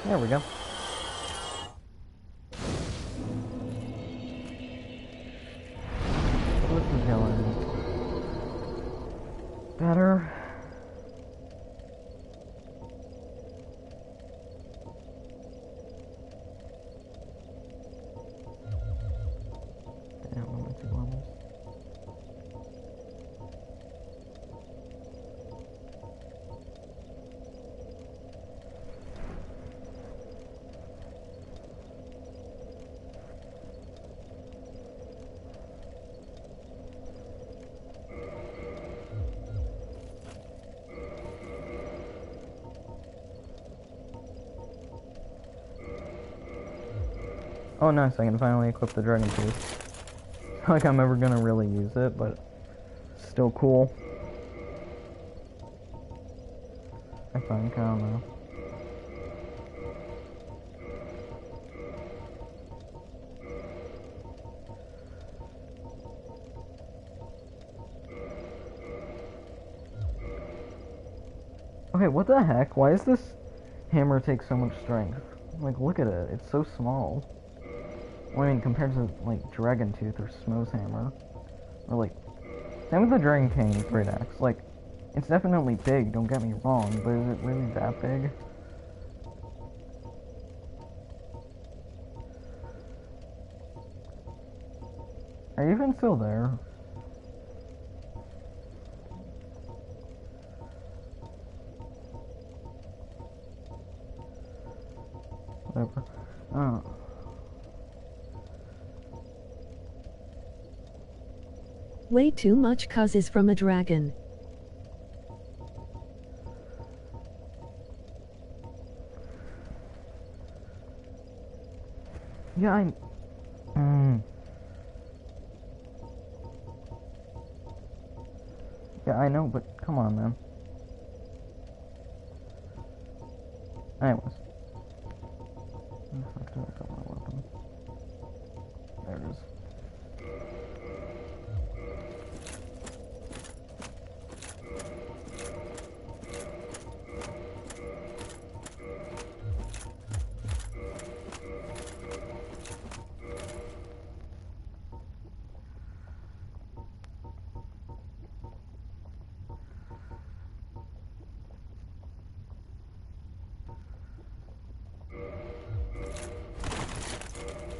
There we go. This is going better. Damn, I'm at 2 levels. Oh nice, I can finally equip the dragon tooth. Not like I'm ever gonna really use it, but still cool. I think, I don't know. Okay, what the heck? Why does this hammer take so much strength? Like, look at it. It's so small. Well, I mean, compared to, like, Dragon Tooth or Smo's hammer. Or, like, same with the Dragon King Great Axe. Like, it's definitely big, don't get me wrong, but is it really that big? Are you even still there? Whatever. Oh. Way too much cuz is from a dragon. Yeah, Yeah, I know, but come on, man. Anyways. Where the fuck did I put my weapon? There it is.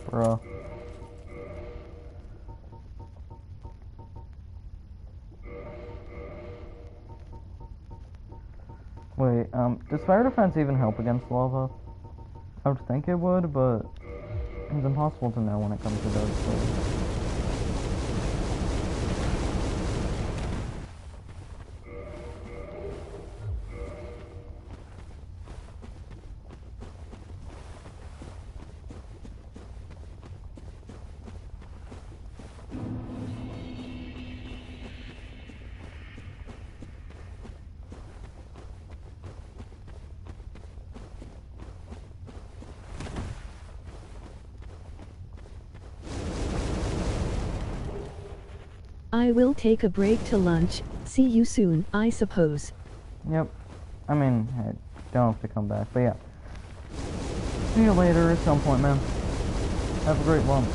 Bruh. Wait, does fire defense even help against lava? I would think it would, but it's impossible to know when it comes to those things. I will take a break to lunch. See you soon, I suppose. Yep. I mean, I don't have to come back, but yeah. See you later at some point, man. Have a great lunch.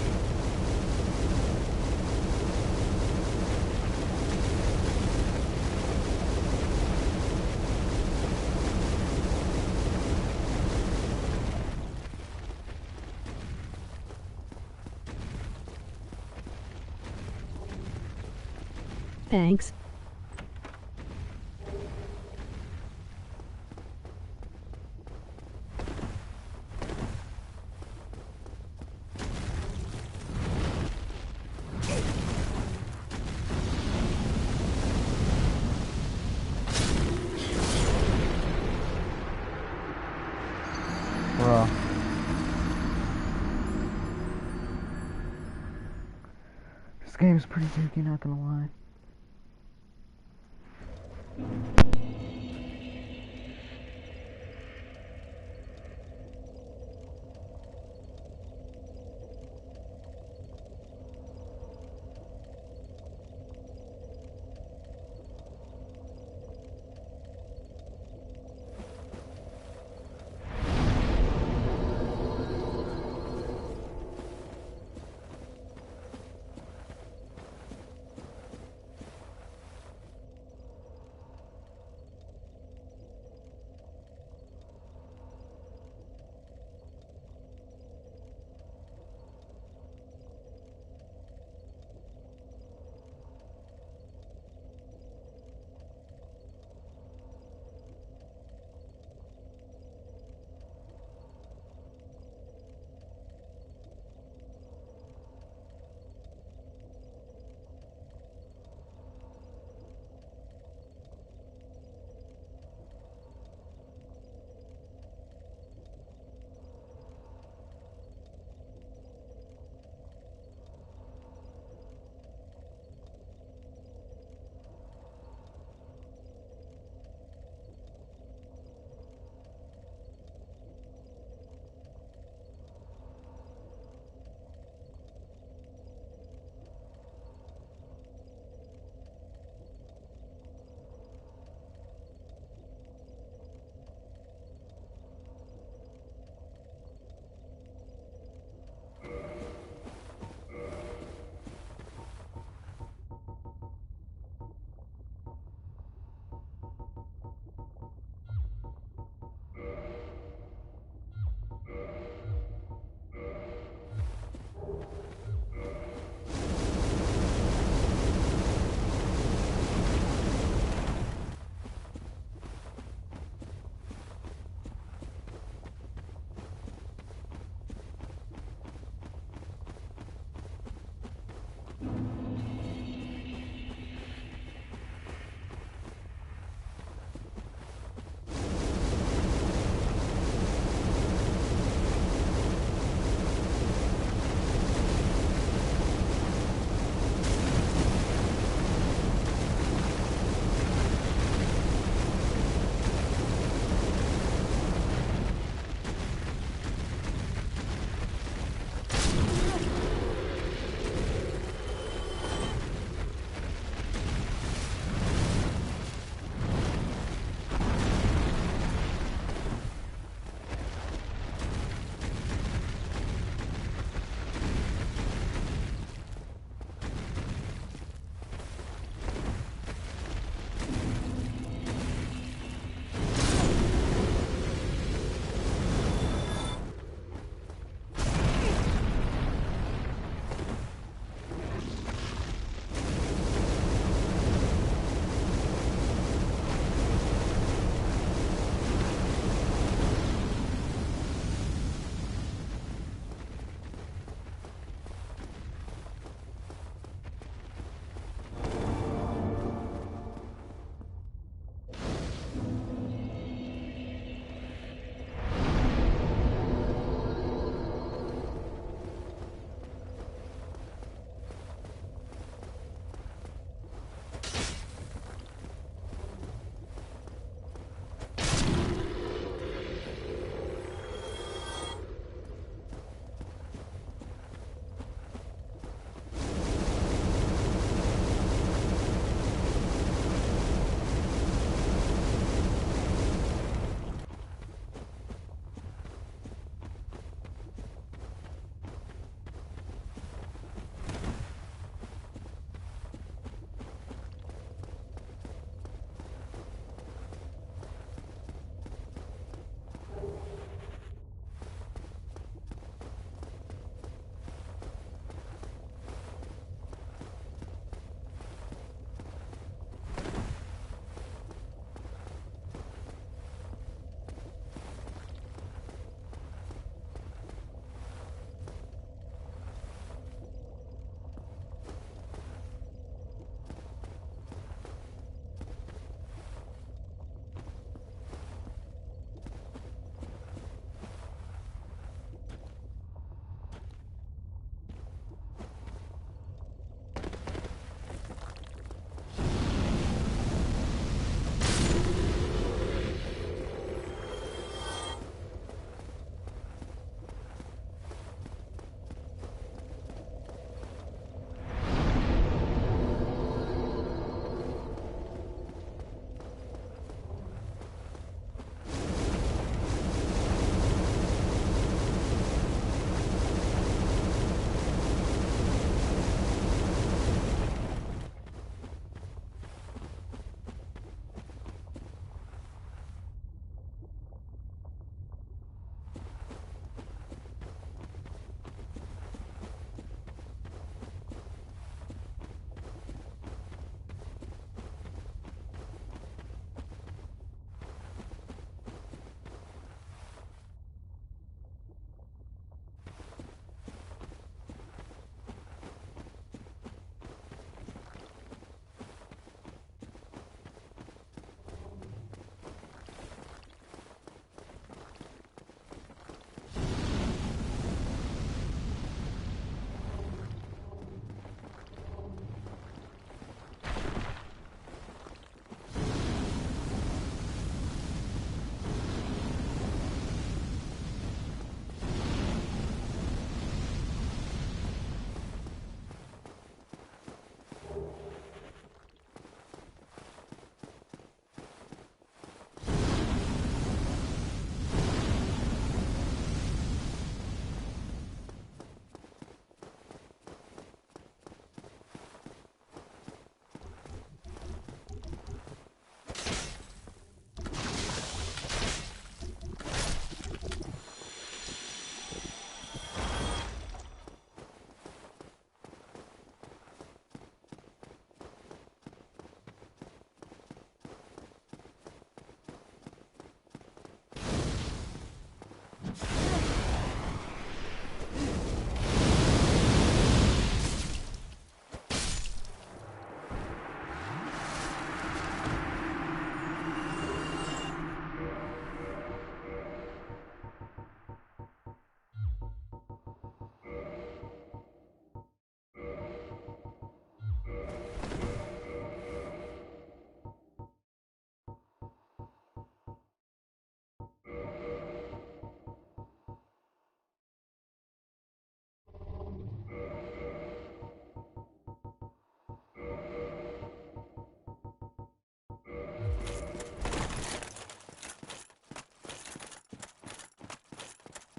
Thanks. Bruh. This game's pretty dookie, not gonna lie.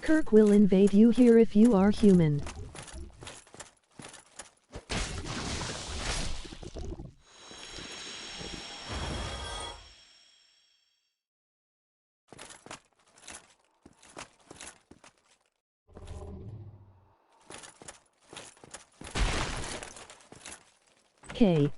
Kirk will invade you here if you are human. K.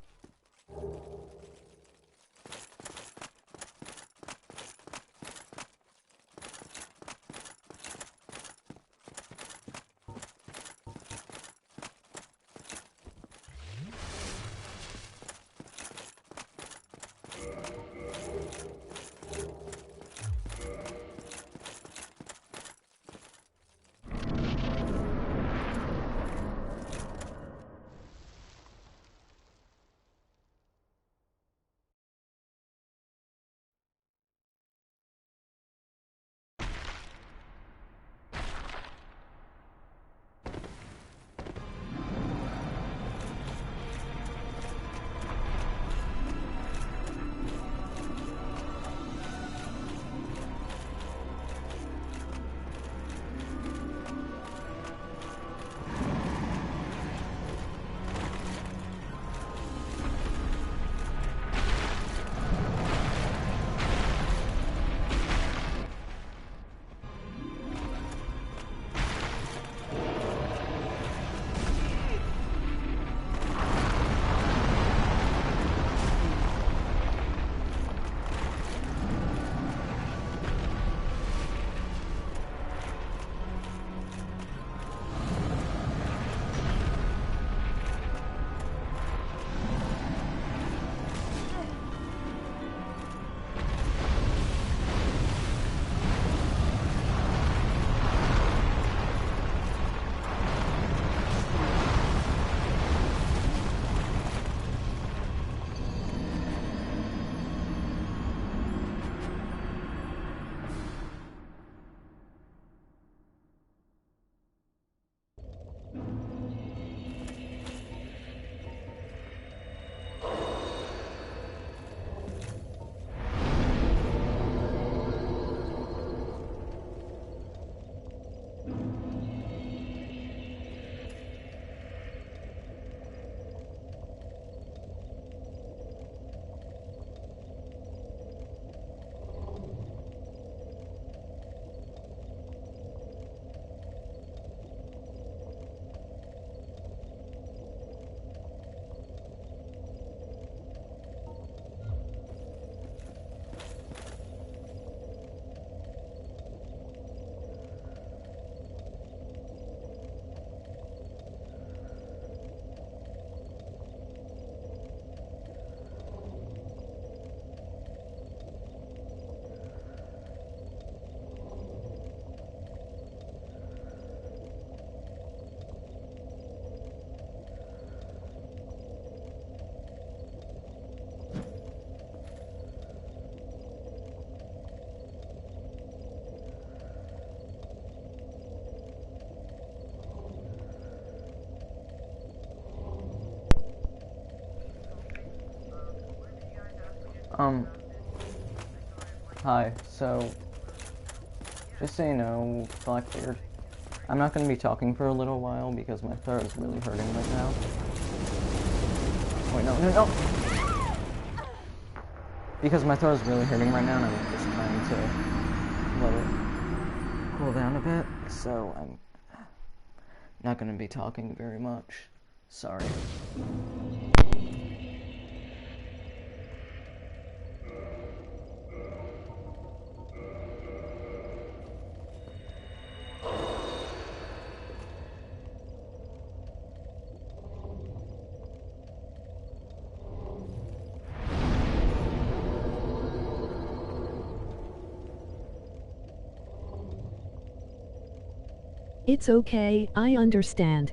Hi, so, just so you know, Blackbeard, I'm not going to be talking for a little while because my throat is really hurting right now. Wait, no. Because my throat is really hurting right now and I'm just trying to let it cool down a bit, so I'm not going to be talking very much. Sorry. It's okay, I understand.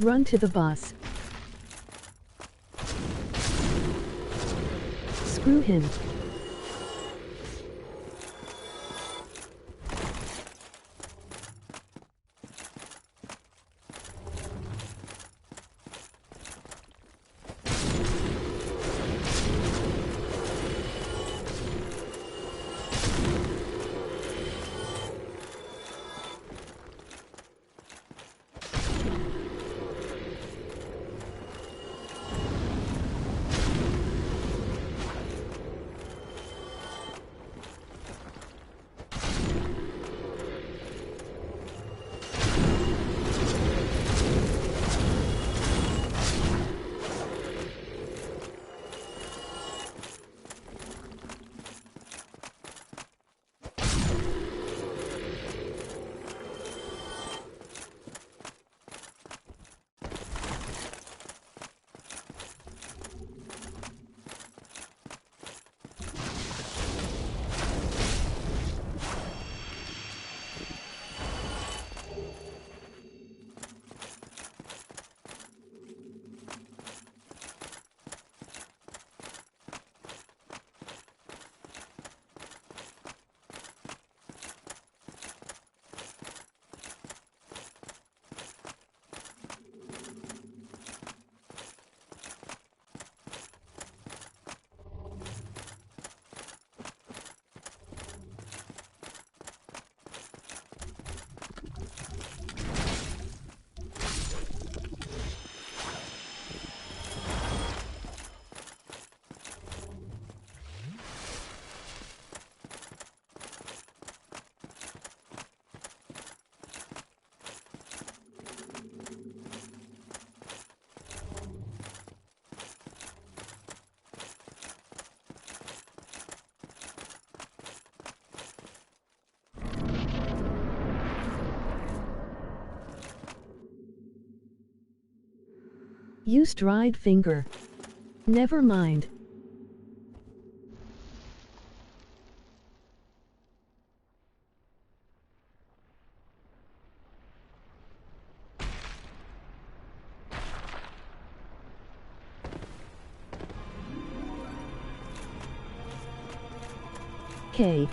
Run to the bus. Screw him. Use dried finger. Never mind. K.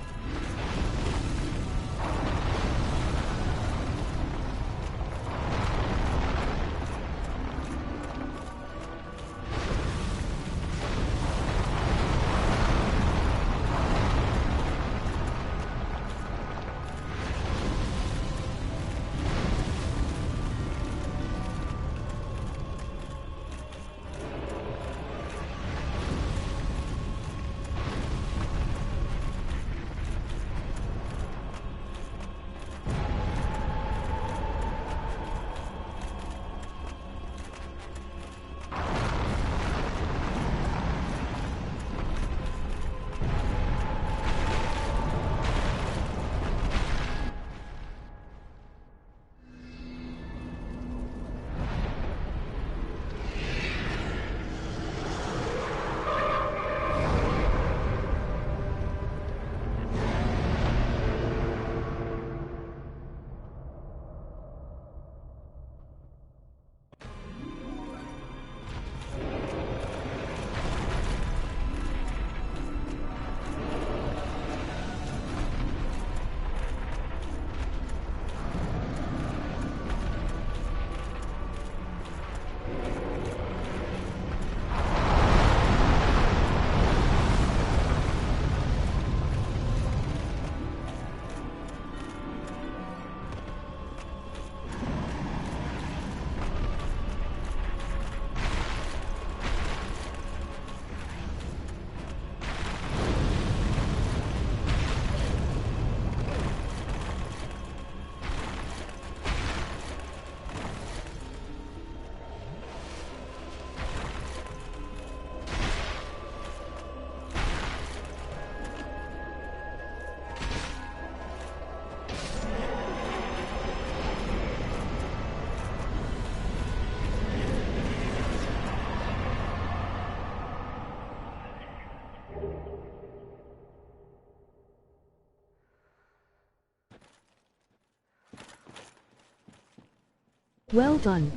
Well done.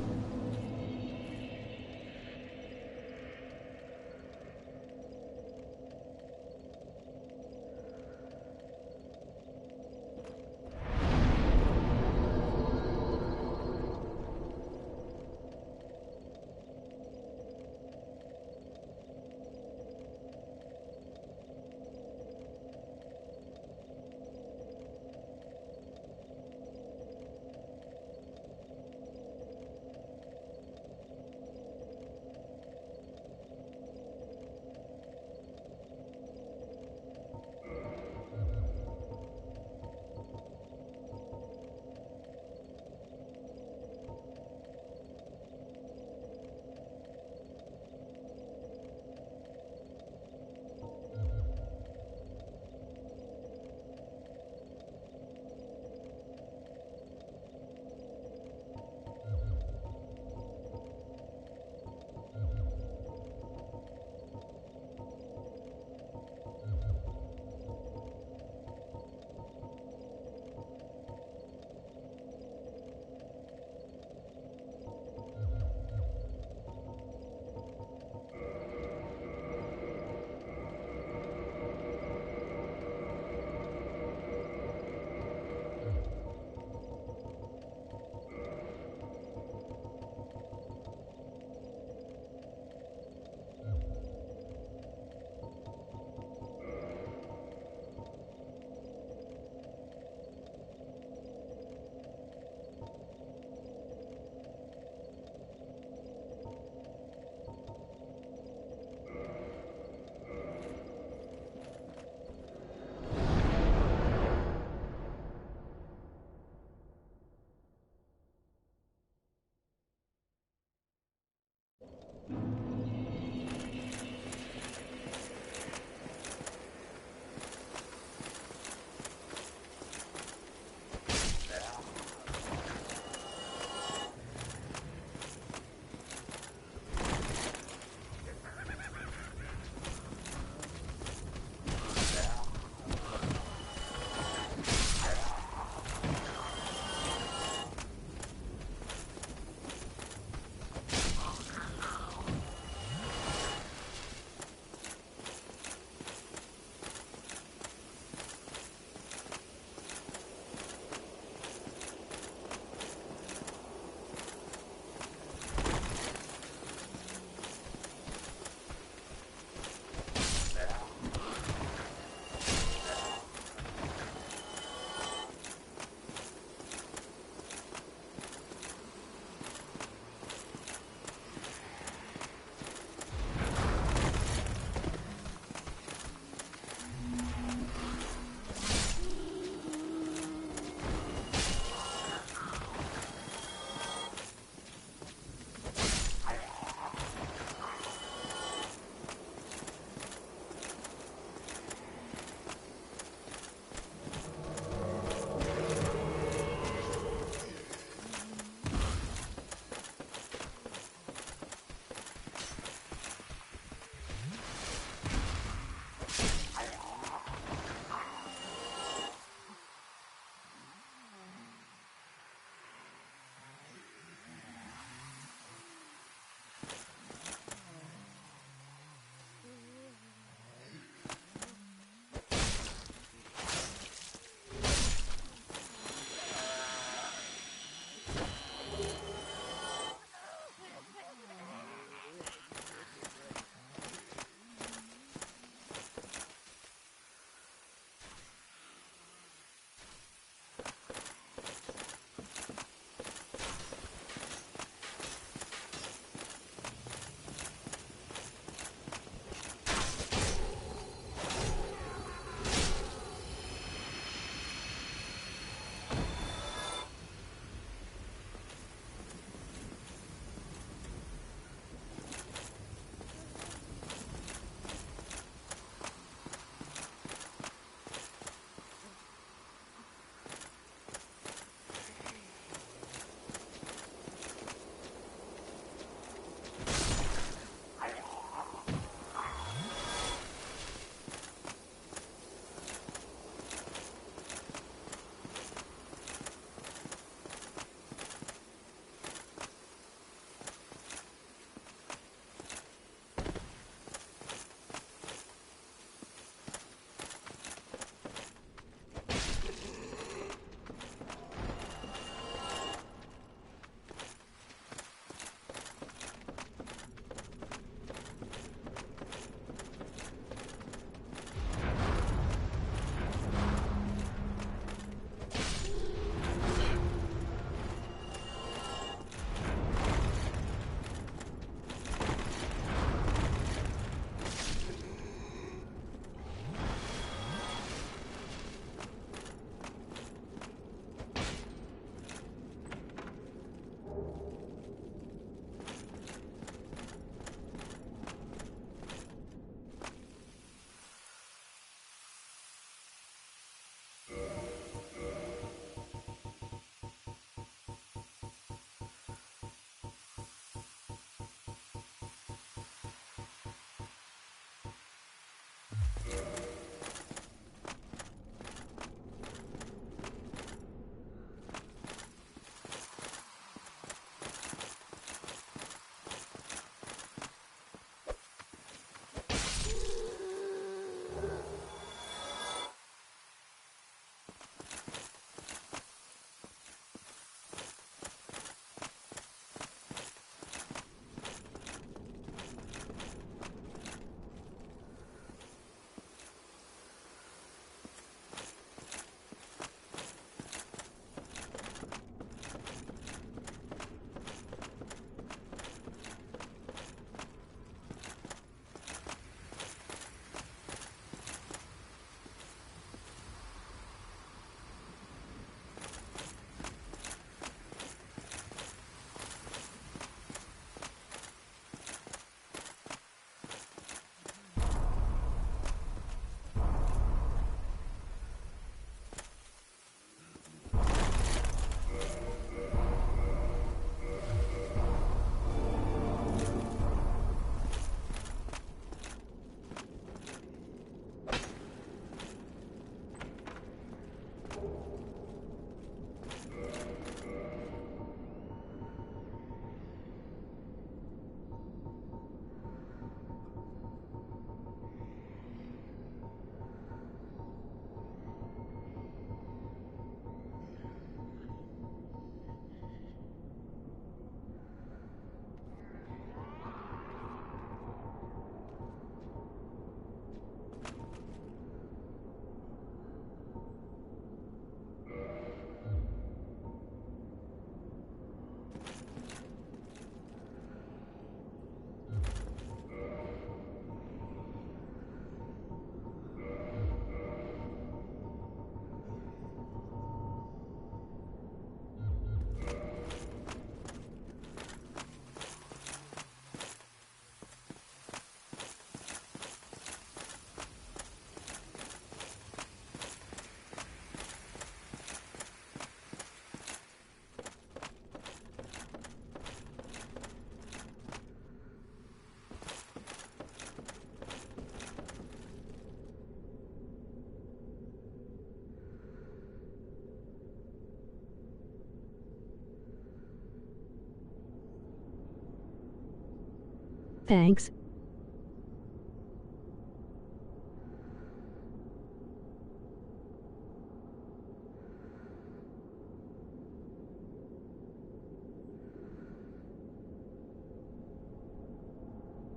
Thanks.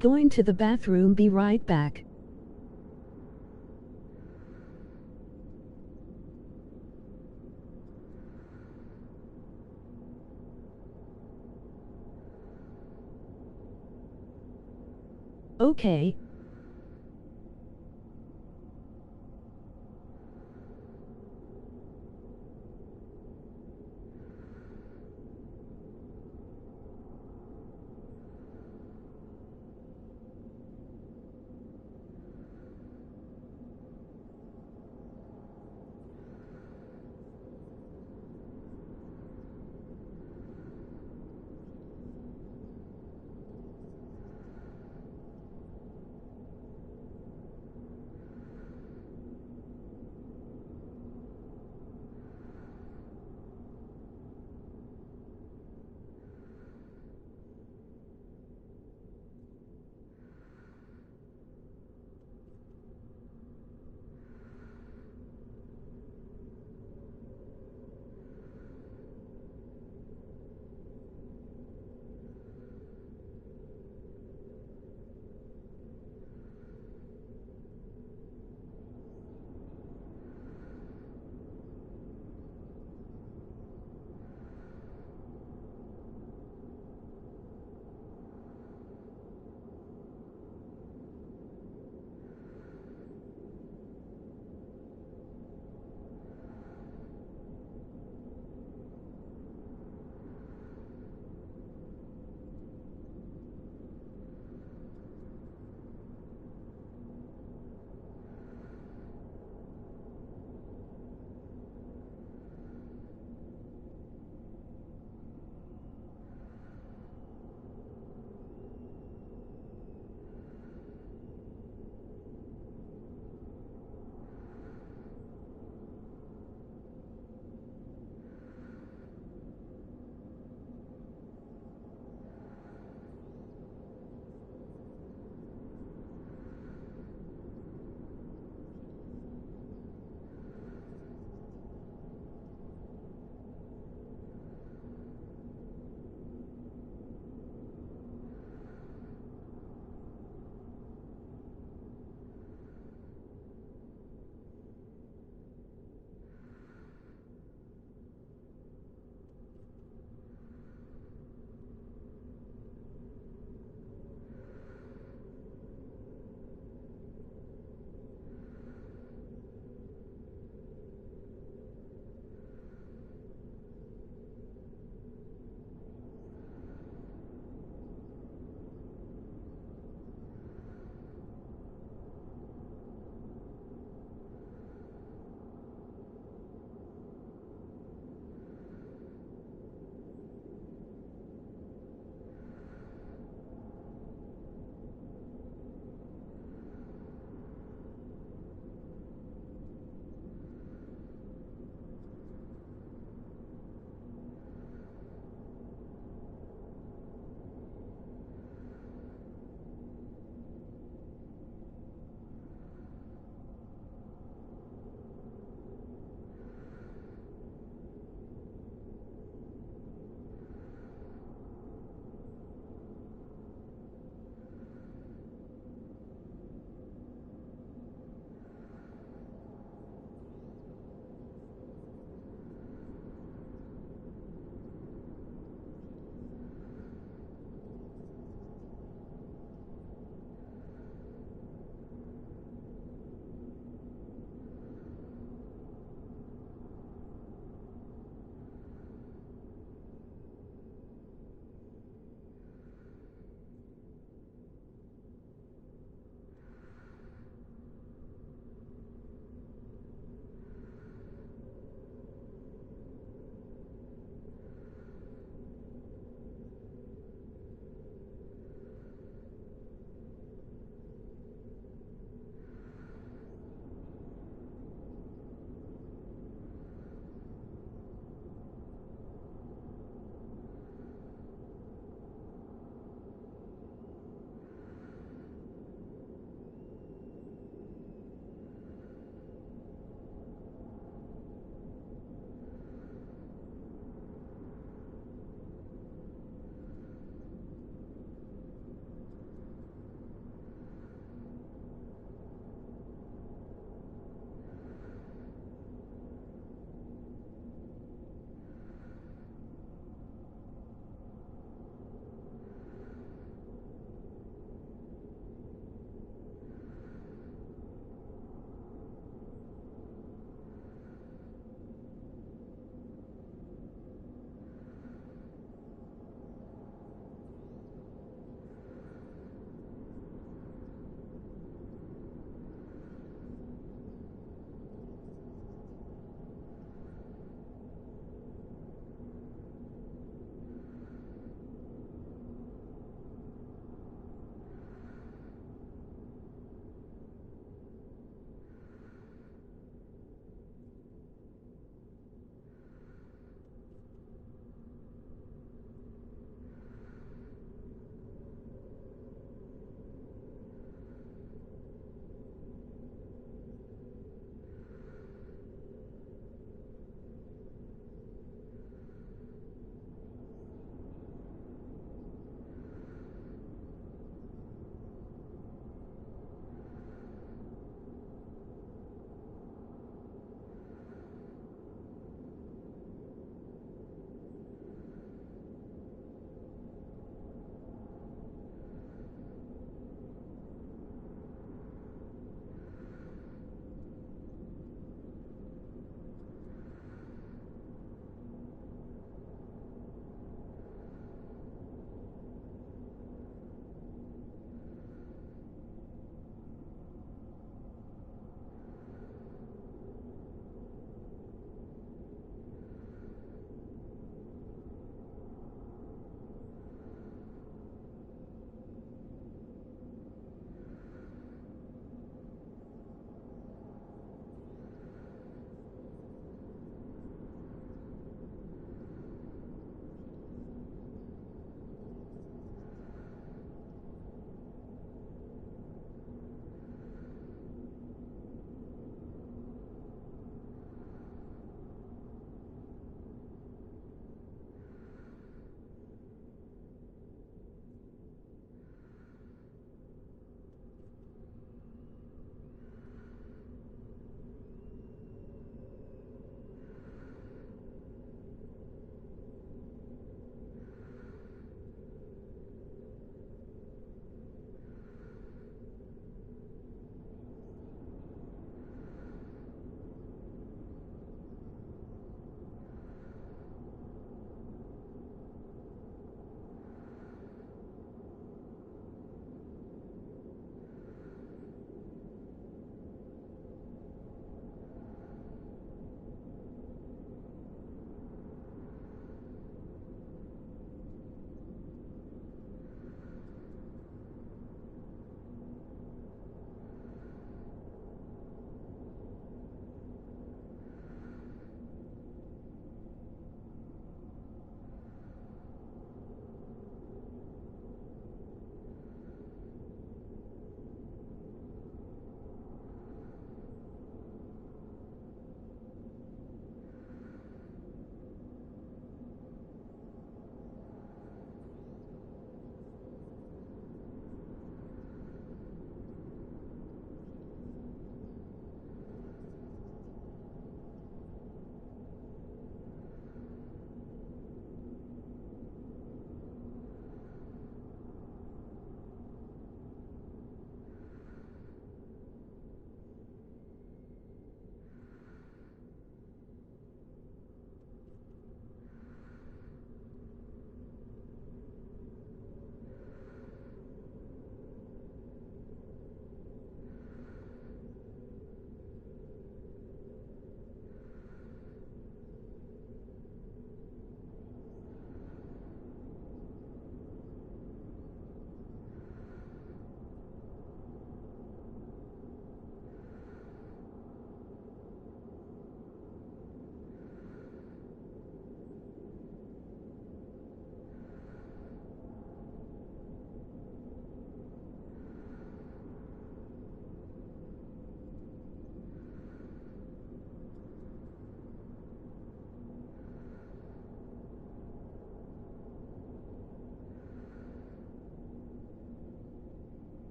Going to the bathroom, be right back. Okay.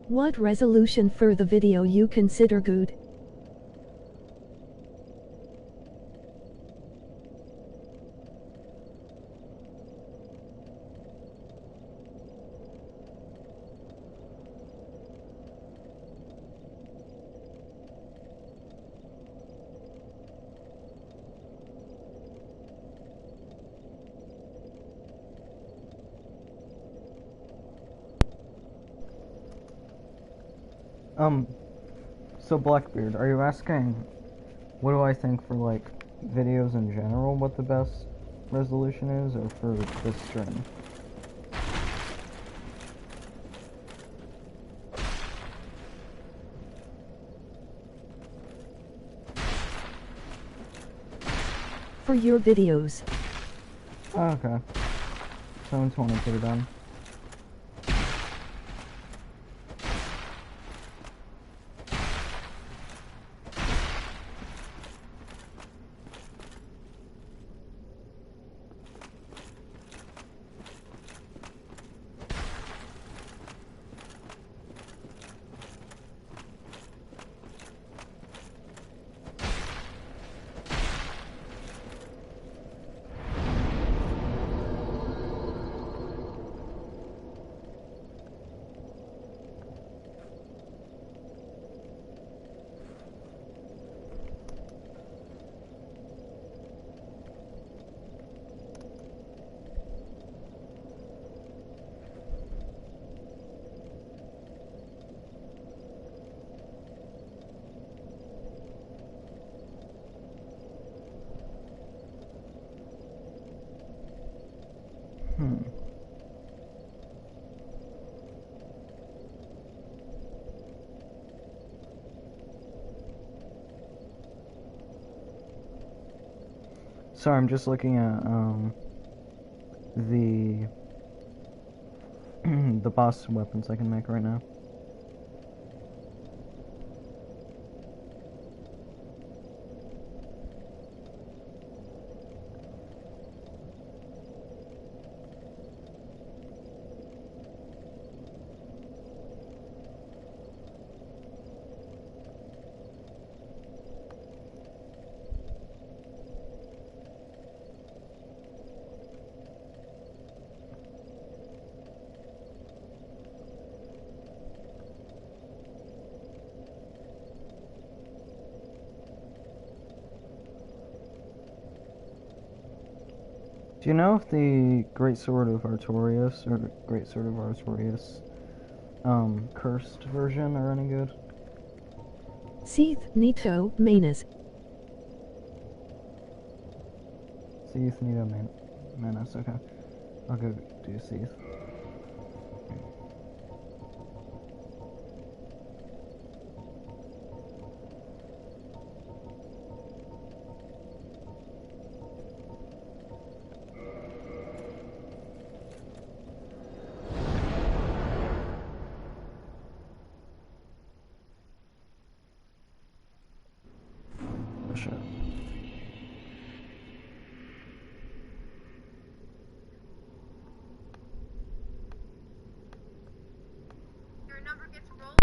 What resolution for the video you consider good? So Blackbeard, are you asking what do I think for like videos in general, what the best resolution is, or for this stream? For your videos. Oh, okay. 720 put it on. Sorry, I'm just looking at the the boss weapons I can make right now. Do you know if the Great Sword of Artorias, or the Great Sword of Artorias, cursed version are any good? Seath Nito Manus. Seath, Nito, Manus, okay. I'll go do Seath. Shit. Your number gets rolled.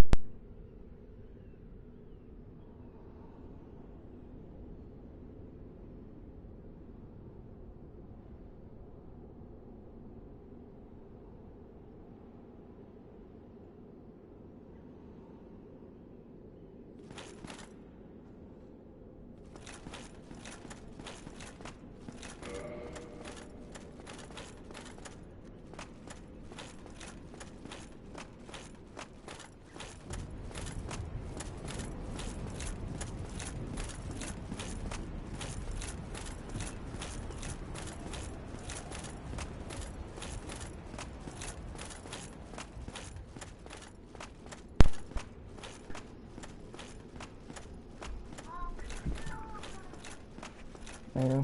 Yeah.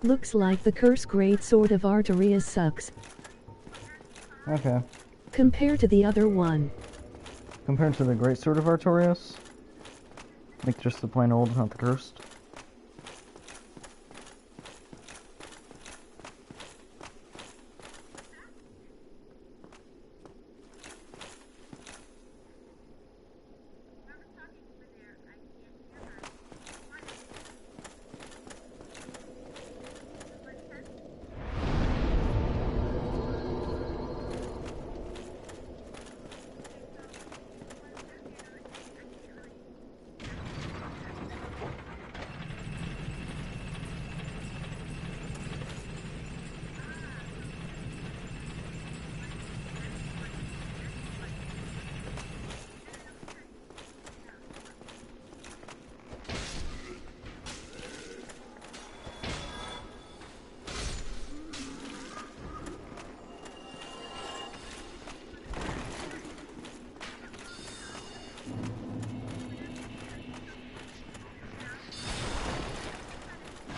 Looks like the Curse Great Sword of Arterias sucks. Okay. Compared to the other one. Compared to the Great Sword of Artorias? Like just the plain old, not the cursed?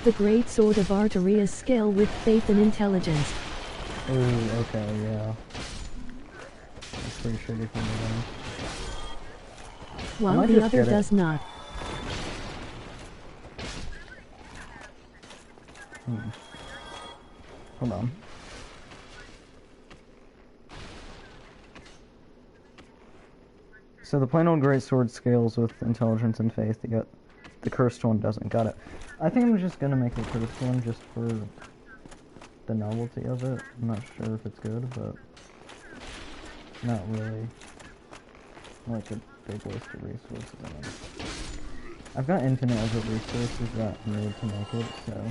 The Great Sword of Arterias scale with faith and intelligence. Ooh, okay, yeah. That's pretty shitty from them. While might the just other get it. does not. Hold on. So the plain old great sword scales with intelligence and faith. You got the cursed one doesn't. Got it. I think I'm just gonna make a cursed one just for the novelty of it. I'm not sure if it's good, but not really like a big waste of resources on it. I've got infinite of the resources that I need to make it, so.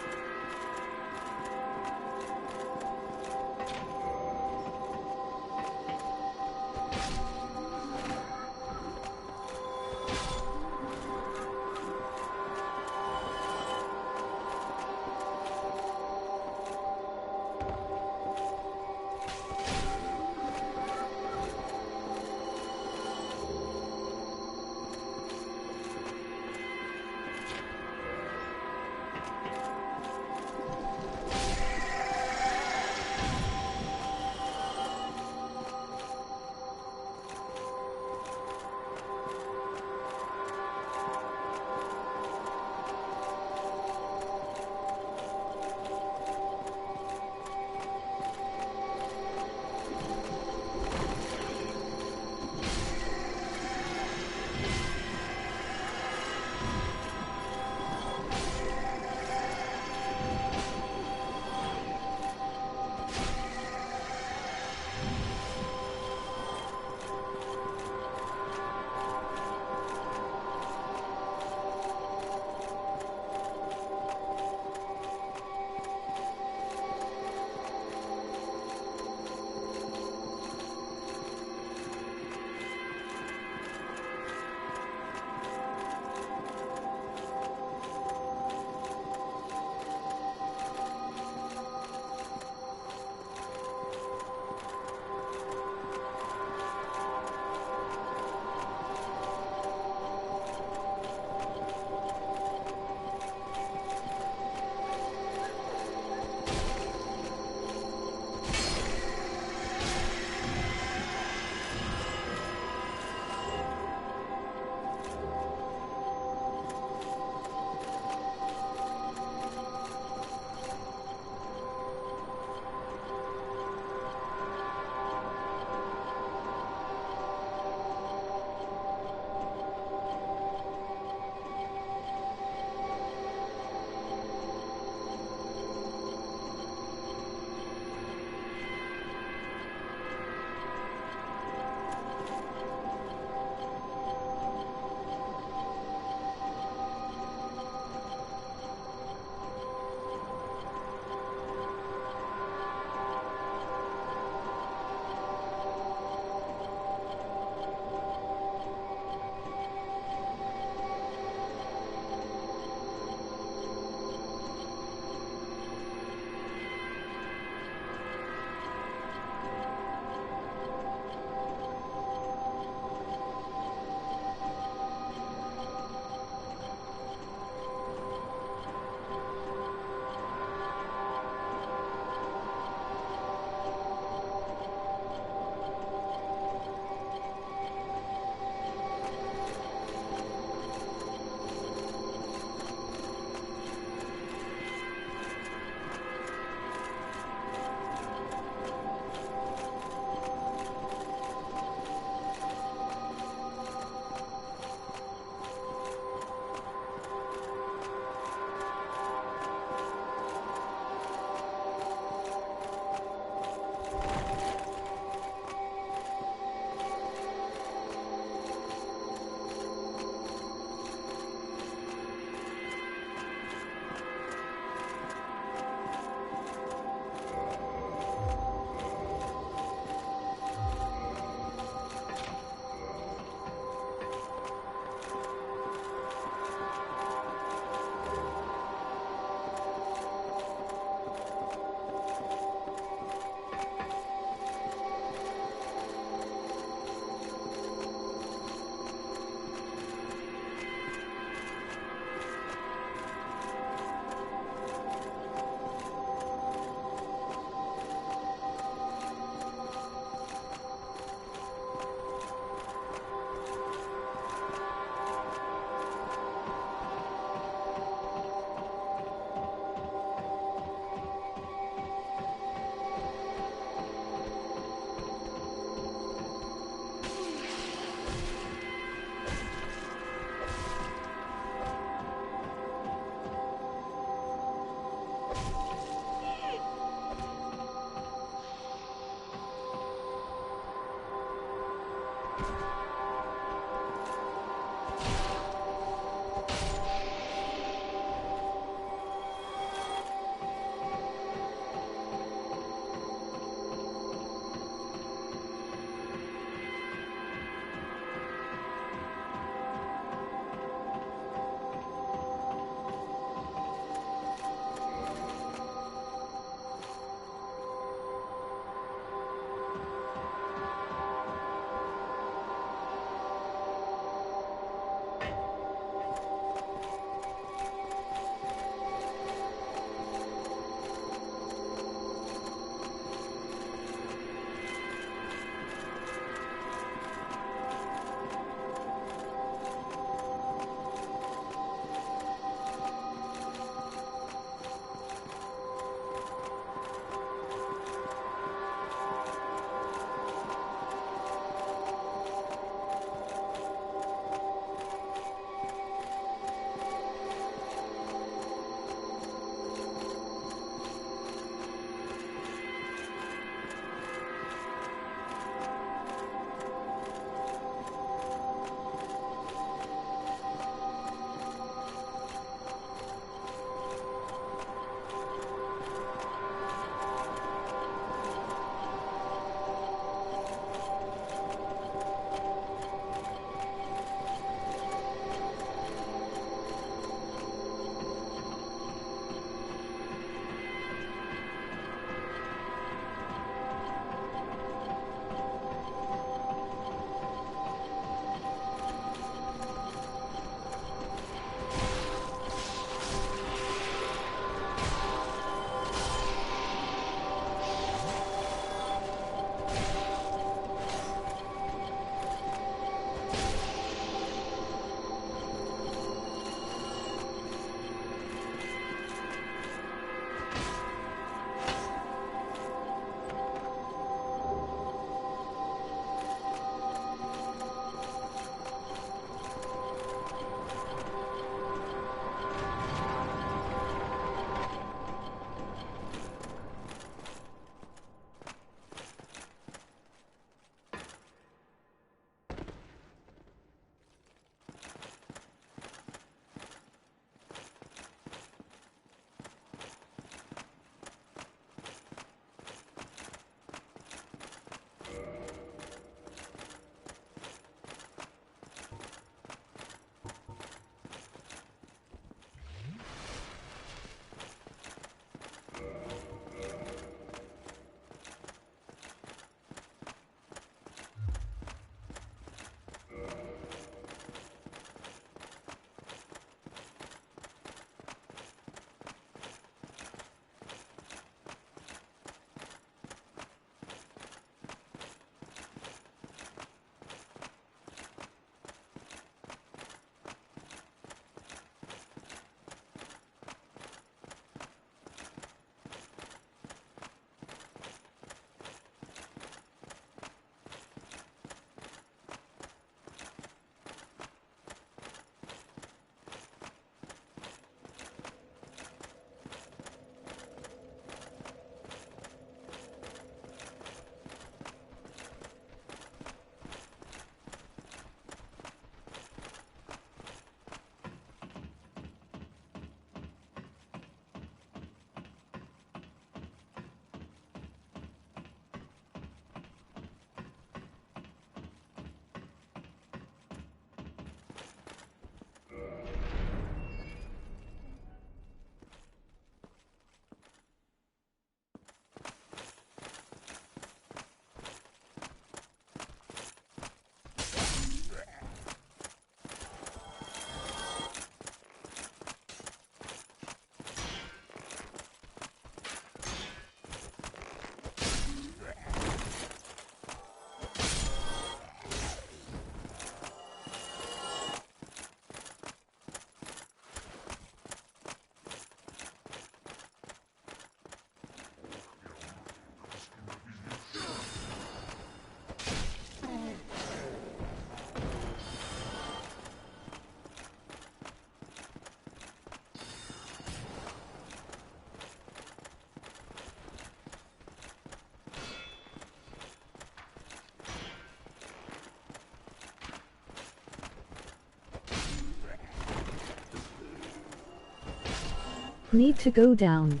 Need to go down.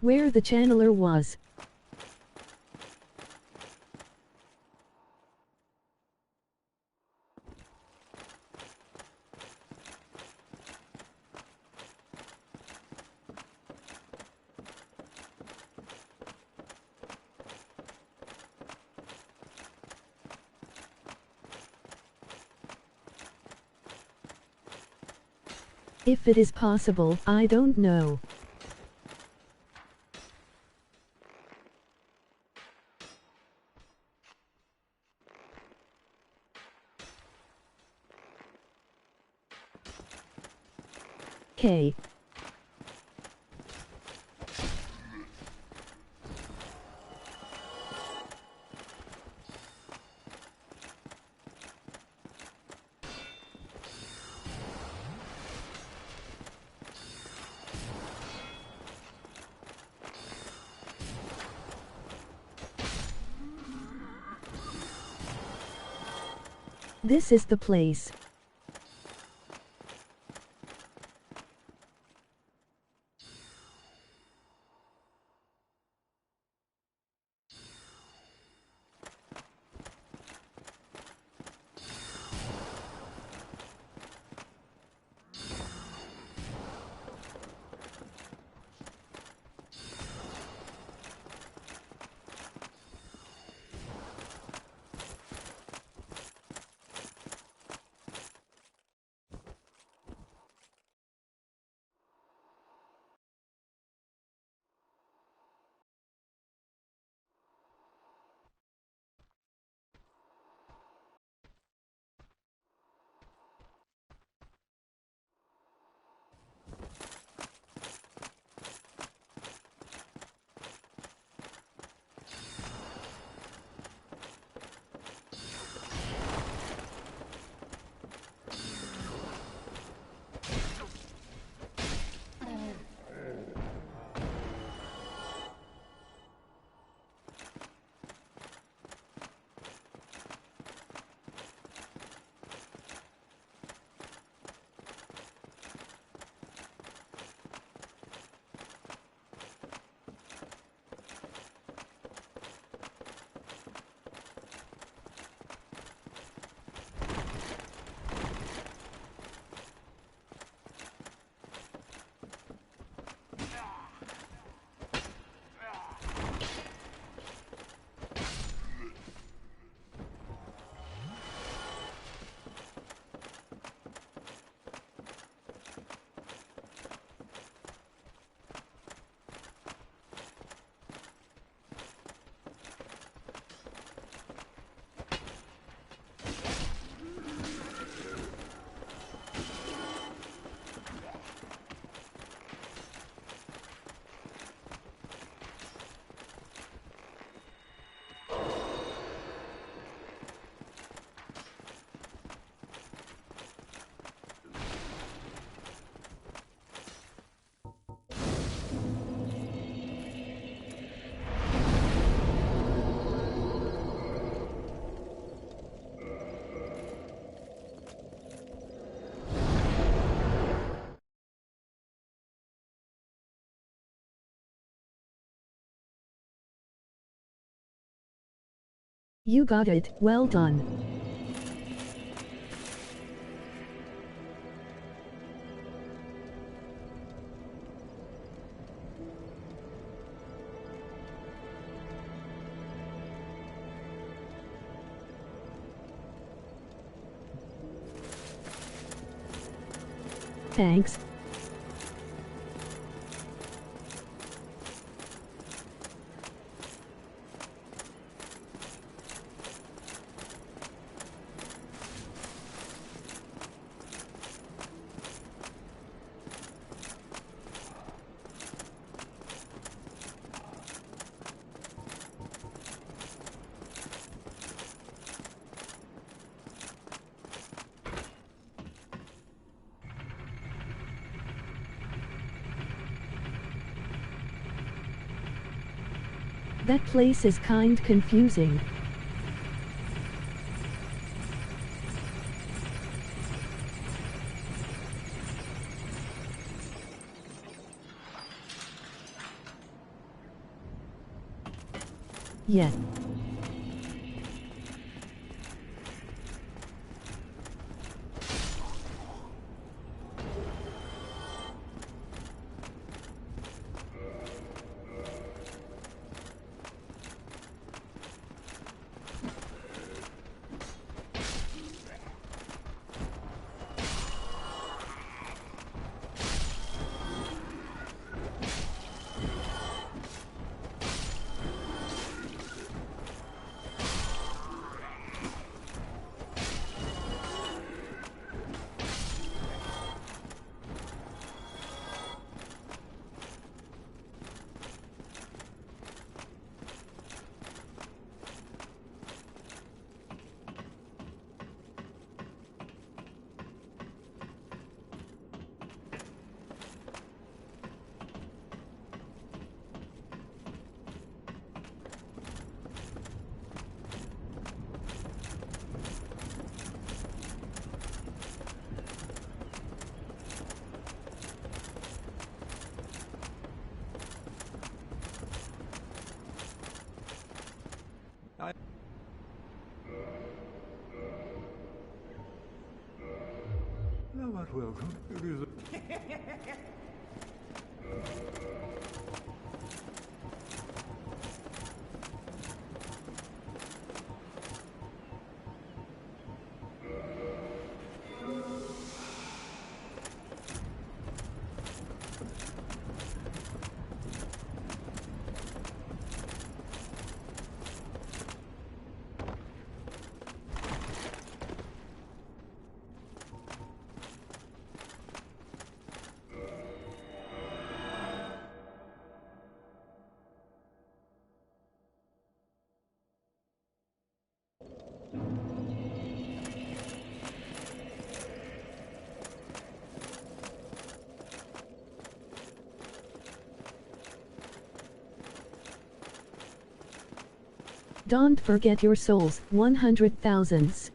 Where the channeler was. If it is possible, I don't know. K. This is the place. You got it, well done. Thanks. That place is kind confusing. Yeah. Thou art welcome. It is a... Don't forget your souls, 100,000s.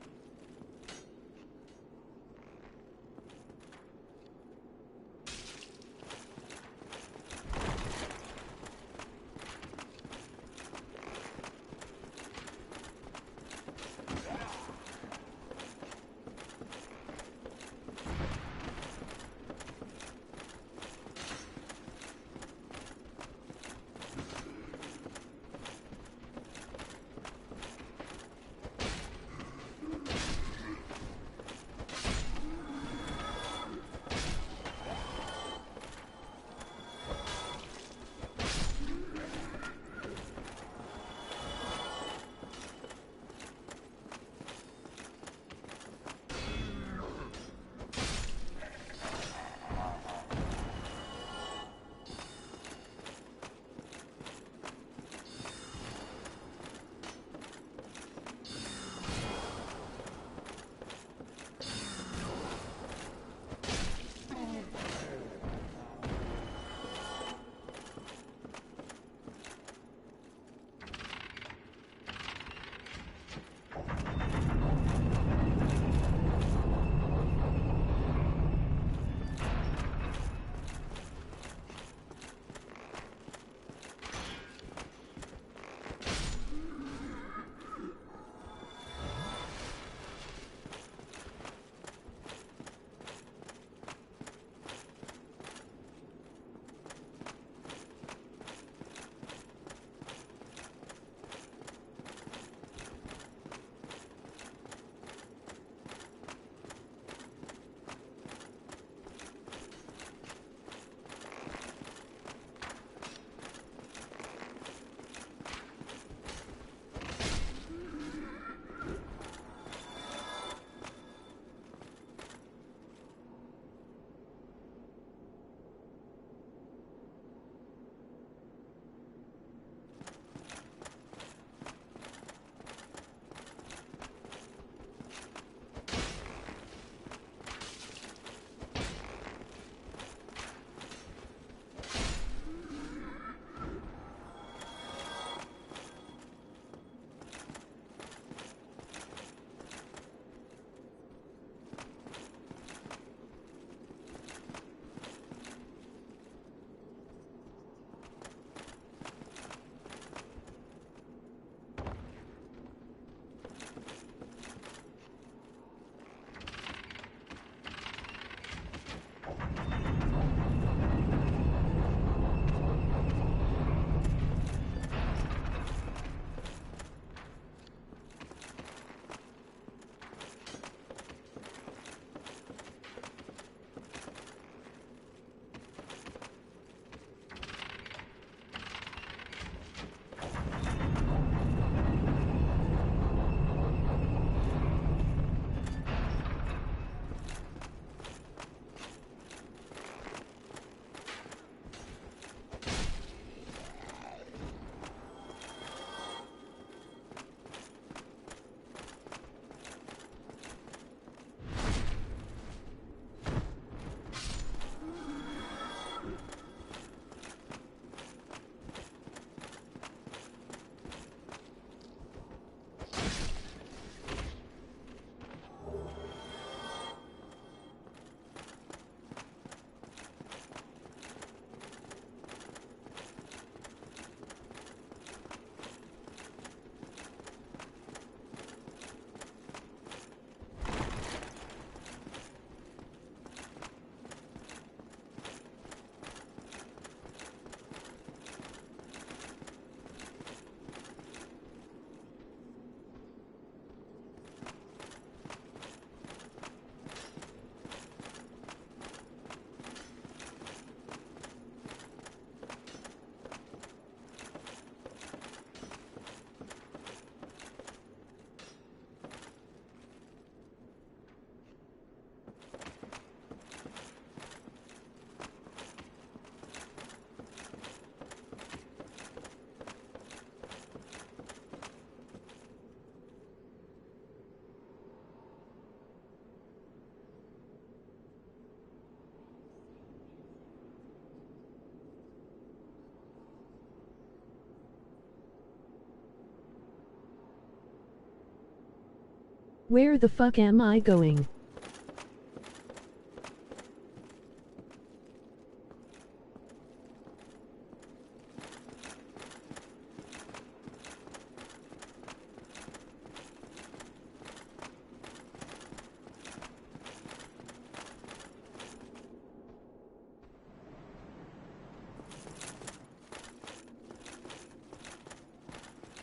Where the fuck am I going?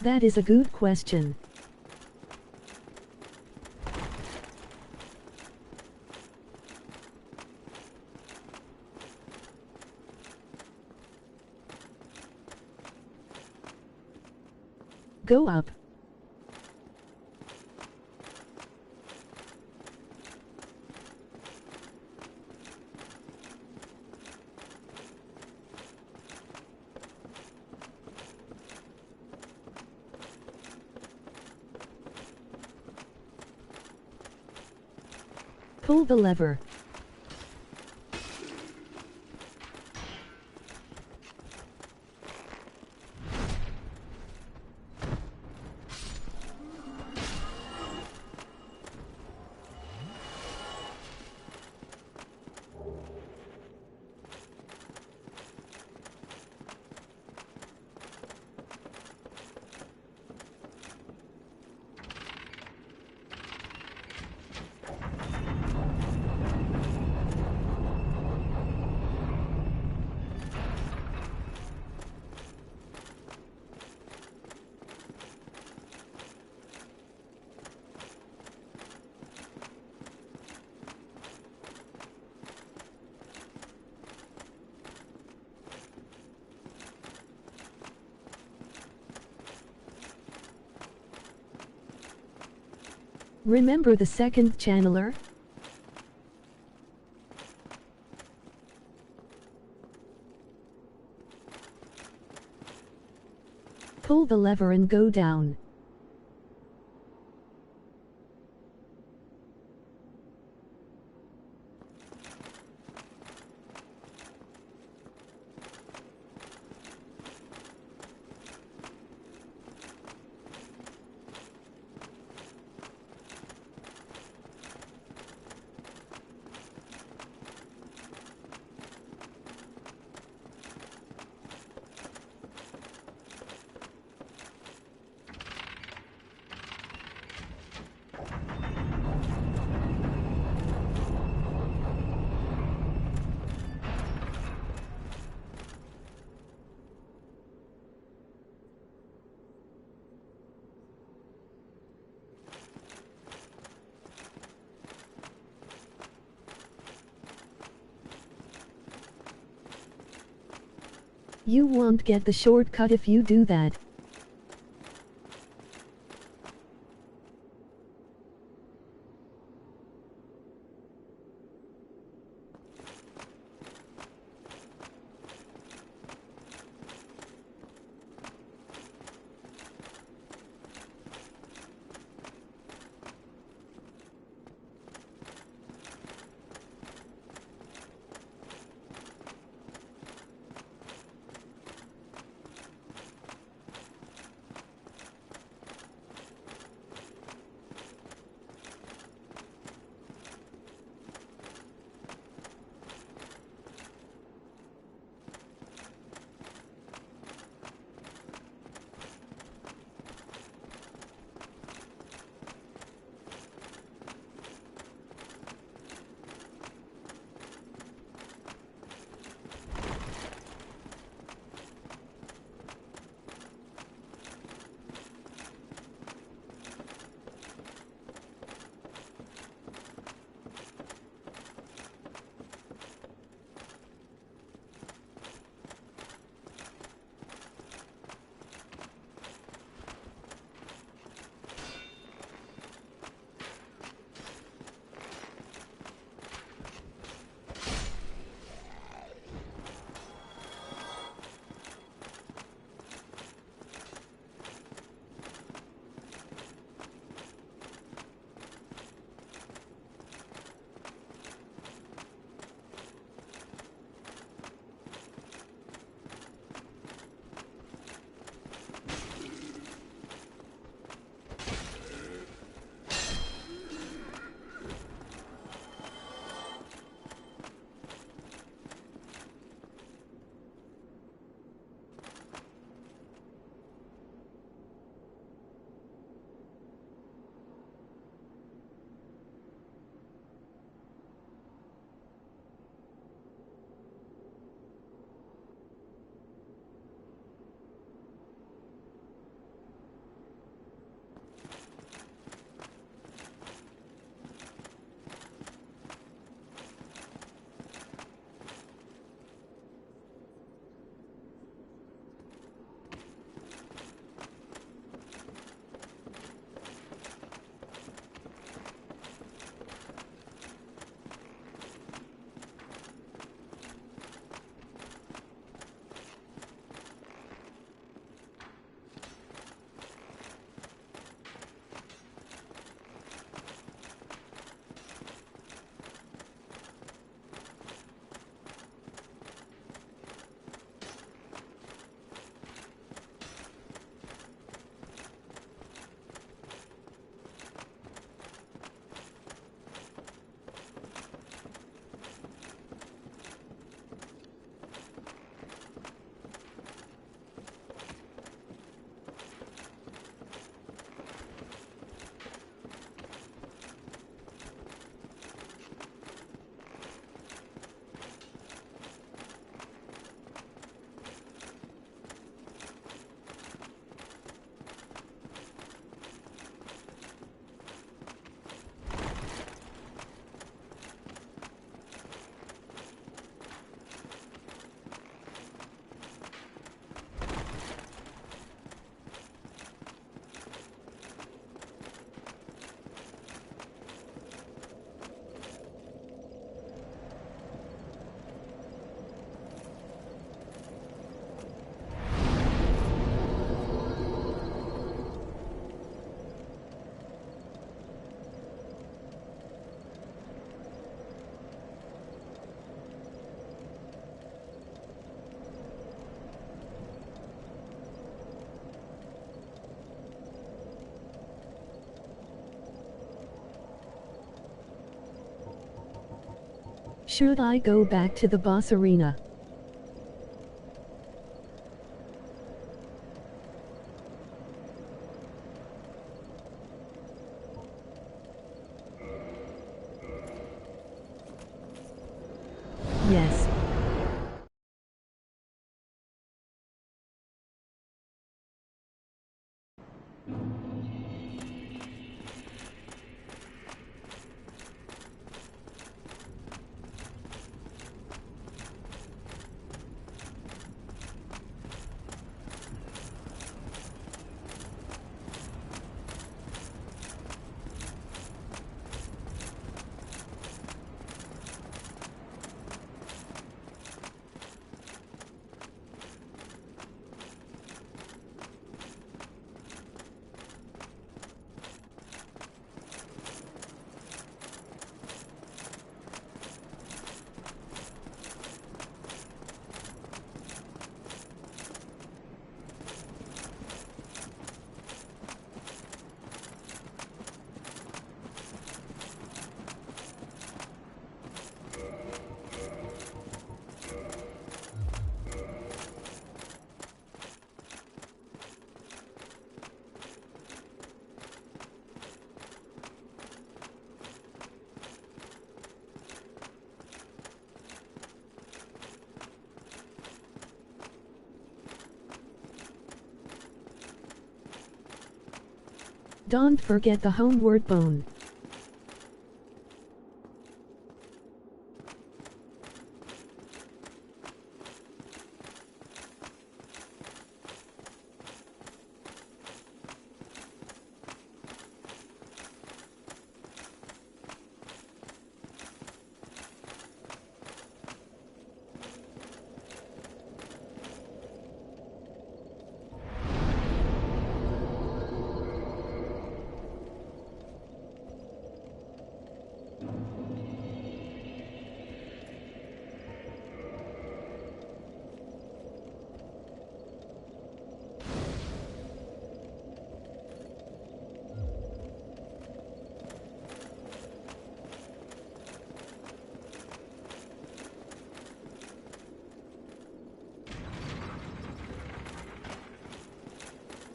That is a good question. Go up. Pull the lever. Remember the second channeler? Pull the lever and go down. You won't get the shortcut if you do that. Should I go back to the boss arena? Yes. Don't forget the homeward bone.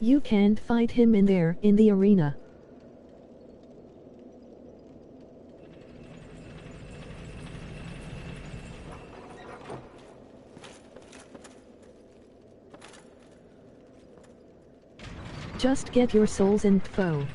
You can't fight him in there, in the arena. Just get your souls info.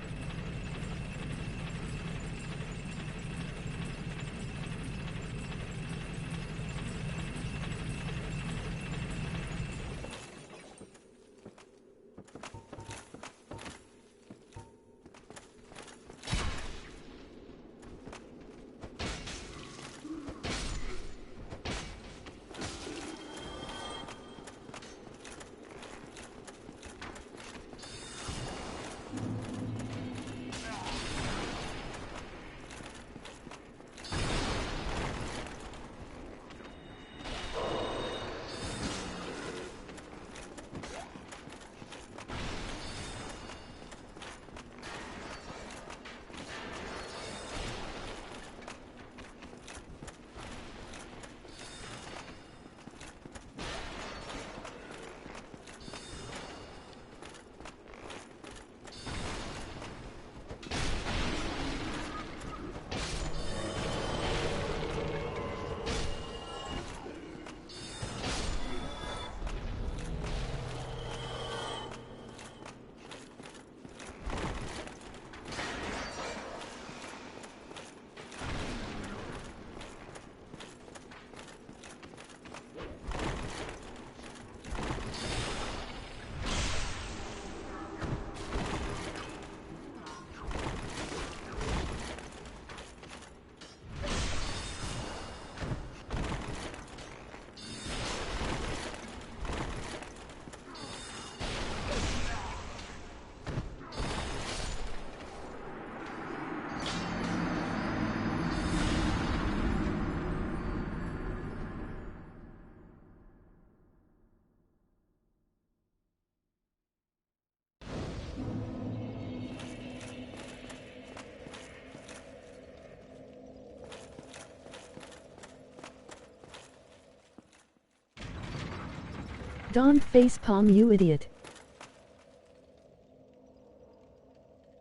Don't facepalm, you idiot.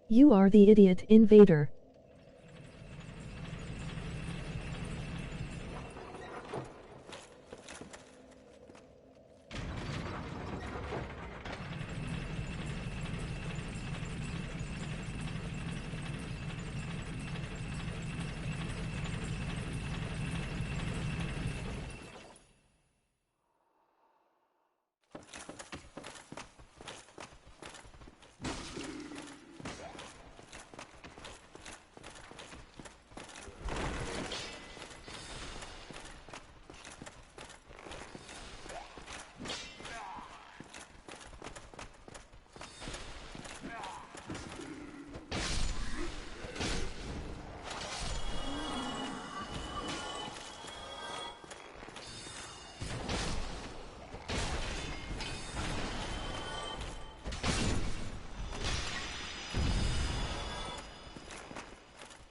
You are the idiot invader.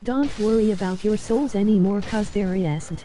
Don't worry about your souls anymore, cause there isn't.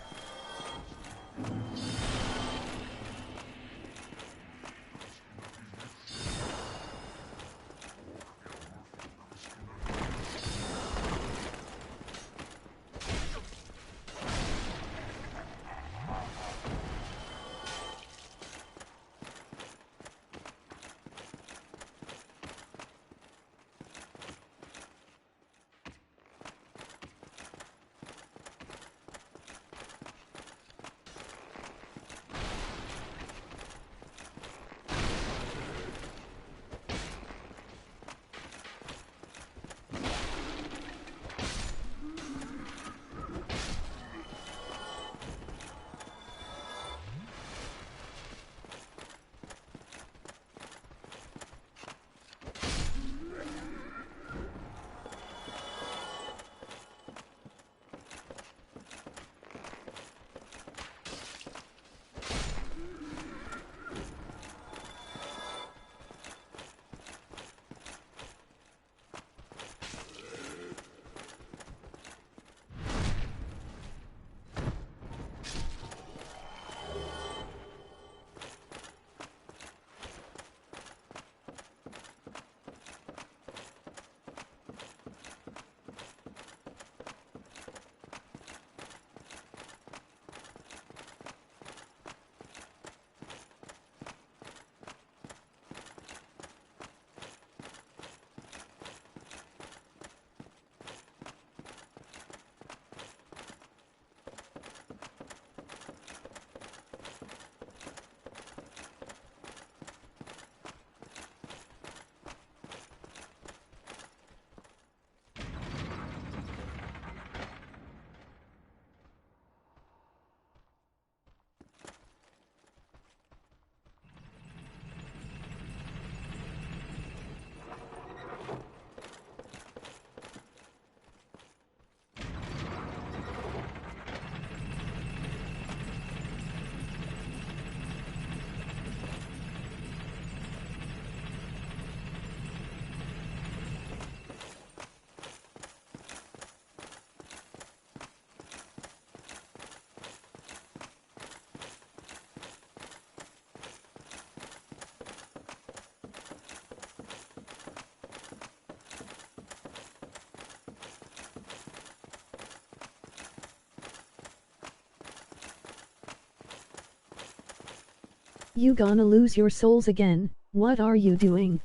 You gonna lose your souls again? What are you doing?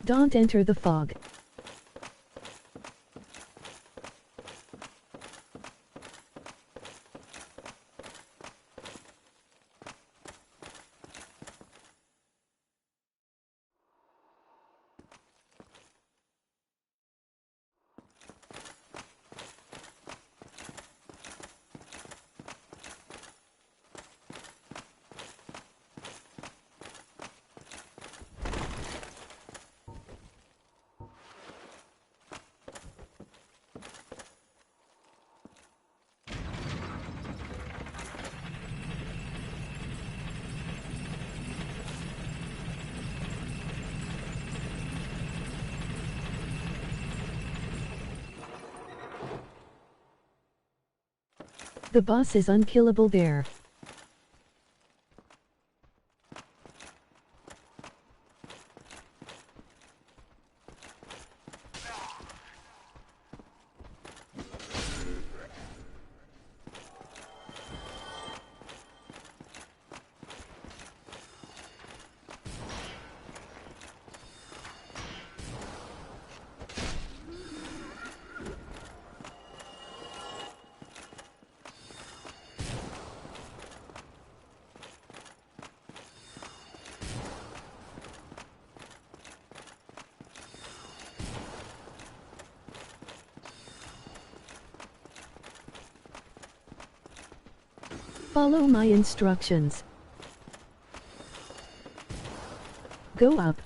Don't enter the fog. The boss is unkillable there. Follow my instructions. Go up.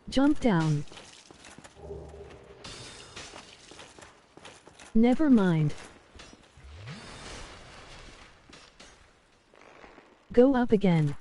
Jump down. Never mind. Go up again.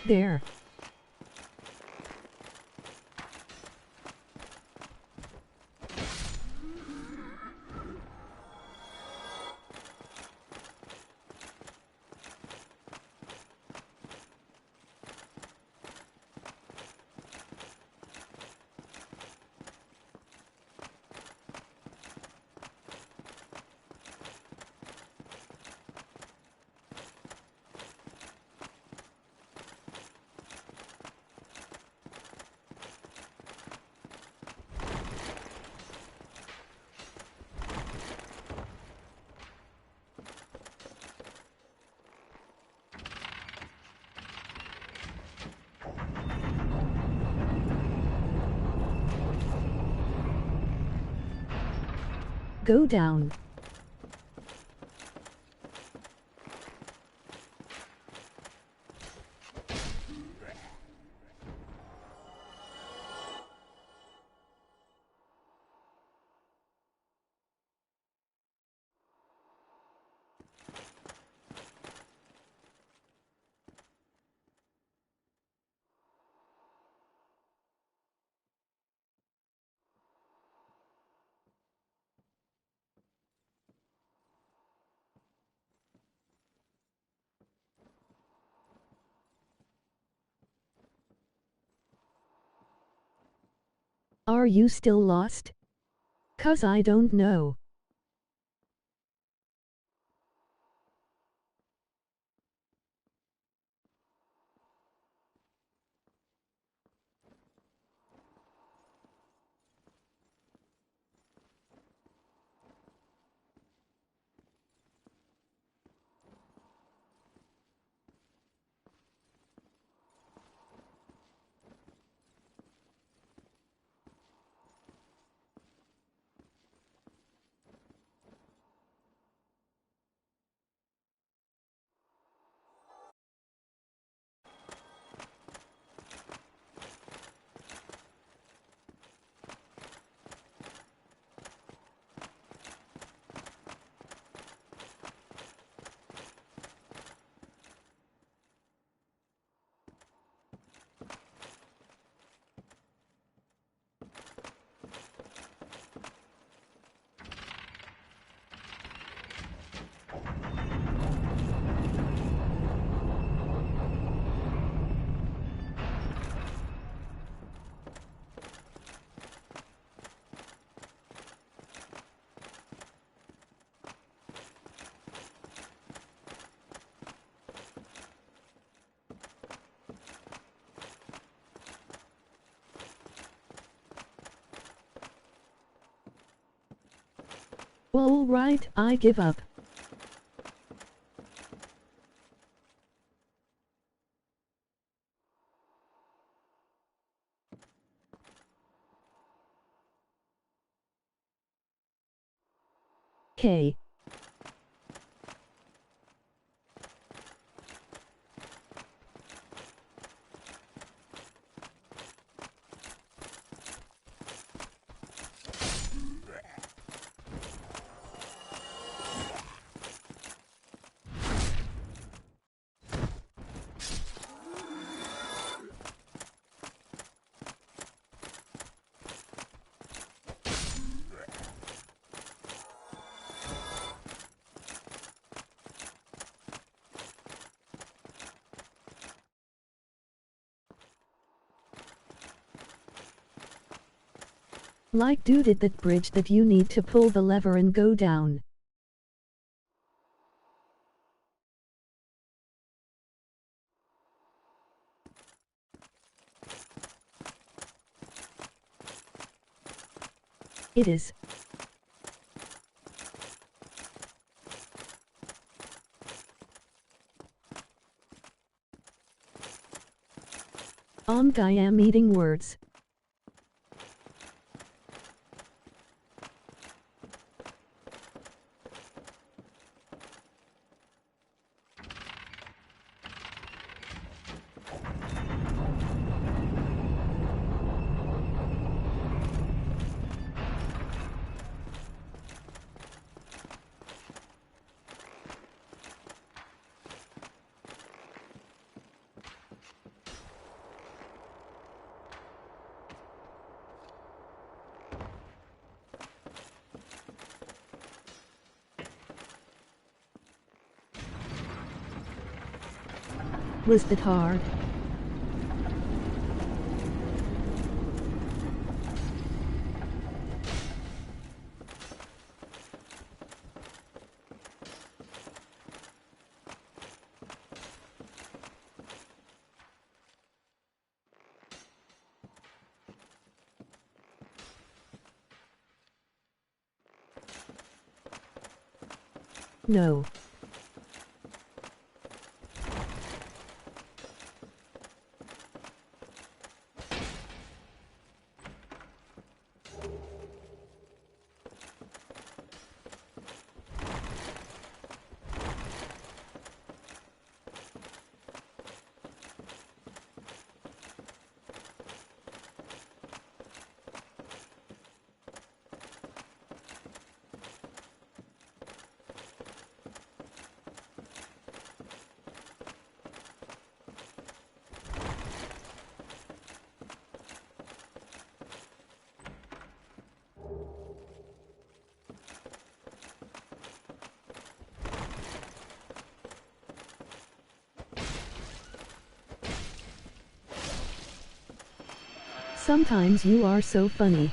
There. Go down. Are you still lost? 'Cause I don't know. All right, I give up. Okay. Like dude at that bridge that you need to pull the lever and go down. It is. I am eating words. Was that hard? No. Sometimes you are so funny.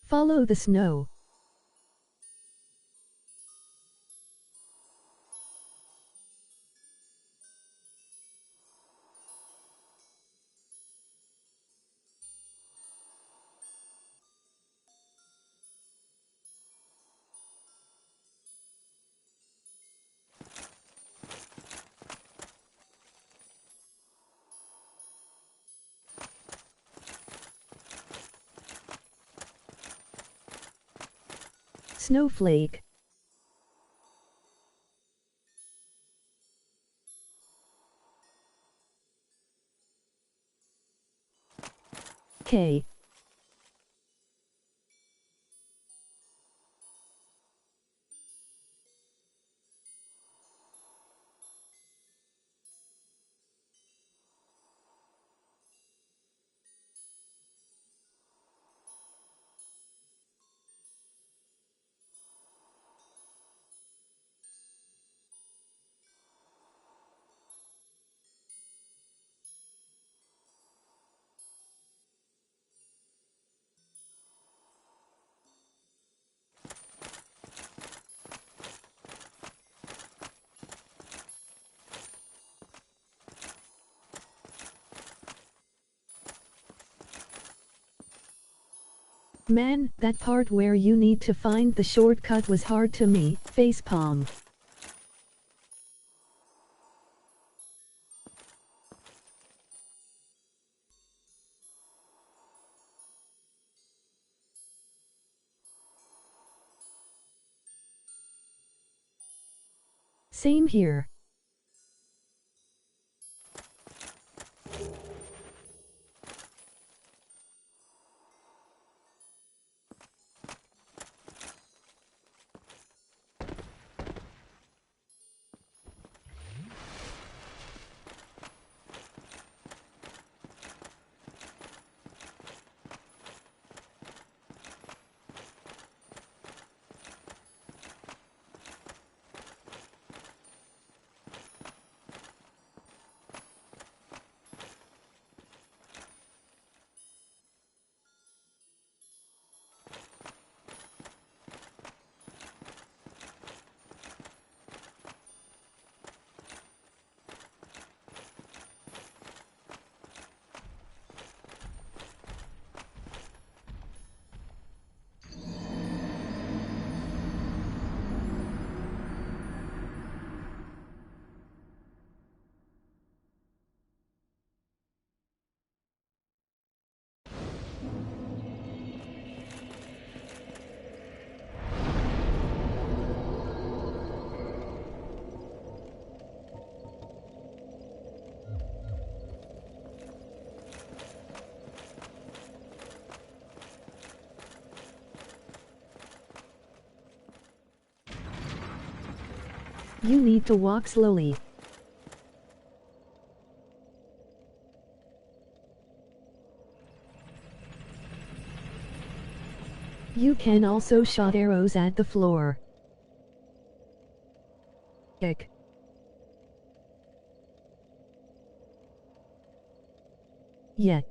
Follow the snow. Snowflake. K. Man, that part where you need to find the shortcut was hard to me. Facepalm. Same here. You need to walk slowly. You can also shoot arrows at the floor. Kick. Yeah.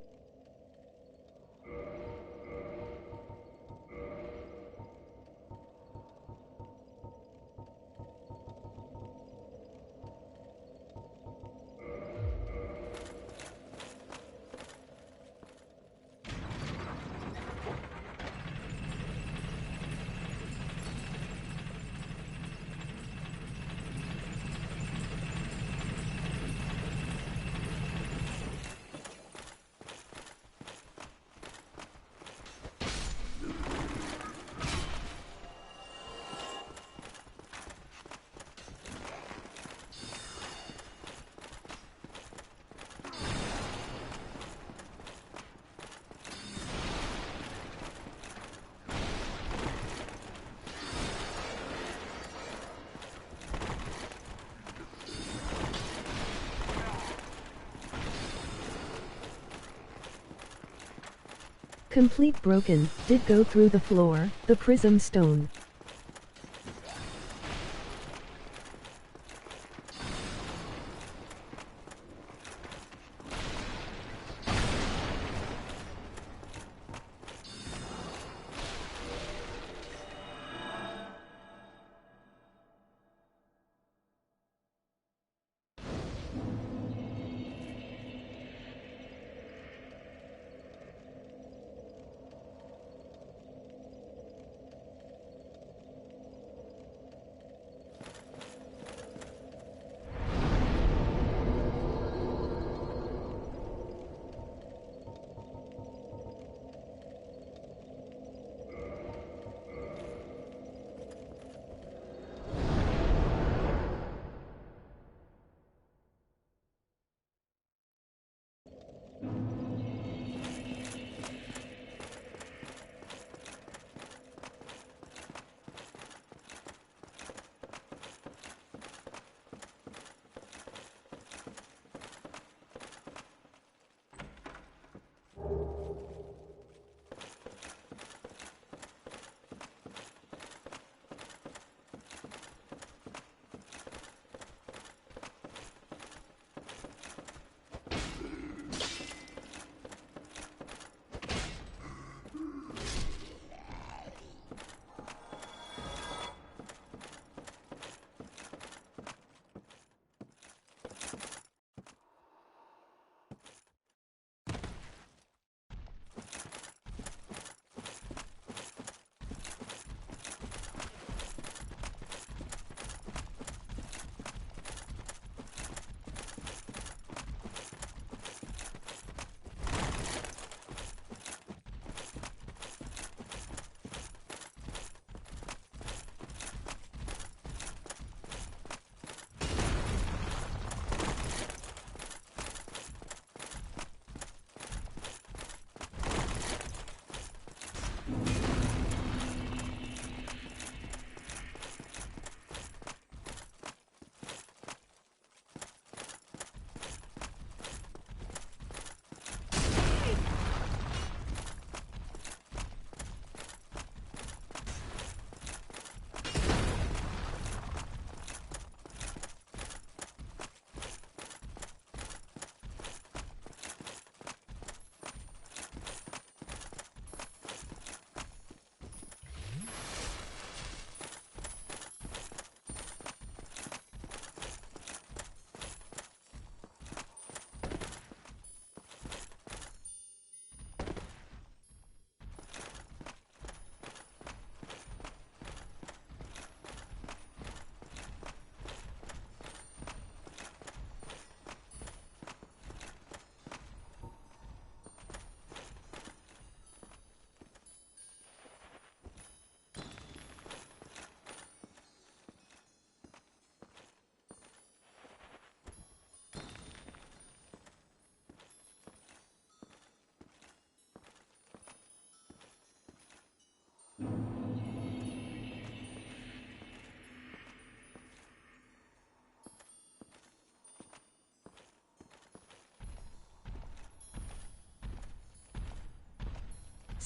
Complete broken, did go through the floor, the prism stone.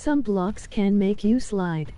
Some blocks can make you slide.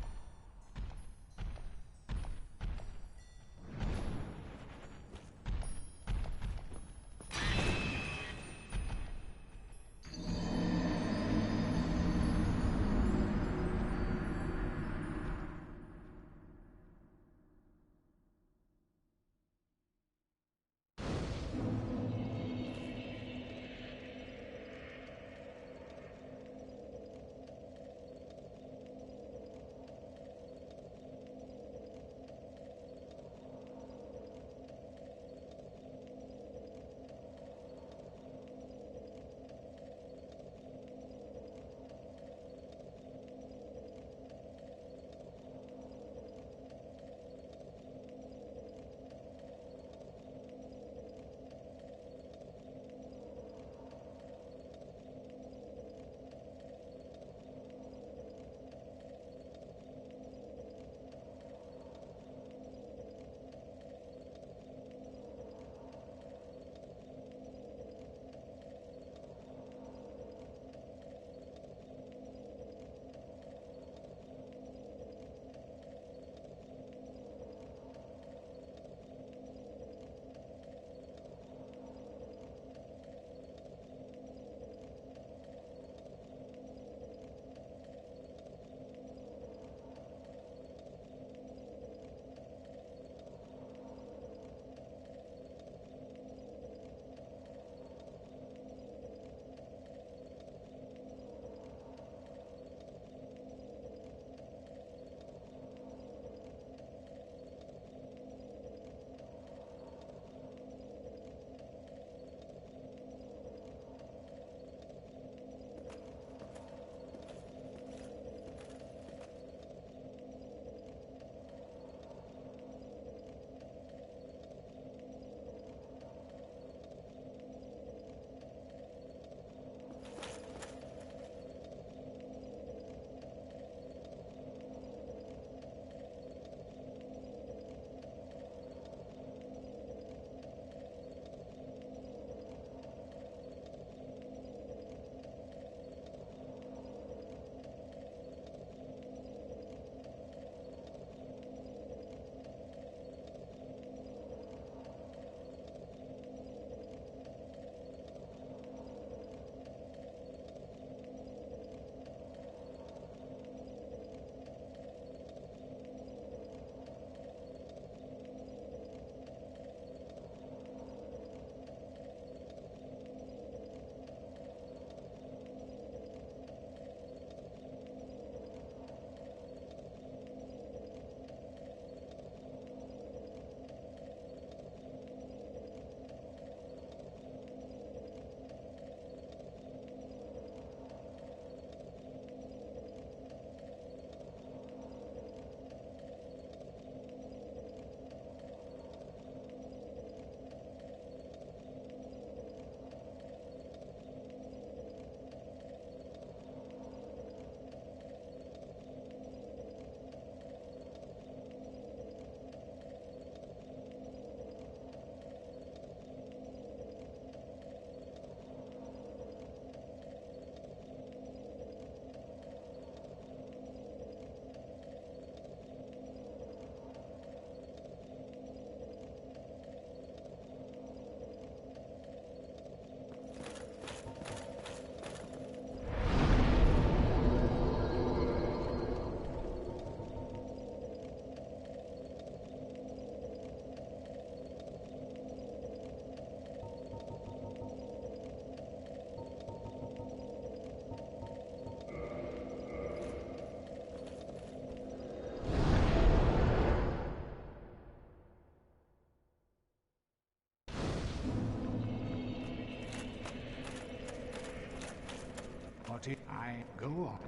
What if I go on?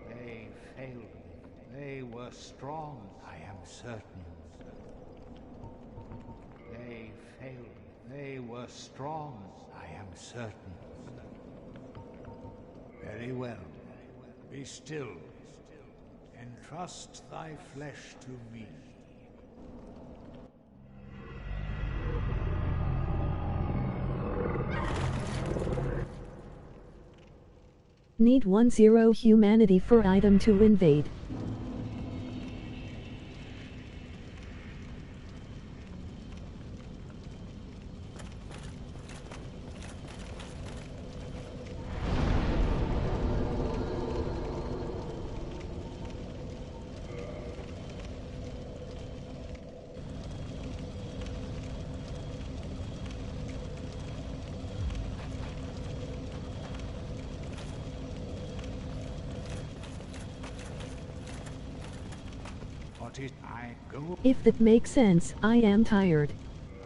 They failed me. They were strong, I am certain. They failed me. They were strong, I am certain. Very well. Be still. Entrust thy flesh to me. Need 10 humanity for item to invade. What is I go? If that makes sense, I am tired.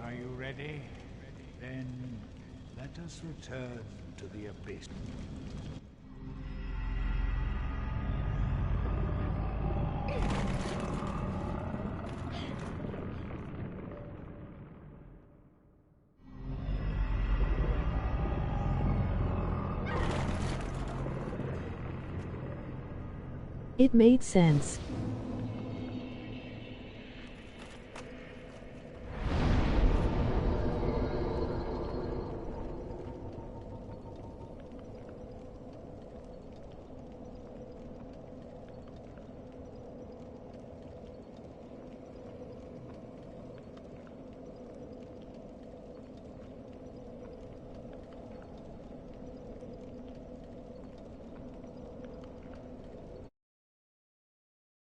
Are you ready? Then let us return to the abyss. It made sense.